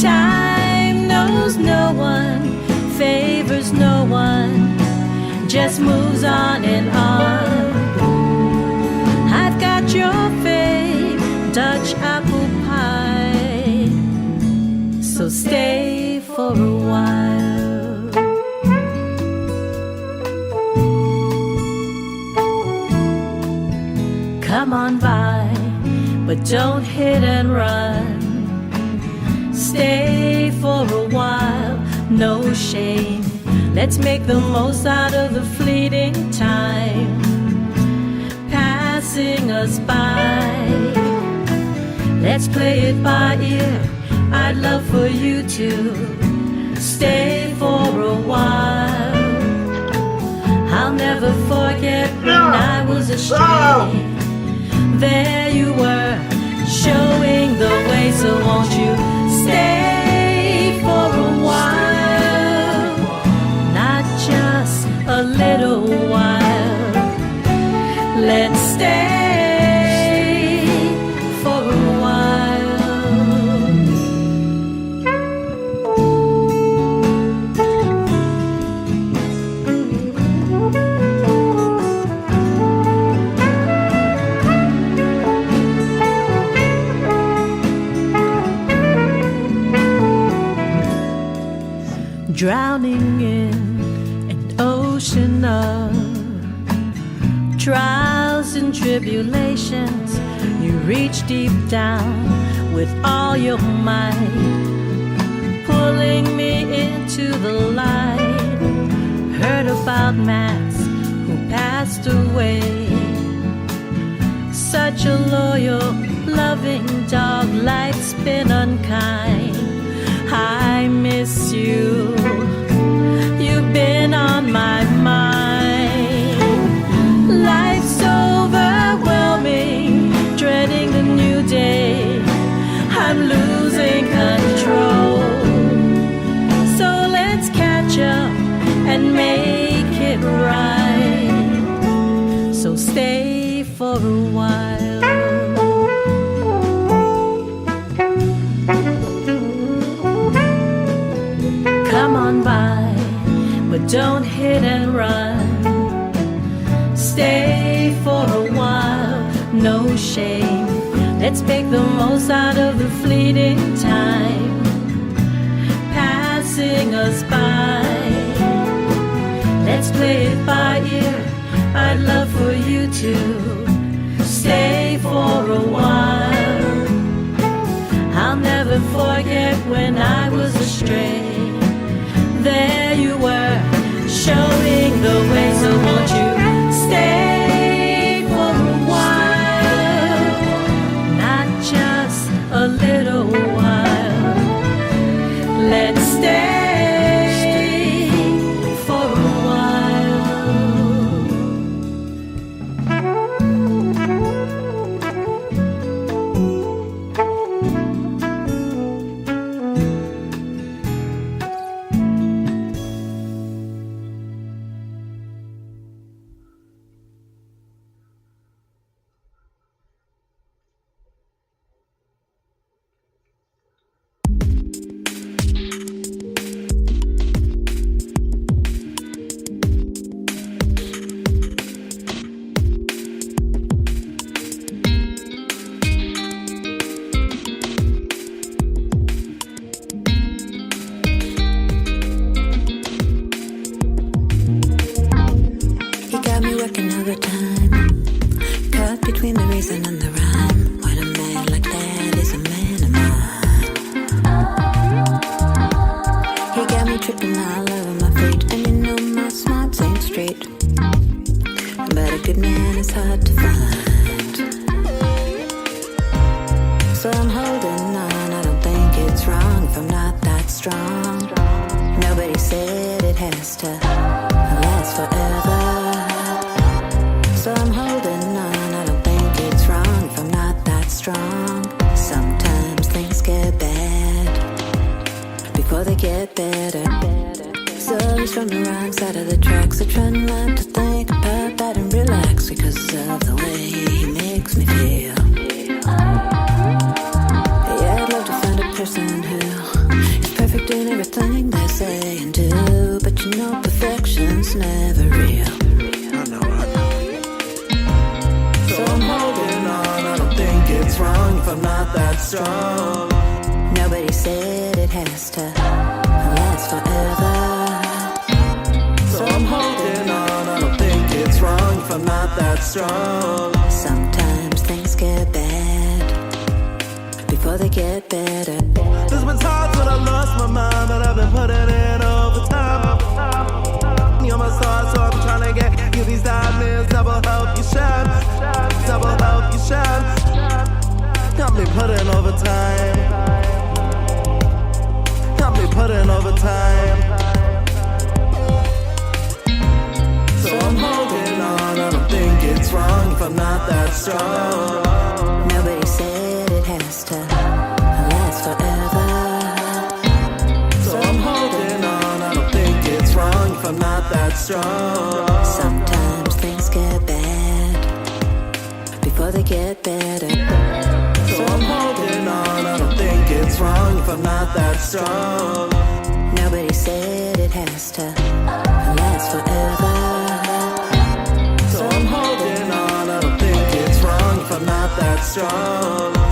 Time knows no one, favors no one, just moves on and on. I've got your fave, Dutch apple pie, so stay for a while. Come on by, but don't hit and run. Stay for a while, no shame. Let's make the most out of the fleeting time passing us by. Let's play it by ear, I'd love for you to stay for a while. I'll never forget when I was astray. There you were, showing the way, so won't you stay for a while? Not just a little while. Let's stay for a while. Drowning in an ocean of trials and tribulations, you reach deep down with all your might, pulling me into the light. Heard about Max who passed away, such a loyal, loving dog. Life's been unkind. I miss you. You've been on my mind. Life's overwhelming, dreading the new day. I'm losing control. So let's catch up and make it right. So stay for a while. Come on by, but don't hit and run. Stay for a while, no shame. Let's make the most out of the fleeting time passing us by. Let's play it by ear. I'd love for you to stay for a while. I'll never forget when I was astray. There you were, showing the way. So won't you stay for a while? Not just a little while. Let's stay for a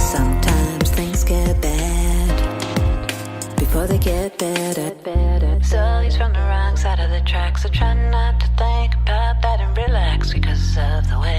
sometimes things get bad before they get better. So he's from the wrong side of the tracks, so try not to think about that and relax because of the way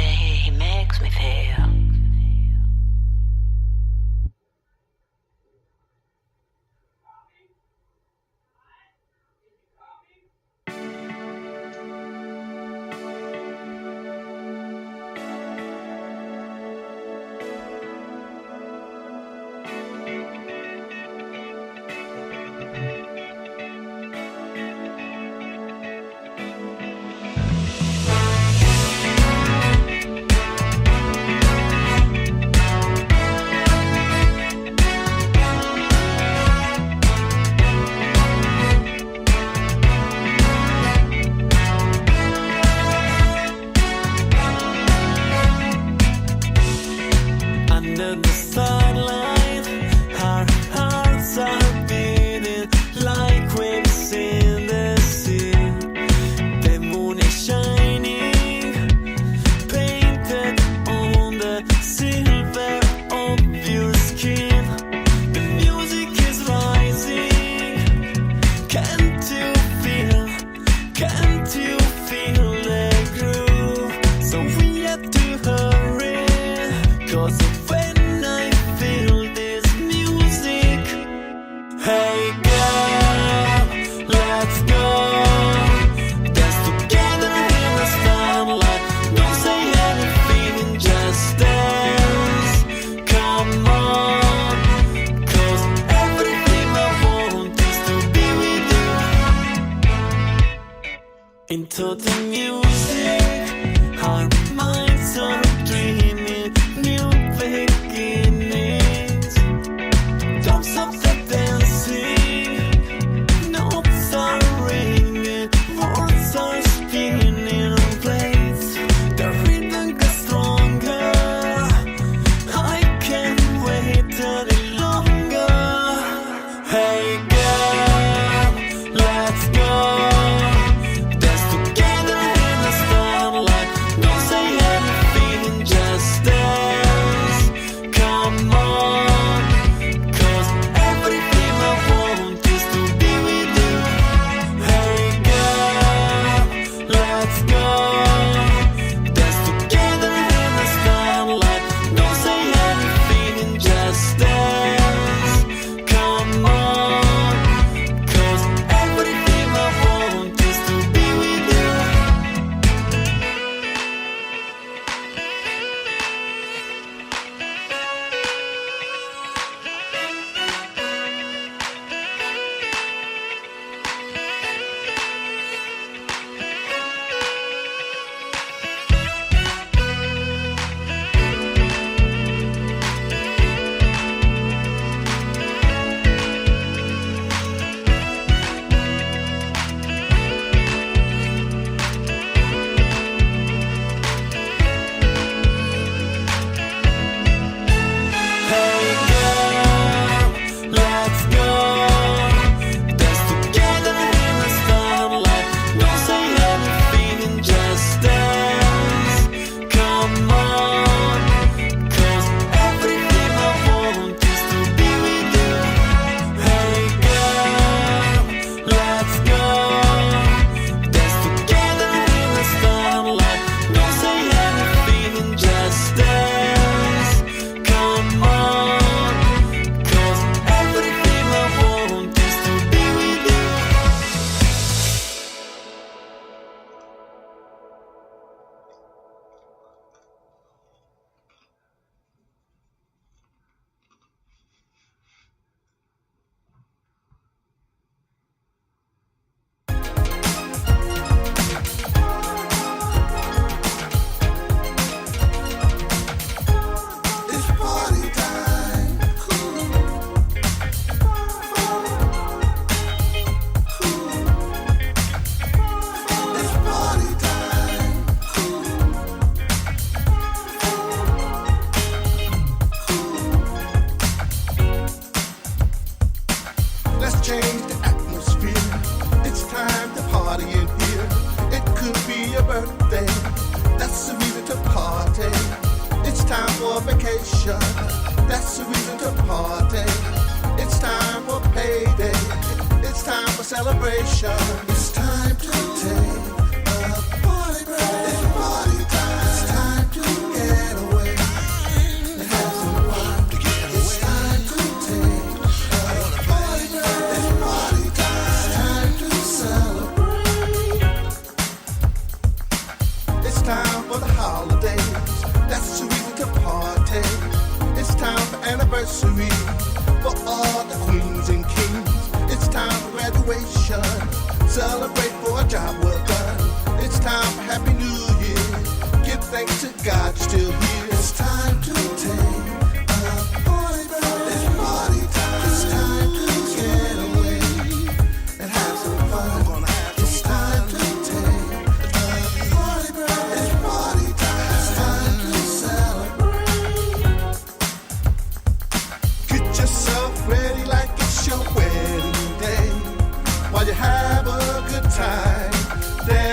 twilight, our hearts are beating like waves in the sea. The moon is shining, painted on the silver of your skin. The music is rising. Can't you feel the groove? So we have to hurry, 'cause when I feel this music, hey girl, let's go. Dance together in the starlight. Don't say anything, just dance. Come on, 'cause everything I want is to be with you. Into the music, our minds are dreaming new beginnings. Don't stop the dancing, notes are ringing, words are spinning in place. The rhythm gets stronger, I can't wait any longer. Hey girl, let's go. Dance together in the starlight. Don't say anything, just dance. Come on, 'cause everything I want is to be with you. Hey girl, let's go. Dance together in the starlight. Don't say anything, just dance. Come on, 'cause everything I want is to be with you. Hey girl, let's go. Dance together in the starlight. Don't say anything, just dance. Come on, 'cause everything I want is to be with you. Hey girl, let's go. Dance together in the starlight. Don't say anything, just dance. Come on, 'cause everything I want is to be with you. It's party time. It's party time. Let's change the atmosphere. It's time to party in here. It could be your birthday. That's the reason to party. It's time for vacation. That's the reason to party. It's time for payday. It's time for celebration. It's time to take a party break. It's party time. It's time to get away and have some fun. It's time to take a party break. It's party time. It's time to celebrate. It's time for the holidays. That's the reason to party. It's time for anniversary for all the queens and kings. It's time for graduation. Celebrate for a job well done. It's time for Happy New Year. Give thanks to God you're still here. It's time to take a party break. It's party time. It's time to get away and have some fun. It's time to take a party break. It's party time. It's time to celebrate.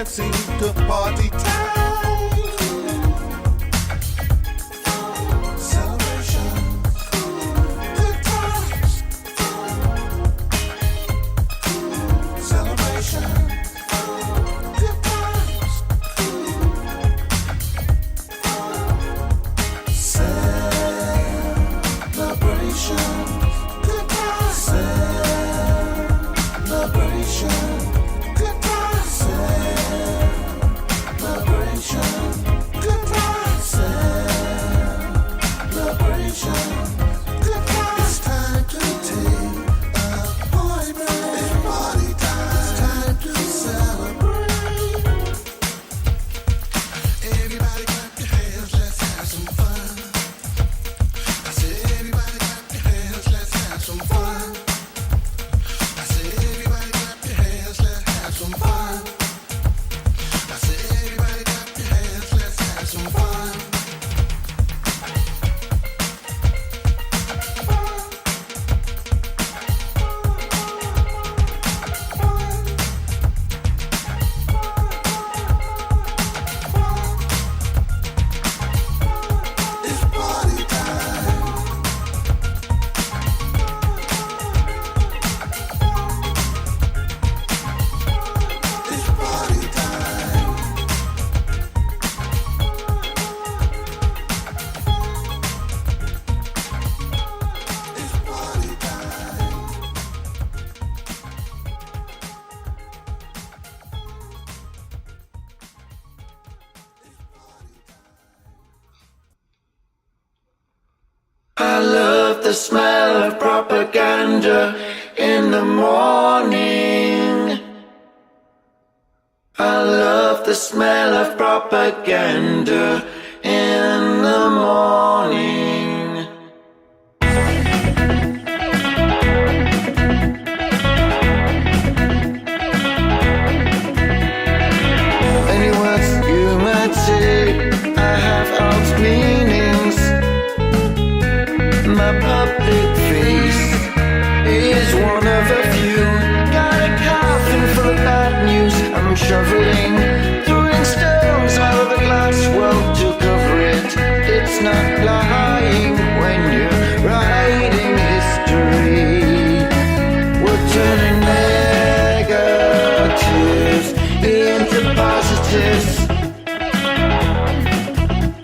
dancing to party time. Celebration, good times. Celebration, good times. Celebration, good times. Celebration, good times. Celebration, good times. Celebration, good times. It's time to take a party break. It's party time. It's time to celebrate. Everybody clap your hands, let's have some fun. I said everybody clap your hands, let's have some fun. I said everybody clap your hands, let's have some fun. I said everybody clap your hands, let's have some fun. It's party time. It's party time. It's party time. I love the smell of propaganda in the morning. I love the smell of propaganda in the morning. Any words you might say, I have alt meanings. My public face is one of a few. Got a coffin full of bad news. I'm shoveling, throwing stones out of the glass world to cover it. It's not lying when you're writing history. We're turning negatives into positives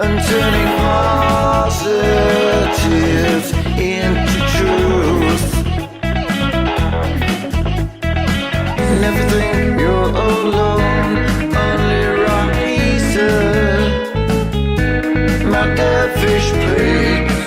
and turning positives into truth. Never think you're alone, only riser. My dervish plates,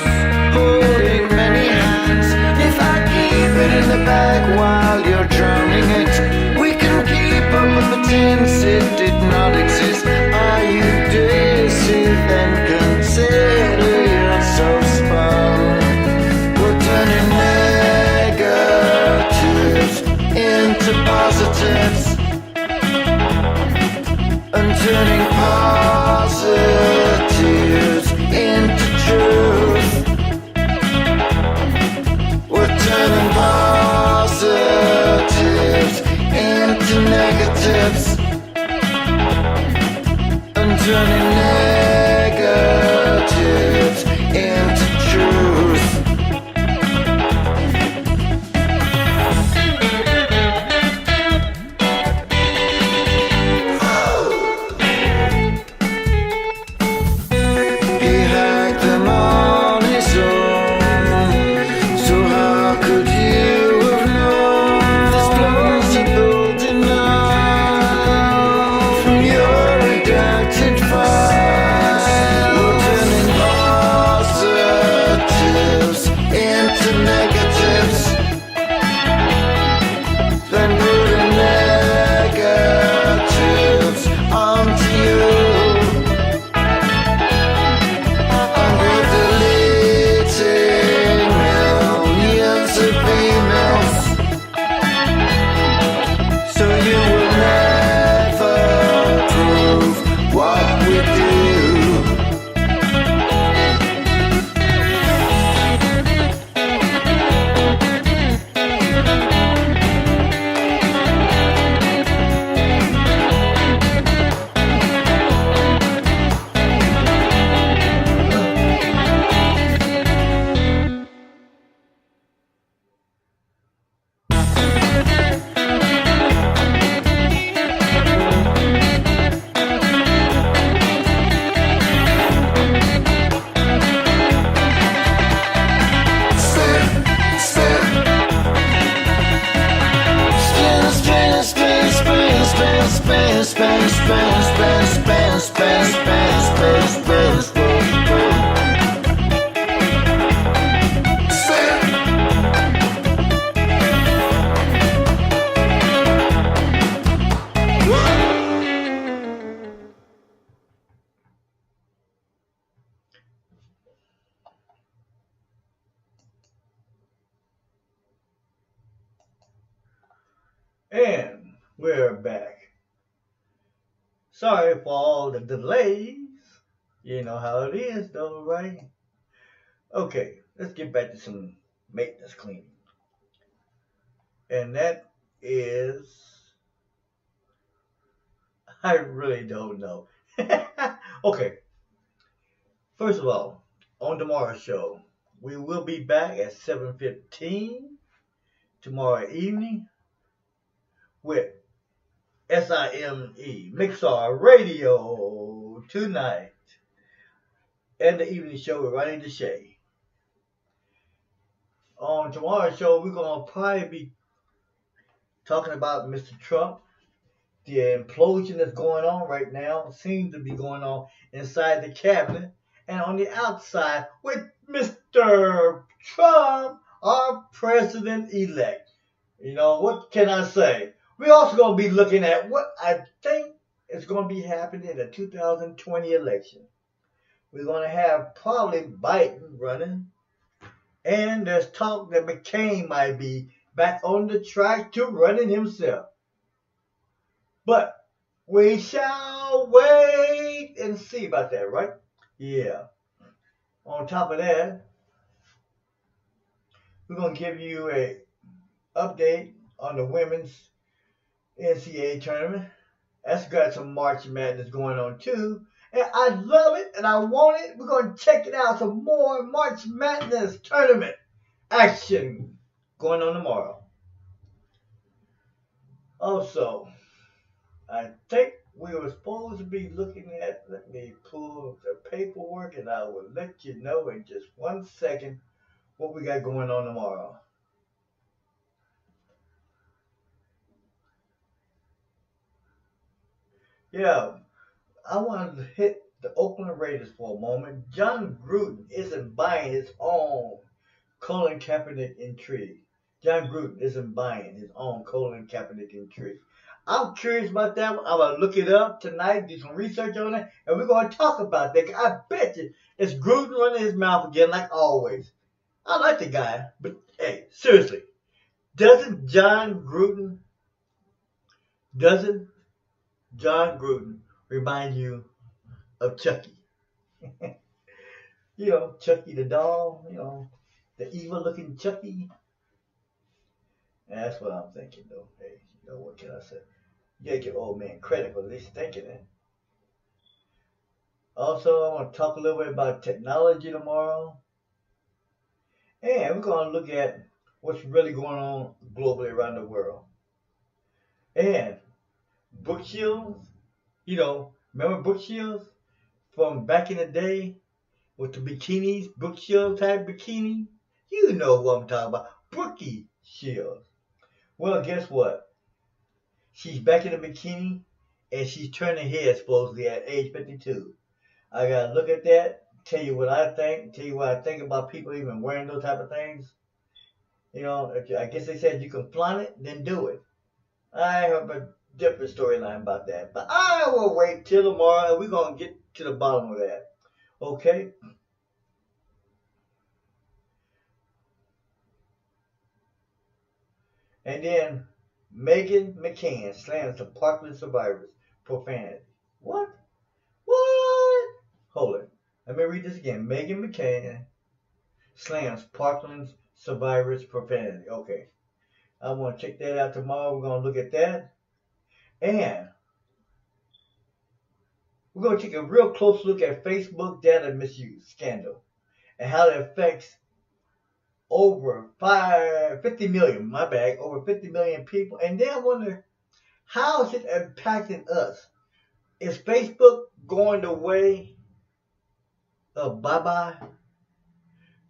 holding many hands. If I keep it in the bag while you're drowning it, we can keep up and pretend it did not exist. Are you dizzy? Then consider you're so spun. We're turning negatives into positives and turning positives into truth. We're turning positives into negatives and turning negatives into truth. He had them on his own, so how could you have known this plausible denial from your redacted files? We're turning positives into negatives, then putting negatives onto you. And we're deleting millions of emails, so you will never prove what we do. And we're back. Sorry for all the delays. You know how it is though, right? Okay, let's get back to some maintenance cleaning. And that is, I really don't know. Okay, first of all, on tomorrow's show, we will be back at 7:15 tomorrow evening with Sime Mixlr Radio Tonight and the evening show with Rhani D Chae. On tomorrow's show, we're going to probably be talking about Mr. Trump. The implosion that's going on right now seems to be going on inside the cabinet and on the outside with Mr. Trump, our president-elect. You know, what can I say? We're also going to be looking at what I think is going to be happening in the 2020 election. We're going to have probably Biden running. And there's talk that McCain might be back on the track to running himself. But we shall wait and see about that, right? Yeah. On top of that, we're going to give you a update on the women's NCAA tournament. That's got some March Madness going on too. And I love it and I want it. We're going to check it out. Some more March Madness tournament action going on tomorrow. Also, I think we were supposed to be looking at, let me pull the paperwork and I will let you know in just 1 second what we got going on tomorrow. Yeah, I wanted to hit the Oakland Raiders for a moment. John Gruden isn't buying his own Colin Kaepernick intrigue. John Gruden isn't buying his own Colin Kaepernick intrigue. I'm curious about that one. I'm going to look it up tonight, do some research on it, and we're going to talk about that. I bet you it's Gruden running his mouth again like always. I like the guy, but hey, seriously, doesn't John Gruden remind you of Chucky? You know, Chucky the doll, you know, the evil looking Chucky. And that's what I'm thinking though. Hey, you know, what can I say? You gotta give old man credit for at least thinking it. Also, I want to talk a little bit about technology tomorrow. And we're going to look at what's really going on globally around the world. And Brooke Shields, you know, remember Brooke Shields from back in the day with the bikinis, Brooke Shields type bikini? You know what I'm talking about, Brookie Shields. Well, guess what? She's back in the bikini and she's turning head supposedly at age 52. I gotta look at that, tell you what I think about people even wearing those type of things. You know, I guess they said you can flaunt it, then do it. I have a different storyline about that. But I will wait till tomorrow and we're going to get to the bottom of that. Okay? And then Meghan McCain slams the Parkland survivors profanity. What? What? Hold it. Let me read this again. Meghan McCain slams Parkland survivors profanity. Okay. I want to check that out tomorrow. We're going to look at that. And we're going to take a real close look at Facebook data misuse scandal and how it affects over 50 million people. And then I wonder, how is it impacting us? Is Facebook going the way of bye-bye?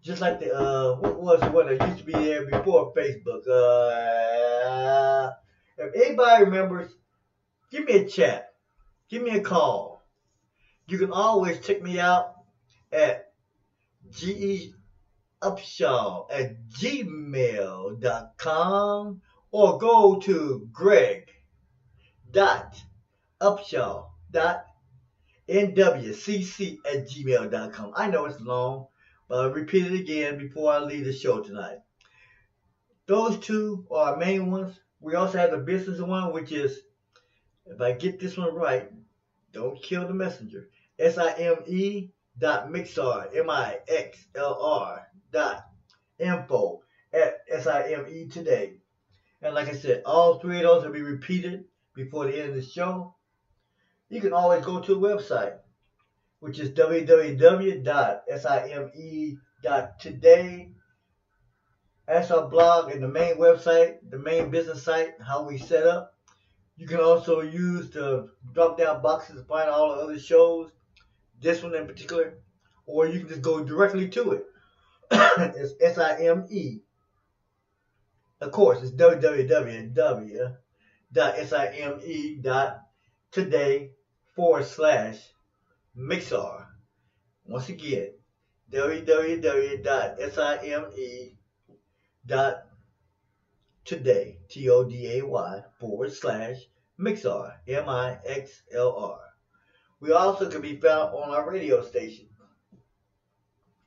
Just like the, what was the one that used to be there before Facebook? If anybody remembers, give me a chat. Give me a call. You can always check me out at geupshaw@gmail.com or go to greg.upshaw.nwcc@gmail.com. I know it's long, but I'll repeat it again before I leave the show tonight. Those two are our main ones. We also have the business one, which is, if I get this one right, don't kill the messenger. SIME dot Mixlr, MIXLR dot info at SIME today. And like I said, all three of those will be repeated before the end of the show. You can always go to a website, which is www.sime.today. That's our blog and the main website, the main business site, how we set up. You can also use the drop-down boxes to find all the other shows, this one in particular, or you can just go directly to it. It's SIME. Of course, it's www.sime.today/Mixlr. Once again, www.sime.today, TODAY/Mixlr, MIXLR. We also can be found on our radio station,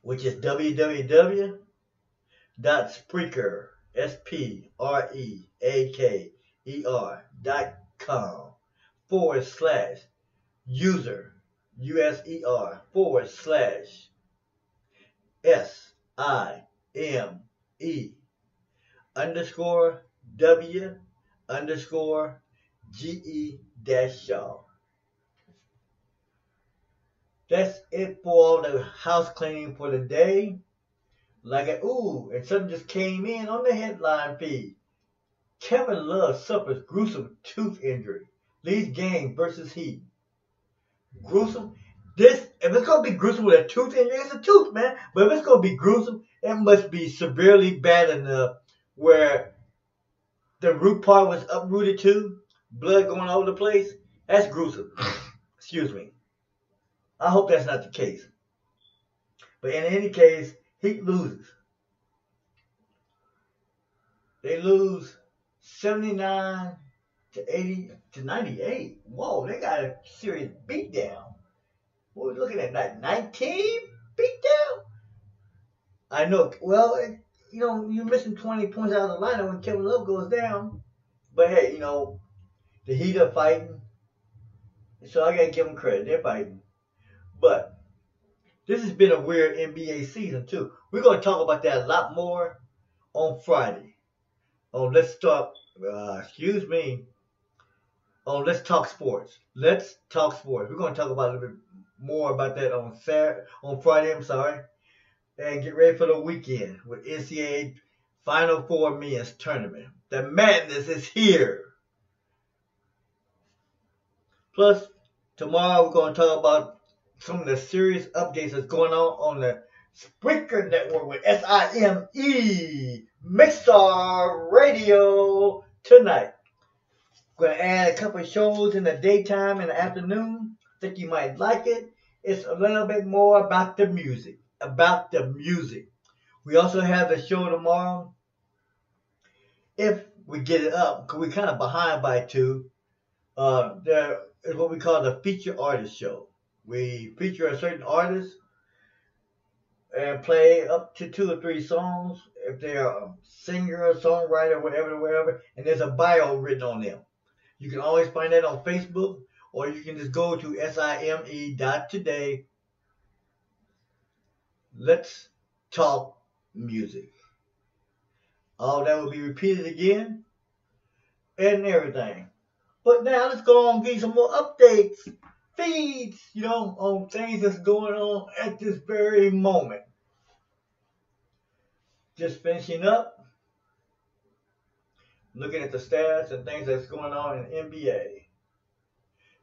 which is www.spreaker, SPREAKER.com/user, USER/SIME_W_GE-Shaw. That's it for all the house cleaning for the day. And something just came in on the headline feed. Kevin Love suffers gruesome tooth injury. Leads game versus Heat. Gruesome. If it's going to be gruesome with a tooth injury, it's a tooth, man. But if it's going to be gruesome, it must be severely bad enough where the root part was uprooted too. Blood going all over the place. That's gruesome. Excuse me. I hope that's not the case. But in any case, Heat loses. They lose 79 to 80 to 98. Whoa, they got a serious beatdown. What are we looking at? 19 beatdown? I know. Well, you're missing 20 points out of the lineup when Kevin Love goes down. But hey, the Heat are fighting. So I got to give them credit. They're fighting. But this has been a weird NBA season, too. We're going to talk about that a lot more on Friday. On Let's Talk Sports. Let's Talk Sports. We're going to talk about a little bit more about that on Friday, and get ready for the weekend with NCAA Final Four men's tournament. The madness is here. Plus, tomorrow we're going to talk about some of the serious updates that's going on the Spreaker Network with SIME Mixlr Radio Tonight. Going to add a couple of shows in the daytime and the afternoon. Think you might like it. It's a little bit more about the music. We also have the show tomorrow. If we get it up, because we're kind of behind by 2. There is what we call the feature artist show. We feature a certain artist and play up to 2 or 3 songs if they're a singer, songwriter, whatever, and there's a bio written on them. You can always find that on Facebook, or you can just go to SIME.today. Let's talk music. All that will be repeated again and everything. But now let's go on and give you some more updates, feeds, on things that's going on at this very moment. Just finishing up, looking at the stats and things that's going on in NBA.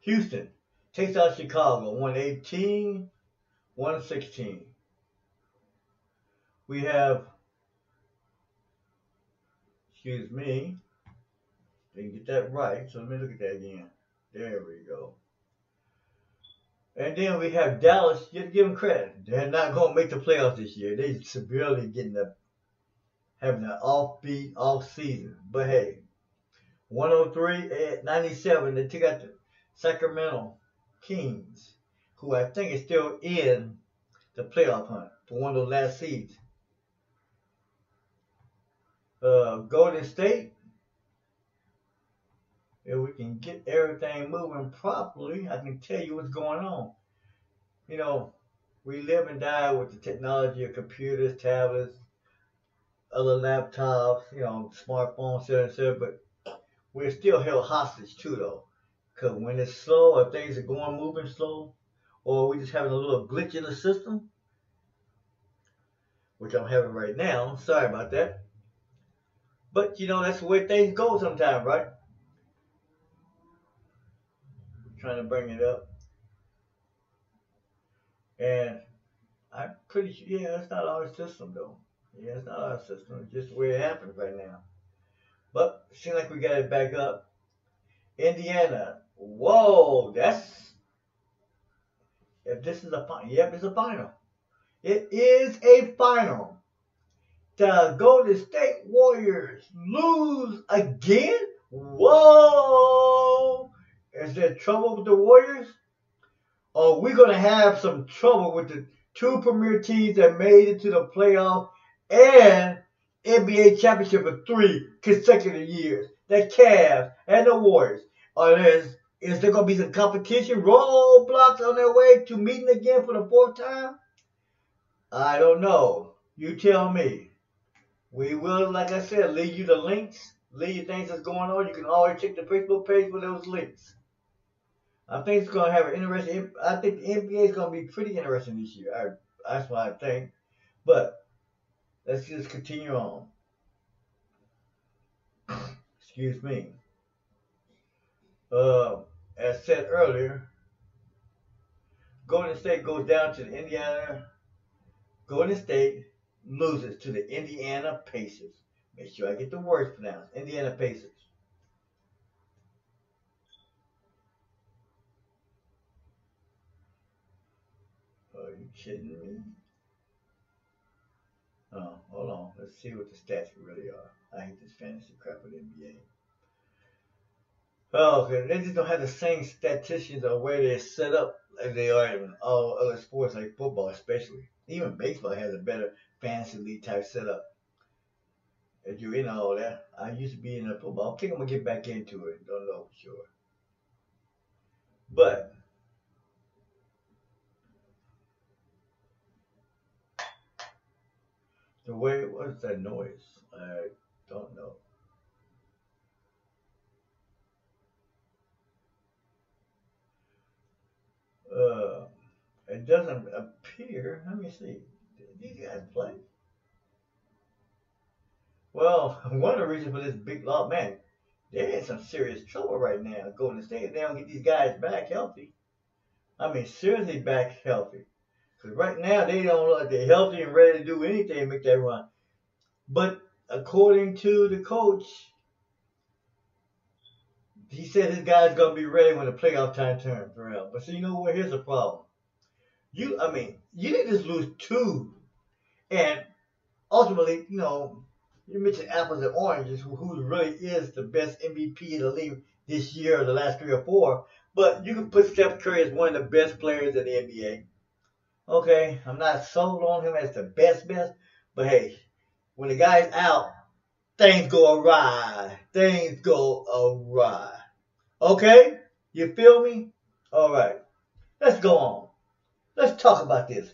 Houston takes out Chicago 118-116. We have, didn't get that right, so let me look at that again. There we go. And then we have Dallas. You have to give them credit. They're not going to make the playoffs this year. They're severely having an offbeat, off season. But hey, 103-97. They took out the Sacramento Kings, who I think is still in the playoff hunt for one of those last seeds. Golden State if we can get everything moving properly, I can tell you what's going on. You know, we live and die with the technology of computers, tablets, other laptops, you know, smartphones, etc. But we're still held hostage too, though. Because when it's slow or things are moving slow, or we just having a little glitch in the system, which I'm having right now. Sorry about that. But, you know, that's the way things go sometimes, right? Trying to bring it up. And I'm pretty sure, yeah, it's not our system, though. Yeah, it's not our system. It's just the way it happens right now. But it seems like we got it back up. Indiana. Whoa, that's... If this is a final. Yep, it's a final. It is a final. The Golden State Warriors lose again? Whoa! Is there trouble with the Warriors? Or we're going to have some trouble with the two premier teams that made it to the playoff and NBA championship for 3 consecutive years. The Cavs and the Warriors. Is there going to be some competition, roadblocks on their way to meeting again for the 4th time? I don't know. You tell me. We will, like I said, leave you the links, leave you things that's going on. You can always check the Facebook page for those links. I think it's going to have an interesting, I think the NBA is going to be pretty interesting this year. That's what I think. But let's just continue on. Excuse me. As said earlier, Golden State goes down to the Indiana. Golden State loses to the Indiana Pacers. Make sure I get the words pronounced. Indiana Pacers. Are you kidding me? Oh, hold on. Let's see what the stats really are. I hate this fantasy crap with NBA. Oh, okay. They just don't have the same statisticians or way they're set up as they are in all other sports like football especially. Even baseball has a better fantasy league type setup. If you're in all that. I used to be in the football. I think I'm going to get back into it. Don't know for sure. But the way, what's that noise? I don't know. It doesn't appear. Let me see. Did these guys play? Well, one of the reasons for this big law, man, they're in some serious trouble right now. Golden State, if they don't get these guys back healthy. I mean, seriously back healthy. Because right now, they don't look like they're healthy and ready to do anything to make that run. But according to the coach, he said his guy's going to be ready when the playoff time turns around. But so you know what? Here's the problem. You didn't just lose 2. And ultimately, you know, you mentioned apples and oranges, who really is the best MVP in the league this year or the last 3 or 4. But you can put Steph Curry as one of the best players in the NBA. Okay, I'm not sold on him as the best. But hey, when the guy's out, things go awry. Okay? You feel me? All right. Let's go on. Let's talk about this.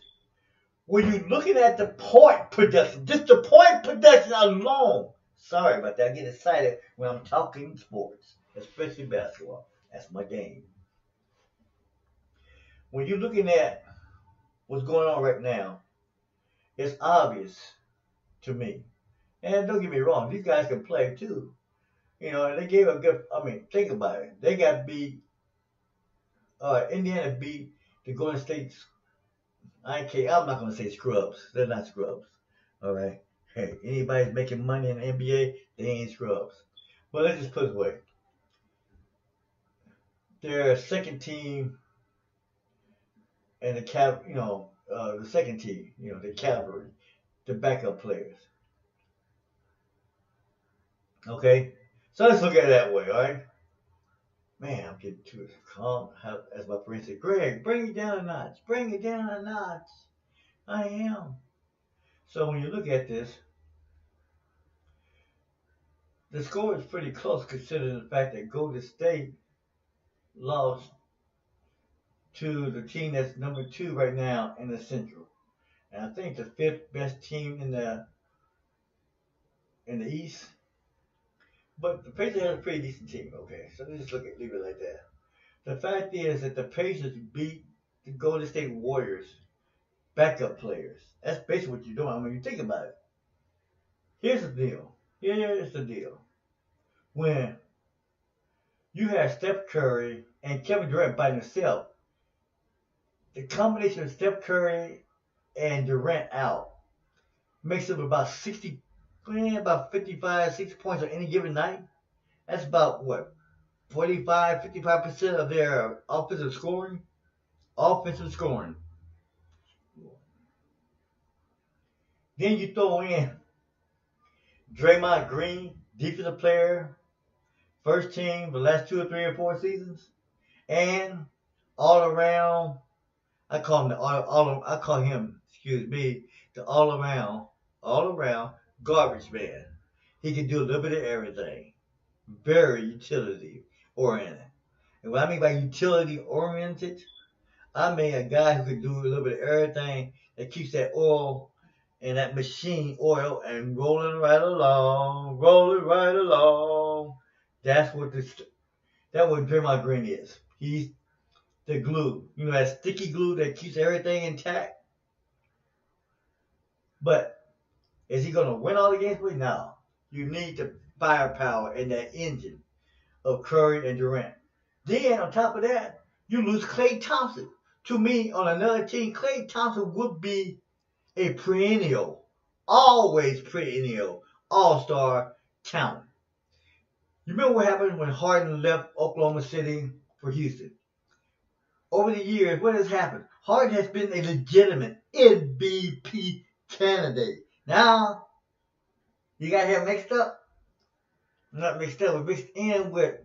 When you're looking at the point production, just the point production alone. Sorry about that. I get excited when I'm talking sports, especially basketball. That's my game. When you're looking at what's going on right now, it's obvious to me. And don't get me wrong, these guys can play too. You know, they gave a good, think about it. They got beat, Indiana beat the Golden State's, I'm not going to say scrubs. They're not scrubs. All right? Hey, anybody's making money in the NBA, they ain't scrubs. But let's just put it away. Their second team and the second team, the cavalry, the backup players. Okay? So let's look at it that way, all right? Man, I'm getting too calm. As my friend said, Greg, bring it down a notch. Bring it down a notch. I am. So when you look at this, the score is pretty close considering the fact that Golden State lost to the team that's number 2 right now in the Central. And I think the 5th best team in the East. But the Pacers had a pretty decent team, okay? So let's just leave it like that. The fact is that the Pacers beat the Golden State Warriors backup players. That's basically what you're doing. I mean, you think about it. Here's the deal. When you have Steph Curry and Kevin Durant by themselves, the combination of Steph Curry and Durant out makes up about 55, 60 points on any given night. That's about what? 45, 55% of their offensive scoring. Then you throw in Draymond Green, defensive player, first team the last 2 or 3 or 4 seasons, and all around. I call him the all around garbage man. He can do a little bit of everything. Very utility oriented. And what I mean by utility oriented, I mean a guy who can do a little bit of everything that keeps that oil and that machine oil and rolling right along. That's what Draymond Green is. He's the glue. You know, that sticky glue that keeps everything intact. But is he going to win all the games? No. You need the firepower and that engine of Curry and Durant. Then, on top of that, you lose Klay Thompson. To me, on another team, Klay Thompson would be a always perennial all-star talent. You remember what happened when Harden left Oklahoma City for Houston? Over the years, what has happened? Harden has been a legitimate MVP candidate. Now, you got him mixed up. Not mixed up, but mixed in with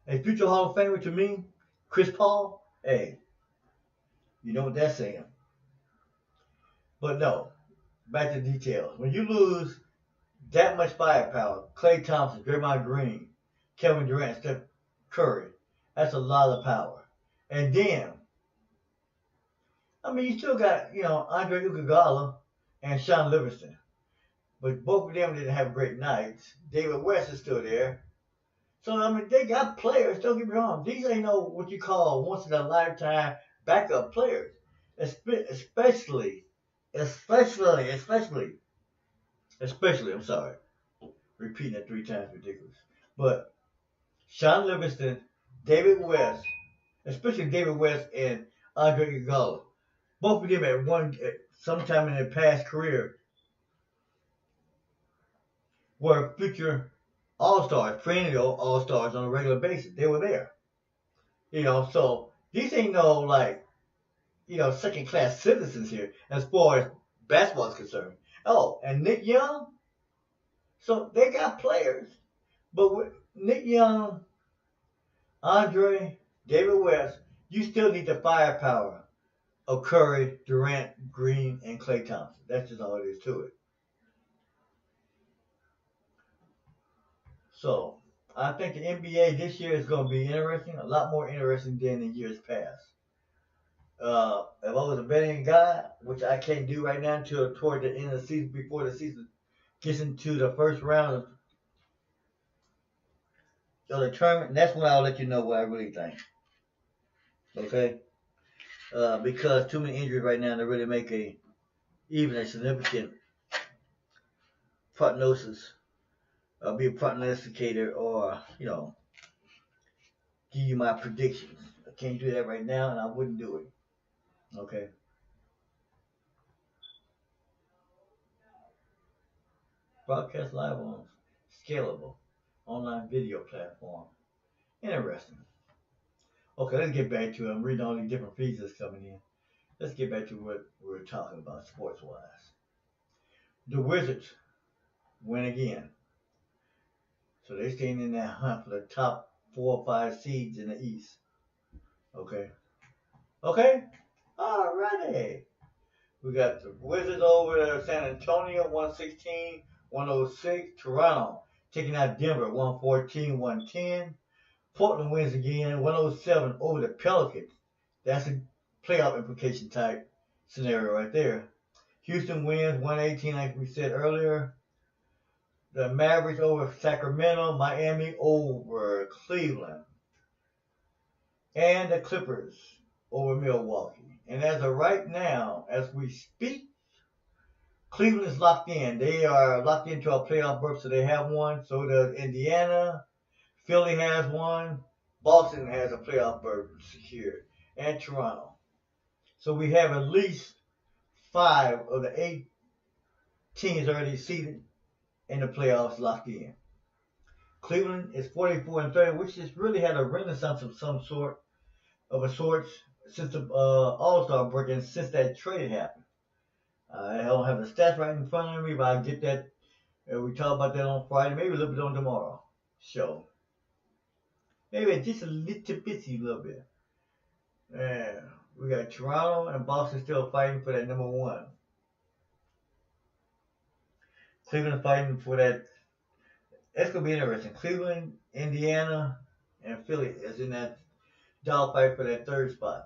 a future Hall of Famer to me, Chris Paul. Hey, you know what that's saying. But no, back to details. When you lose that much firepower, Klay Thompson, Draymond Green, Kevin Durant, Steph Curry, that's a lot of power. And then, I mean, you still got, Andre Iguodala and Sean Livingston. But both of them didn't have great nights. David West is still there. So, I mean, they got players, don't get me wrong. These ain't no what you call once-in-a-lifetime backup players. Especially, I'm sorry. Repeating that 3 times, ridiculous. But Sean Livingston, David West, especially David West and Andre Iguodala, both of them at sometime in their past career were future all-stars, perennial all-stars on a regular basis. They were there. So these ain't no second-class citizens here as far as basketball is concerned. Oh, and Nick Young. So they got players, but with Nick Young, Andre, David West, you still need the firepower of Curry, Durant, Green, and Klay Thompson. That's just all it is to it. So, I think the NBA this year is going to be interesting, a lot more interesting than in years past. If I was a betting guy, which I can't do right now until toward the end of the season, before the season gets into the first round of the tournament, and that's when I'll let you know what I really think. Okay? Because too many injuries right now to really make even a significant prognosis, be a prognosticator, or give you my predictions. I can't do that right now, and I wouldn't do it. Okay. Broadcast live on scalable online video platform. Interesting. Okay, let's get back to it. I'm reading all these different feeds that's coming in. Let's get back to what we were talking about sports-wise. The Wizards win again. So they're staying in that hunt for the top 4 or 5 seeds in the East. Okay? Alrighty. We got the Wizards over San Antonio, 116-106. Toronto taking out Denver 114-110. Portland wins again 107 over the Pelicans. That's a playoff implication type scenario right there. Houston wins 118 like we said earlier. The Mavericks over Sacramento. Miami over Cleveland. And the Clippers over Milwaukee. And as of right now, as we speak, Cleveland is locked in. They are locked into a playoff berth, so they have one. So does Indiana. Philly has one. Boston has a playoff berth secured. And Toronto. So we have at least 5 of the 8 teams already seeded in the playoffs locked in. Cleveland is 44-30, which has really had a renaissance of some sort, since the All-Star break and since that trade happened. I don't have the stats right in front of me, but I'll get that. We talk about that on Friday, maybe a little bit on tomorrow show. Maybe just a little bit. Yeah, we got Toronto and Boston still fighting for that number 1. Cleveland fighting for that. That's going to be interesting. Cleveland, Indiana, and Philly is in that dogfight for that 3rd spot.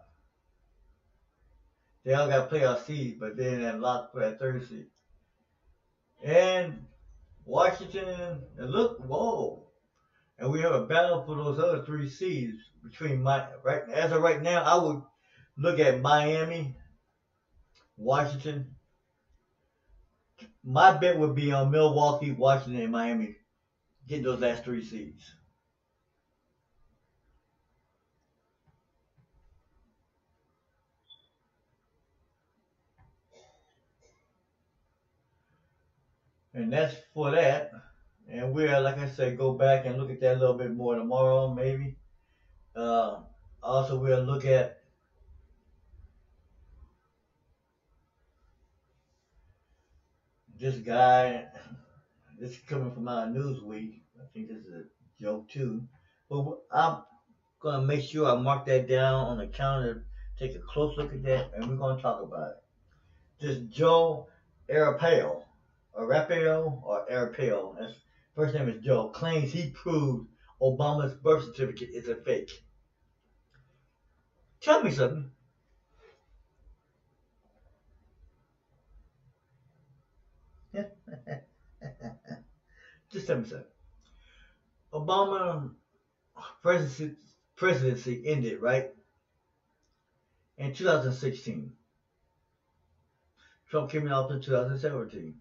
They all got playoff seeds, but they're in that lock for that 3rd seed. And Washington, and look, whoa. And we have a battle for those other 3 seeds between as of right now, I would look at Miami, Washington. My bet would be on Milwaukee, Washington, and Miami getting those last 3 seeds. And that's for that. And we'll, like I said, go back and look at that a little bit more tomorrow, maybe. Also, we'll look at this guy. This is coming from our Newsweek. I think this is a joke too. But I'm going to make sure I mark that down on the calendar, take a close look at that, and we're going to talk about it. This Joe Arpaio, his first name is Joe, claims he proved Obama's birth certificate is a fake. Tell me something. Just tell me something. Obama presidency ended, right? In 2016. Trump came in office in 2017.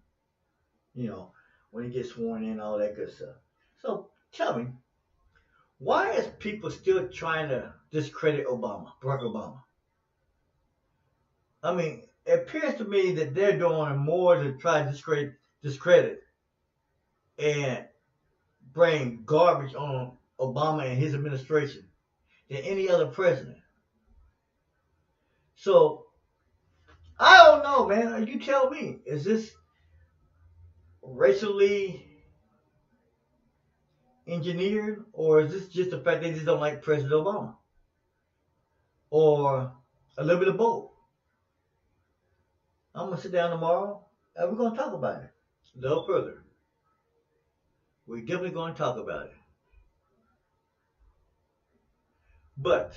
You know, when he gets sworn in, all that good stuff. So tell me, why is people still trying to discredit Barack Obama? I mean, it appears to me that they're doing more to try to discredit and bring garbage on Obama and his administration than any other president. So, I don't know, man. You tell me. Is this racially engineered, or is this just the fact they just don't like President Obama? Or a little bit of both? I'm going to sit down tomorrow and we're going to talk about it a little further. We're definitely going to talk about it. But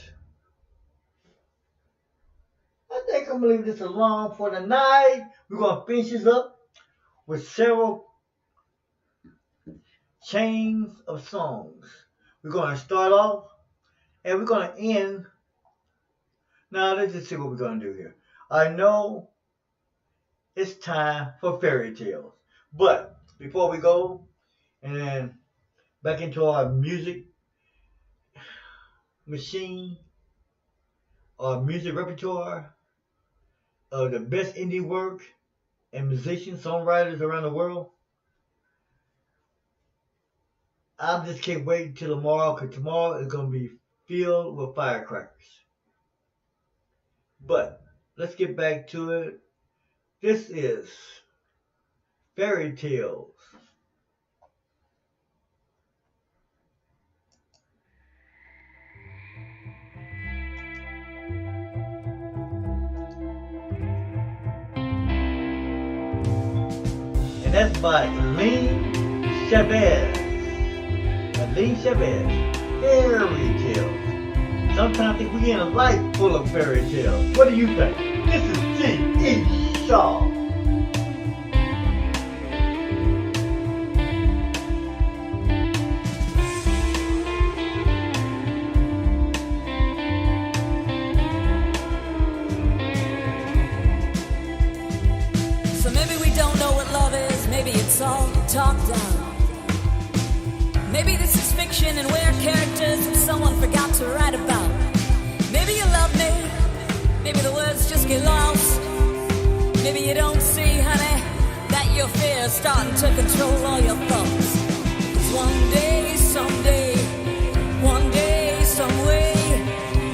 I think I'm going to leave this alone for tonight. We're going to finish this up with several chains of songs. We're going to start off and we're going to end. Now let's just see what we're going to do here. I know it's time for fairy tales. But before we go and then back into our music machine, our music repertoire of the best indie work and musicians, songwriters around the world, I just can't wait until tomorrow, because tomorrow is going to be filled with firecrackers. But let's get back to it. This is Fairy Tales. And that's by Lynn Chavez. Alicia Vez, fairy tales. Sometimes I think we in a life full of fairy tales. What do you think? This is G.E. Shaw. So maybe we don't know what love is, maybe it's all talked down. Maybe this is fiction and we're characters that someone forgot to write about. Maybe you love me, maybe the words just get lost. Maybe you don't see, honey, that your fear's starting to control all your thoughts. 'Cause one day, someday, one day, some way,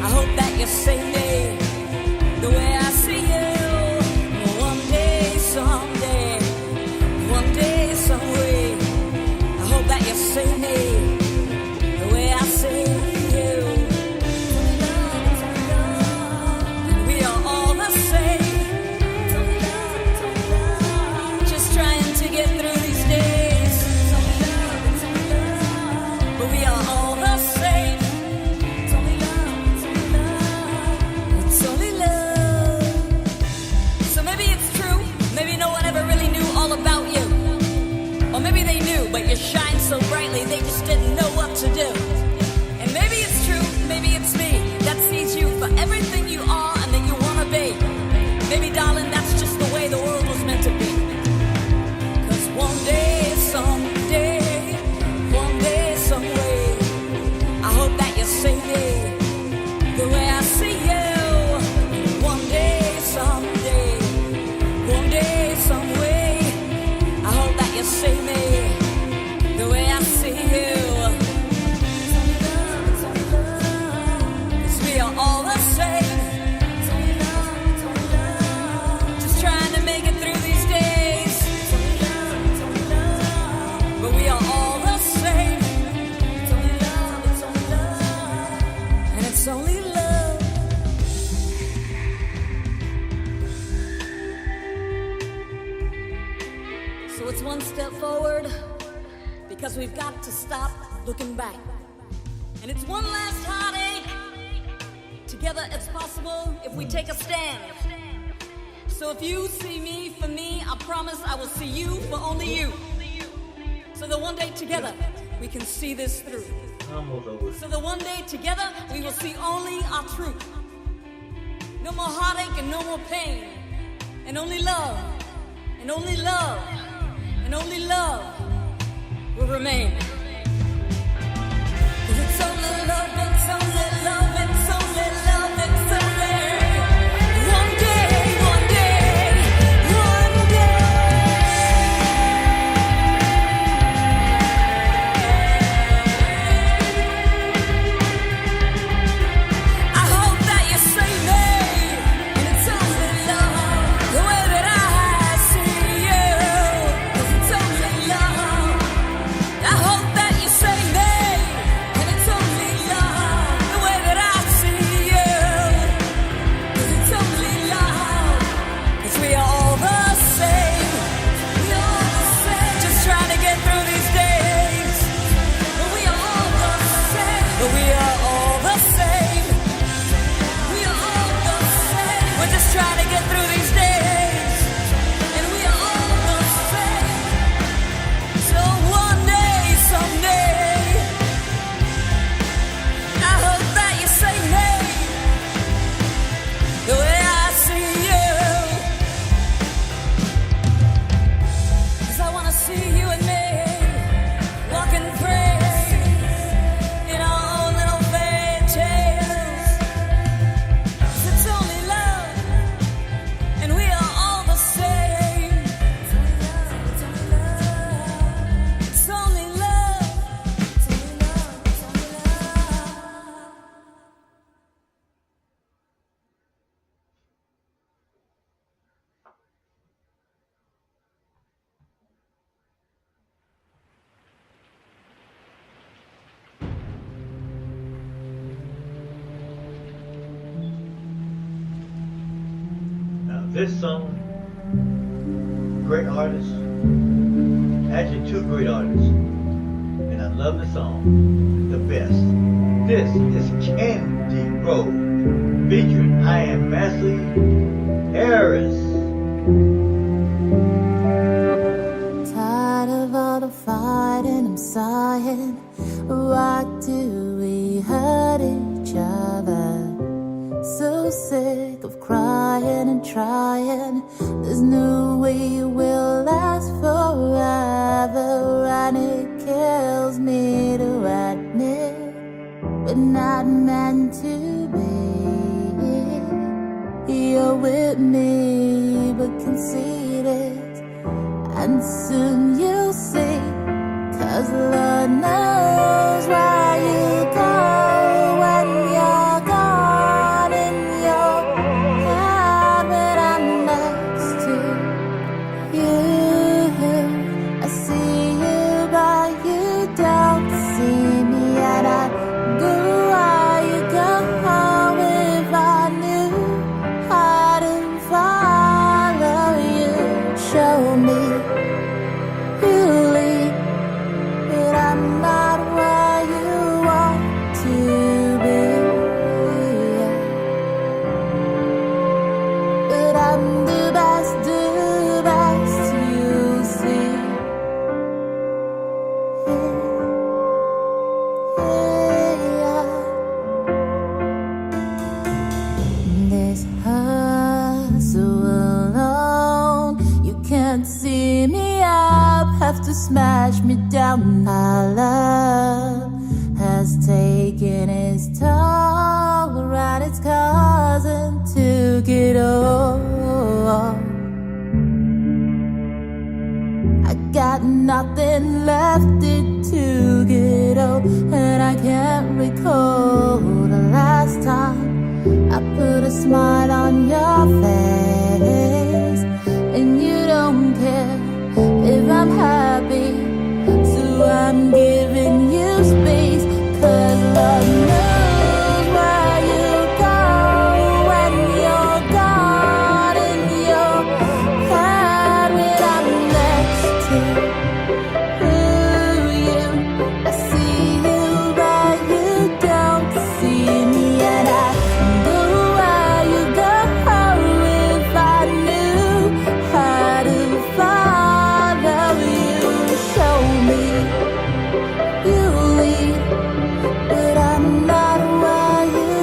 I hope that you see me the way I see you. One day, someday, one day, some way, I hope that you see me the way I see you. We are all the same, just trying to get through these days. But we are all the same. It's only love. So maybe it's true, maybe no one ever really knew all about you. Or maybe they knew, but you shine so brightly they just didn't know what to do. And maybe it's true, maybe it's me that sees you for everything you are and that you want to be. Maybe, darling, that's just the way the world was meant to be. 'Cause one day, someday, one day, some way, I hope that you see me the way I see you. One day, someday, one day, some way, I hope that you see me the way I see you. 'Cause we are all the same, just trying to make it through these days. But we are all the same, and it's only love. So it's one step forward, because we've got to stop looking back. And it's one last heartache. Together it's possible if we take a stand. So if you see me for me, I promise I will see you for only you. So that one day together we can see this through. So that one day together we will see only our truth. No more heartache and no more pain. And only love. And only love. And only love will remain. 'Cause it's only love, it's only love, it's only love, it's only one day, one day, one day. I hope that you see me, and it's only love, the way that I see you. 'Cause it's only love. I hope that you see me, and it's only love, the way that I see you. 'Cause it's only love, 'cause we are all the same. We are all the same, just trying to get through these days. But we are all the same. But we are all the same. We are all the same. We're just trying to get through these days. And we are all the same. So one day, someday, I hope that you see me the way I see you. 'Cause I wanna see you and me walking free in our own little fairy tales. 'Cause it's only love, and we are all the same. It's only love, it's only love. It's only love, it's only love, it's only love. Now this song, great artist, actually two great artists, and I love the song. The best. This is Candy Rose featuring I Am Basley Harris. Tired of all the fighting, I'm sighing. Why do we hurt each other? So sick of crying and trying. There's no way we'll last forever, and it kills me to admit we're not meant to be. You're with me, but conceited, and soon you'll see. 'Cause Lord knows where you go when you're gone in your head when I'm next to you. I see you, but you don't see me, and I go where you go if I knew how to follow you. Show me you lead, but I'm not where you want to be. But I'm the best you see. This hurts so alone. You can't see me up, have to smash me down. Our love has taken its toll, right? Its cousin took it all. I got nothing left, it took it all, and I can't recall the last time I put a smile on your face, and you don't care if I'm happy, so I'm giving you space. 'Cause love knows where you go when you're gone in your head when I'm next to you. I see you, but you don't see me, and I go where you go if I knew how to follow you. Show me you lead, but I'm not where you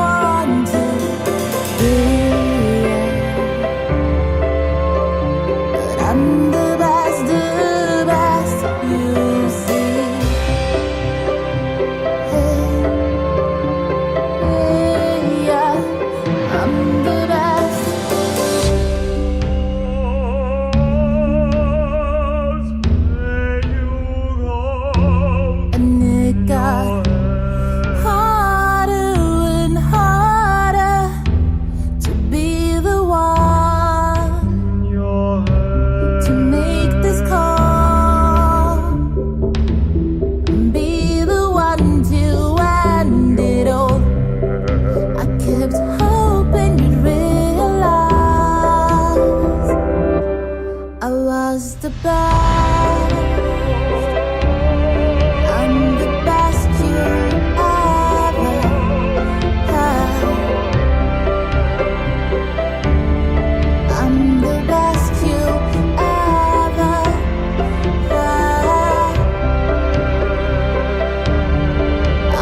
want to be. But I'm the best you see. Yeah, I'm the best. And it got harder and harder to be the one to make this call, be the one to end it all. I kept hoping you'd realize I was the best. I'm the best you ever had. I'm the best you ever had.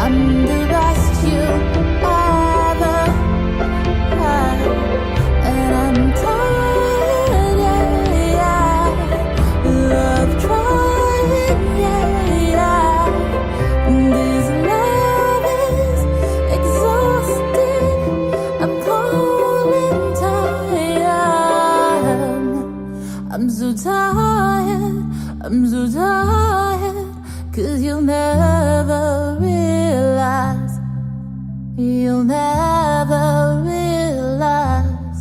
I'm the best you ever had. And I'm tired, of trying, This love is exhausting. I'm calling time. I'm so tired, 'cause you'll never realize. You'll never realize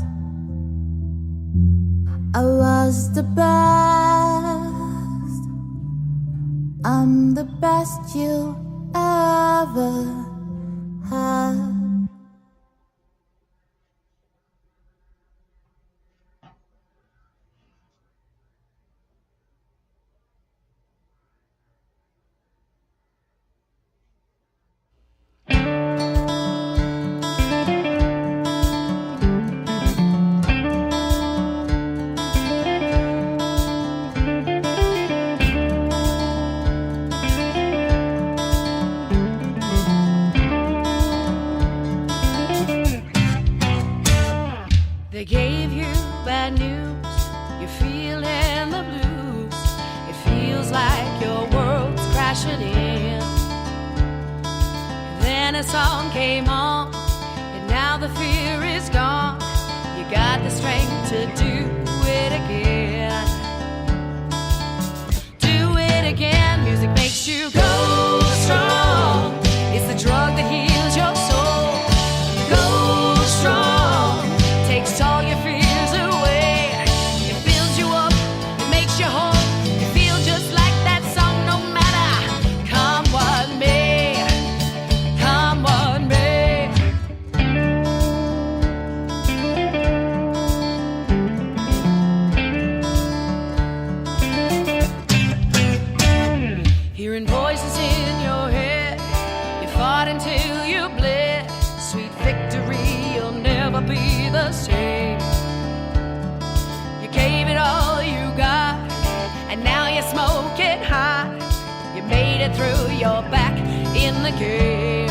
I was the best. I'm the best you ever had. crashing in. Then a song came on, and now the fear is gone. You got the strength to do it again. Do it again. Music makes you go strong. It's the drug that heals your soul. Go strong. Takes all your fears away. It fills you up. It makes you whole. You feel just like that song no matter. Come what may. Come what may. Hearing voices in your head. You fought until you bled. Sweet victory, you'll never be the same. You gave it all you got, and now you're smoking hot. You made it through, you're back in the game.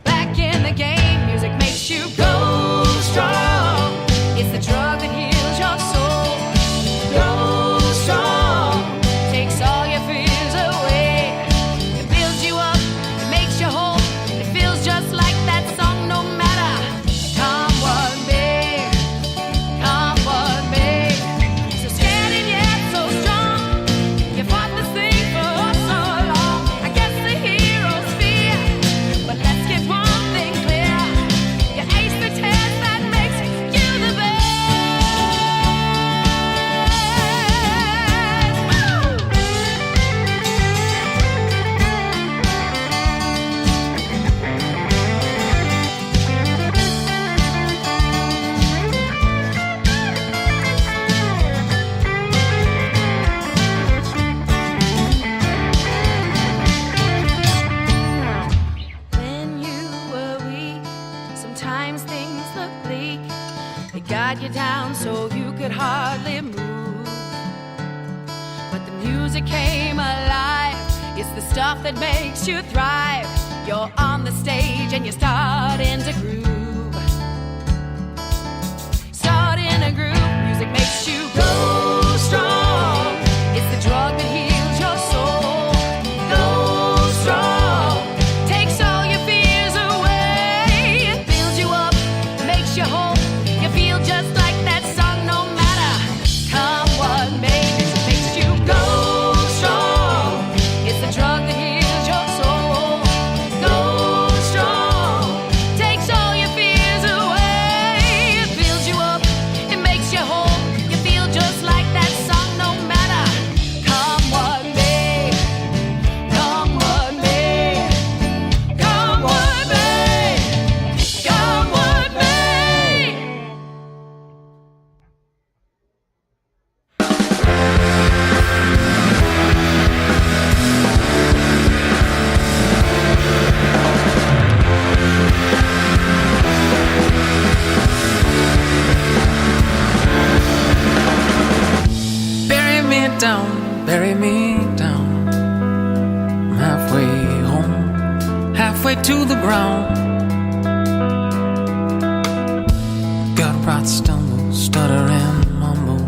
Back in the game, music makes you go strong. It's the drug that heals your soul. Go strong. Takes all your fears away. It builds you up, it makes you whole. It feels just like that song no matter. Come what may, come what may. So scared and yet so strong. You fought this thing for so long. I guess the heroes fear, but let's get one thing clear. You ace the test that makes you the best. When you were weak, sometimes things look bleak. They got you down so you could hardly move. But the music came alive. It's the stuff that makes you thrive. You're on the stage and you're starting to groove. Starting a groove, music makes you go strong. It's the drug that heals your soul. Go strong. Takes all your fears away. It builds you up, makes you whole. You feel just like that song no matter. Come what may, music makes you go strong. It's the drug that heals your soul. Go strong. Takes all your fears away. It builds you up, it makes you whole. You feel just like that song no matter. Come what may, come what may, come what may, come what may. Bury me down. I'm halfway home, halfway to the ground. Got right stumble, stutter and mumble.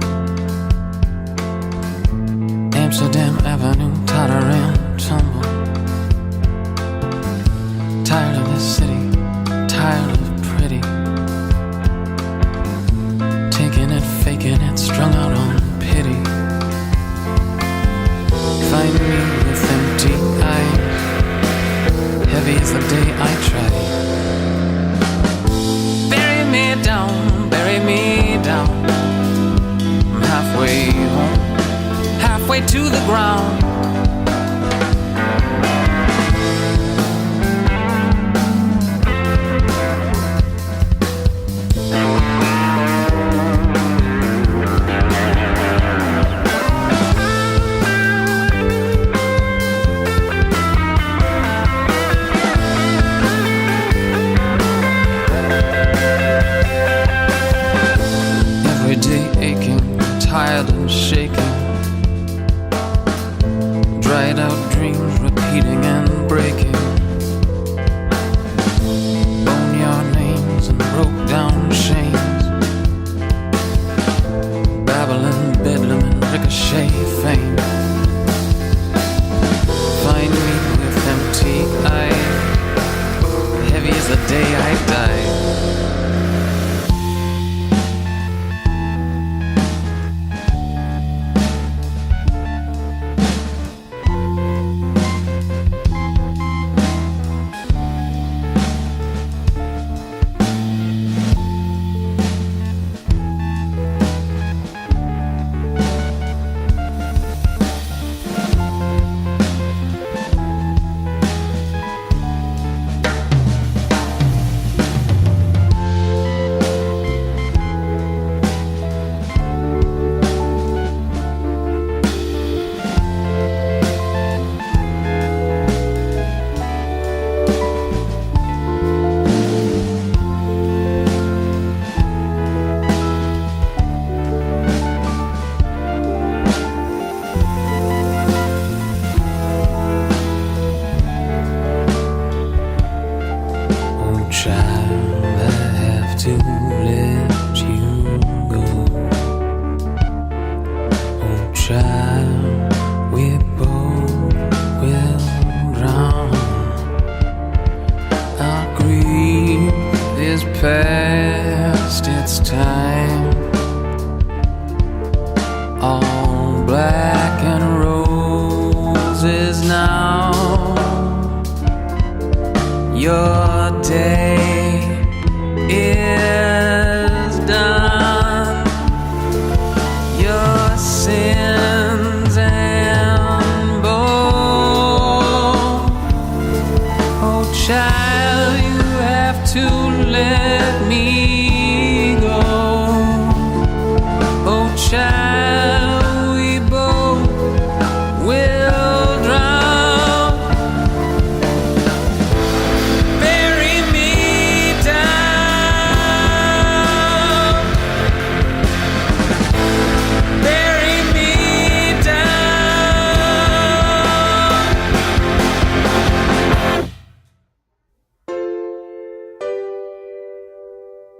Amsterdam Avenue, totter and tumble. Tired of this city, tired of pretty. Taking it, faking it, strung out on pity. Find me with empty eyes, heavy as the day I tried. Bury me down, bury me down. I'm halfway home, halfway to the ground. Every day aching, tired and shaking. your day is done. Your sins and bones. Oh, child, you have to let me go. Oh, child, we both will drown. Bury me down. Bury me down.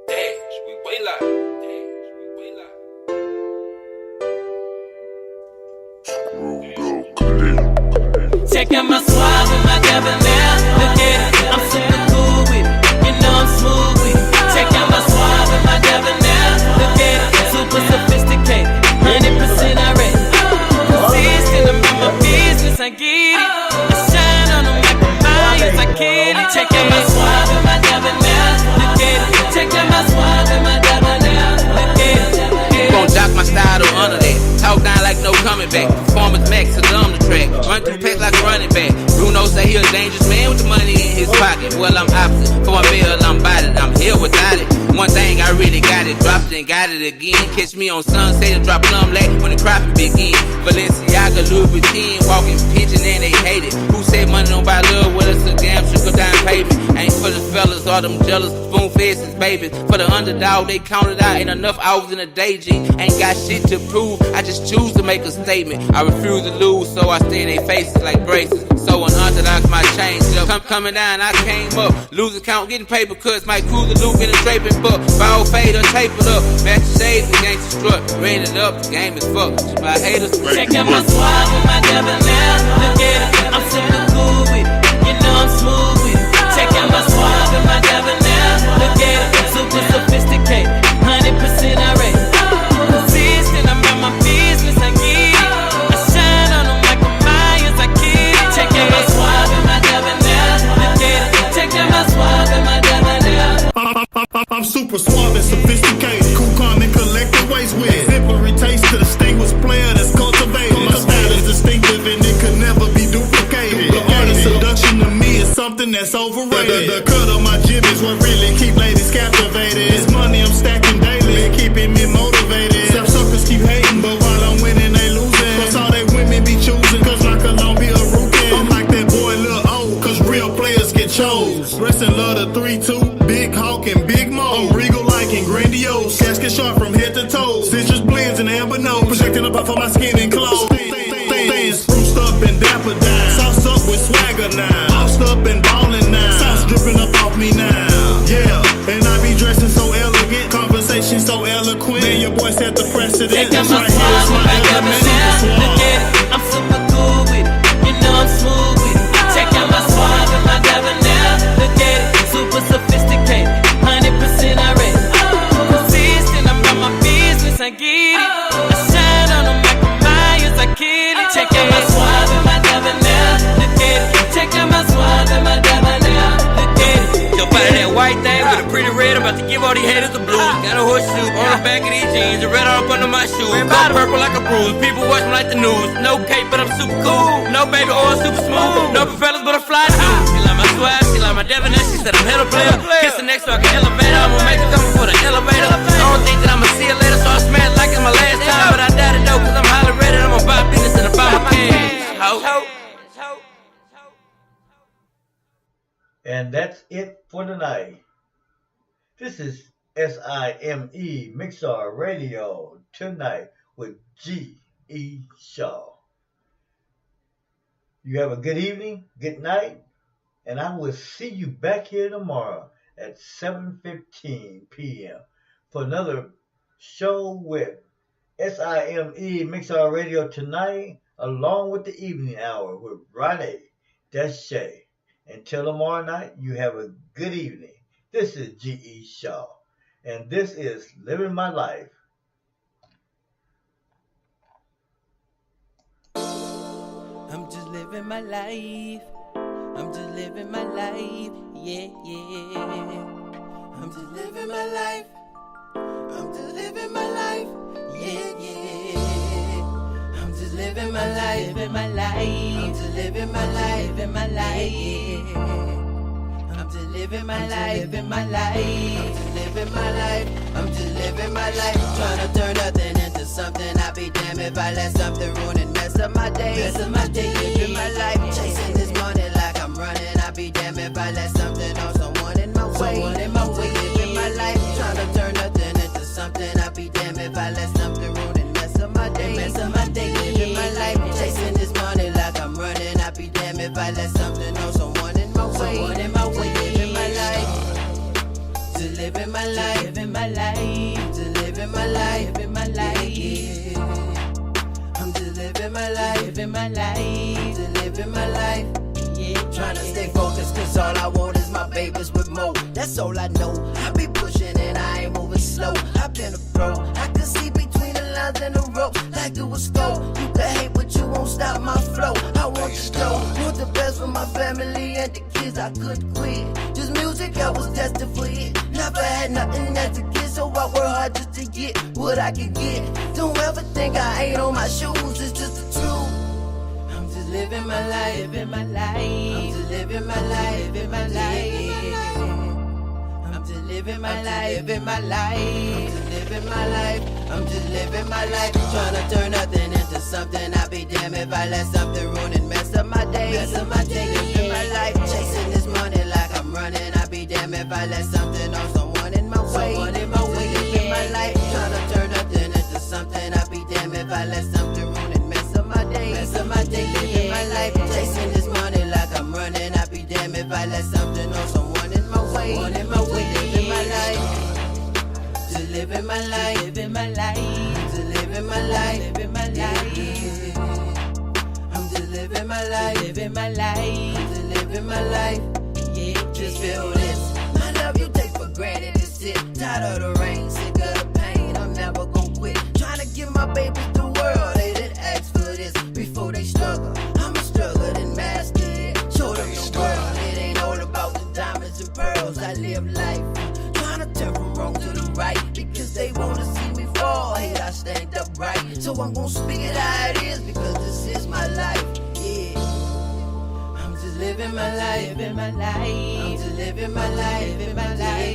Dash, we way live. Check out my swag with my debonair. Look at it, I'm super cool with it. You know I'm smooth with it. Check out my swag with my debonair. Look at it, super sophisticated. 100% already. Consistent, I'm in my business, I get it. I shine on them like a Myers, I get it. Check out my swag with my debonair. Look at it. Check out my swag with my debonair. Look at it. Gon' dock my style to honor that. Talk down like no coming back. Performance max, so dumb the track. Run through packs like a running back. Bruno say he a dangerous man with the money in his pocket. Well, I'm opposite. For my bill, I'm about it. I'm here without it. One thing I really got it. Dropped it and got it again. Catch me on Sunset and drop plum late when the cropping begin. Balenciaga, Louis Vuitton, walking pigeon and they hate it. Who said money don't buy love? Well, it's a damn sugar down payment. Ain't for the fellas, all them jealous spoon faces, babies. For the underdog, they counted out. Ain't enough hours in a day, G. Ain't got shit to prove. I just choose to make a statement. I refuse to lose, so I stay in their faces like braces. So unorthodox, my change up. Coming down, I came up. Losing count, getting paper cuts. Might cruise the loop in a draping book. Ball fade or tape it up. Match the shades and gangsta strut. Rain it up, the game is fucked. My haters. Check out my swag with my debonair. Look at it, I'm super cool with it. You know I'm smooth with it. Check out my swag with my debonair. Look at it, super sophisticated. 100% already. Consistent, I'm in my business, I get it. I shine on them like a Myers, I get it. Check out my swag with my debonair. Look at it, check out my swag with my debonair. I'm super suave and sophisticated. Cool, calm, and collected ways with exemplary taste to distinguished player that's cultivated. My style is distinctive and it could never be duplicated. The art of seduction to me is something that's overrated. The cut of my jib is what really keep ladies captivated. It's money I'm stacking daily, keeping me motivated. Some suckers keep hating, but while I'm winning, they losing. Cause all they women be choosing, cause my cologne be a rookie. I'm like that boy Lil O, cause real players get chose. Wrestling love the 3-2, Big Hawk and Big Mo. I'm regal like and grandiose. Casket sharp from head to toe. Citrus blends and amber nose. Projecting up off of my skin and clothes. Staying spruced up and dapper down. Sauced up with swagger now. Bossed up and ballin' now. Sauce dripping up off me now. Yeah, and I be dressing so elegant. Conversation so eloquent. Man, your boy set the precedent. Check out my swag with my debonair. Look at it, I'm super cool with it. You know I'm smooth with it. Check out my swag with my debonair. Look at it, super sophisticated. 100% already. Consistent, I'm on my business, I get it. I shine on them like a Myers, I get it. Check out my swag with my debonair. Look at it, check out my swag with my debonair. Look at it. Jump out of that white thing with a pretty red. I'm about to give all these haters the blues. Got a horseshoe on the back of these jeans. The red all up under my shoes. Got purple like a bruise. People watch me like the news. No cape, but I'm super cool. No baby oil, super smooth. No propellers, but I fly too. She like my swag, she like my debonair. She said I'm hella player. Kiss the next so I can elevate her. I'ma make her come for the elevator. I don't think that I'ma see her later, so I smash like it's my last time. But I doubt it though, cause I'm highly rated. I'm about business and about my cash. Ho. And that's it for tonight. This is Sime Mixlr Radio Tonight with G.E. Shaw. You have a good evening, good night, and I will see you back here tomorrow at 7:15 p.m. for another show with Sime Mixlr Radio Tonight, along with the evening hour with Rhani D Chae. Until tomorrow night, you have a good evening. This is G.E. Shaw, and this is Living My Life. I'm just living my life. I'm just living my life. yeah, yeah. I'm just living my life. I'm just living my life, yeah, yeah. I'm just living my life, living my life. I'm just living my life, living my life, yeah. I'm just living my life, living my life. I'm just living my life. I'm just living my life. Trying to turn nothing into something. I'll be damned if I let something ruin and mess up my day. Mess up my day, living my life. Chasing this money like I'm running. I'll be damned if I let something on someone in my way. Someone in my way, living my life. Trying to turn nothing into something. I'll be damned if I let something ruin and mess up my day. Mess up my day, living my life. Chasing this money like I'm running. I'll be damned if I let something on someone in my way. Someone in my way, living my life. To living my life, living my life. To living my life, living my life. Yeah. I'm just living my life, living my life. To living my life. Yeah. Trying to stay focused, cause all I want is my babies with more. That's all I know. I be pushing and I ain't moving slow. I've been a pro. I can see between the lines and the ropes like it was gold. You can hate, but you won't stop my flow. I want the dough, want the best for my family and the kids. I couldn't quit. Just music, I was destined for it. Never had nothing as a kid, so I work hard just to get what I can get. Don't ever think I ain't on my shoes. It's just the truth. I'm just living my life, living my life. I'm just living my life, living my life. I'm just living my life, living my life. I'm just living my life. I'm just living my life. Trying to turn nothing into something. I'll be damned if I let something ruin and mess up my day. Mess up my day, living my life. Chasing this money like I'm running. I'll be damned if I let something on someone in my way. Someone in my way, living my life. Trying to turn nothing into something. I'll be damned if I let something ruin and mess up my day. Mess up my day, living my life. Chasing this money like I'm running. I'll be damned if I let something on someone in my way. Someone in my way, living my life. Just living my life, living my life. Just living my life, living my life. I'm just living my life, living my life. Just living my life. Yeah, just feel this. My love you take for granted. It's it. Tired of the rain, sick of the pain. I'm never gonna quit. Trying to give my babies the world. They didn't ask for this before they struggle. I'ma struggle and master it. Show them the world. It ain't all about the diamonds and pearls. I live life. Trying to turn from wrong to the right. Because they wanna see me fall. Hate I stand up right. So I'm gonna speak it how it is. Because this is my life. Yeah. I'm just living my life, living my life. I'm just living my life, living my life.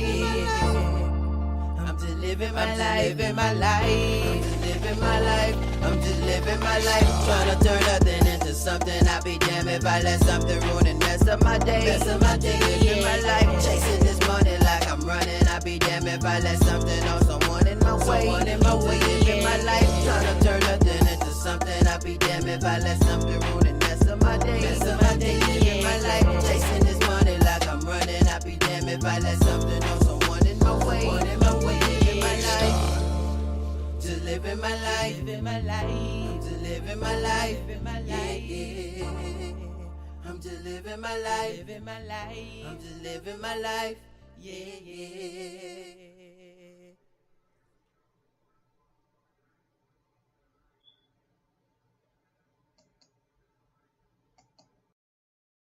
I'm just living my life, living my life. I'm just living my life. I'm just living my life. Trying to turn nothing into something. I'll be damned if I let something ruin and mess up my day. Mess up my day, living my life. Chasing this money like I'm running. I'll be damned if I let something on someone in my way. Someone in my way, living my life. Trying to turn nothing into something. I'll be damned if I let something ruin and mess up my day. Mess up my day, living my life. Chasing this money like I'm running. I'll be damned if I let something on someone in my way. Someone in my way, living my life. Just living my life, living my life. Just living my life, living my life. Yeah. I'm just living my life, living my life. I'm just living my life. Yeah, yeah.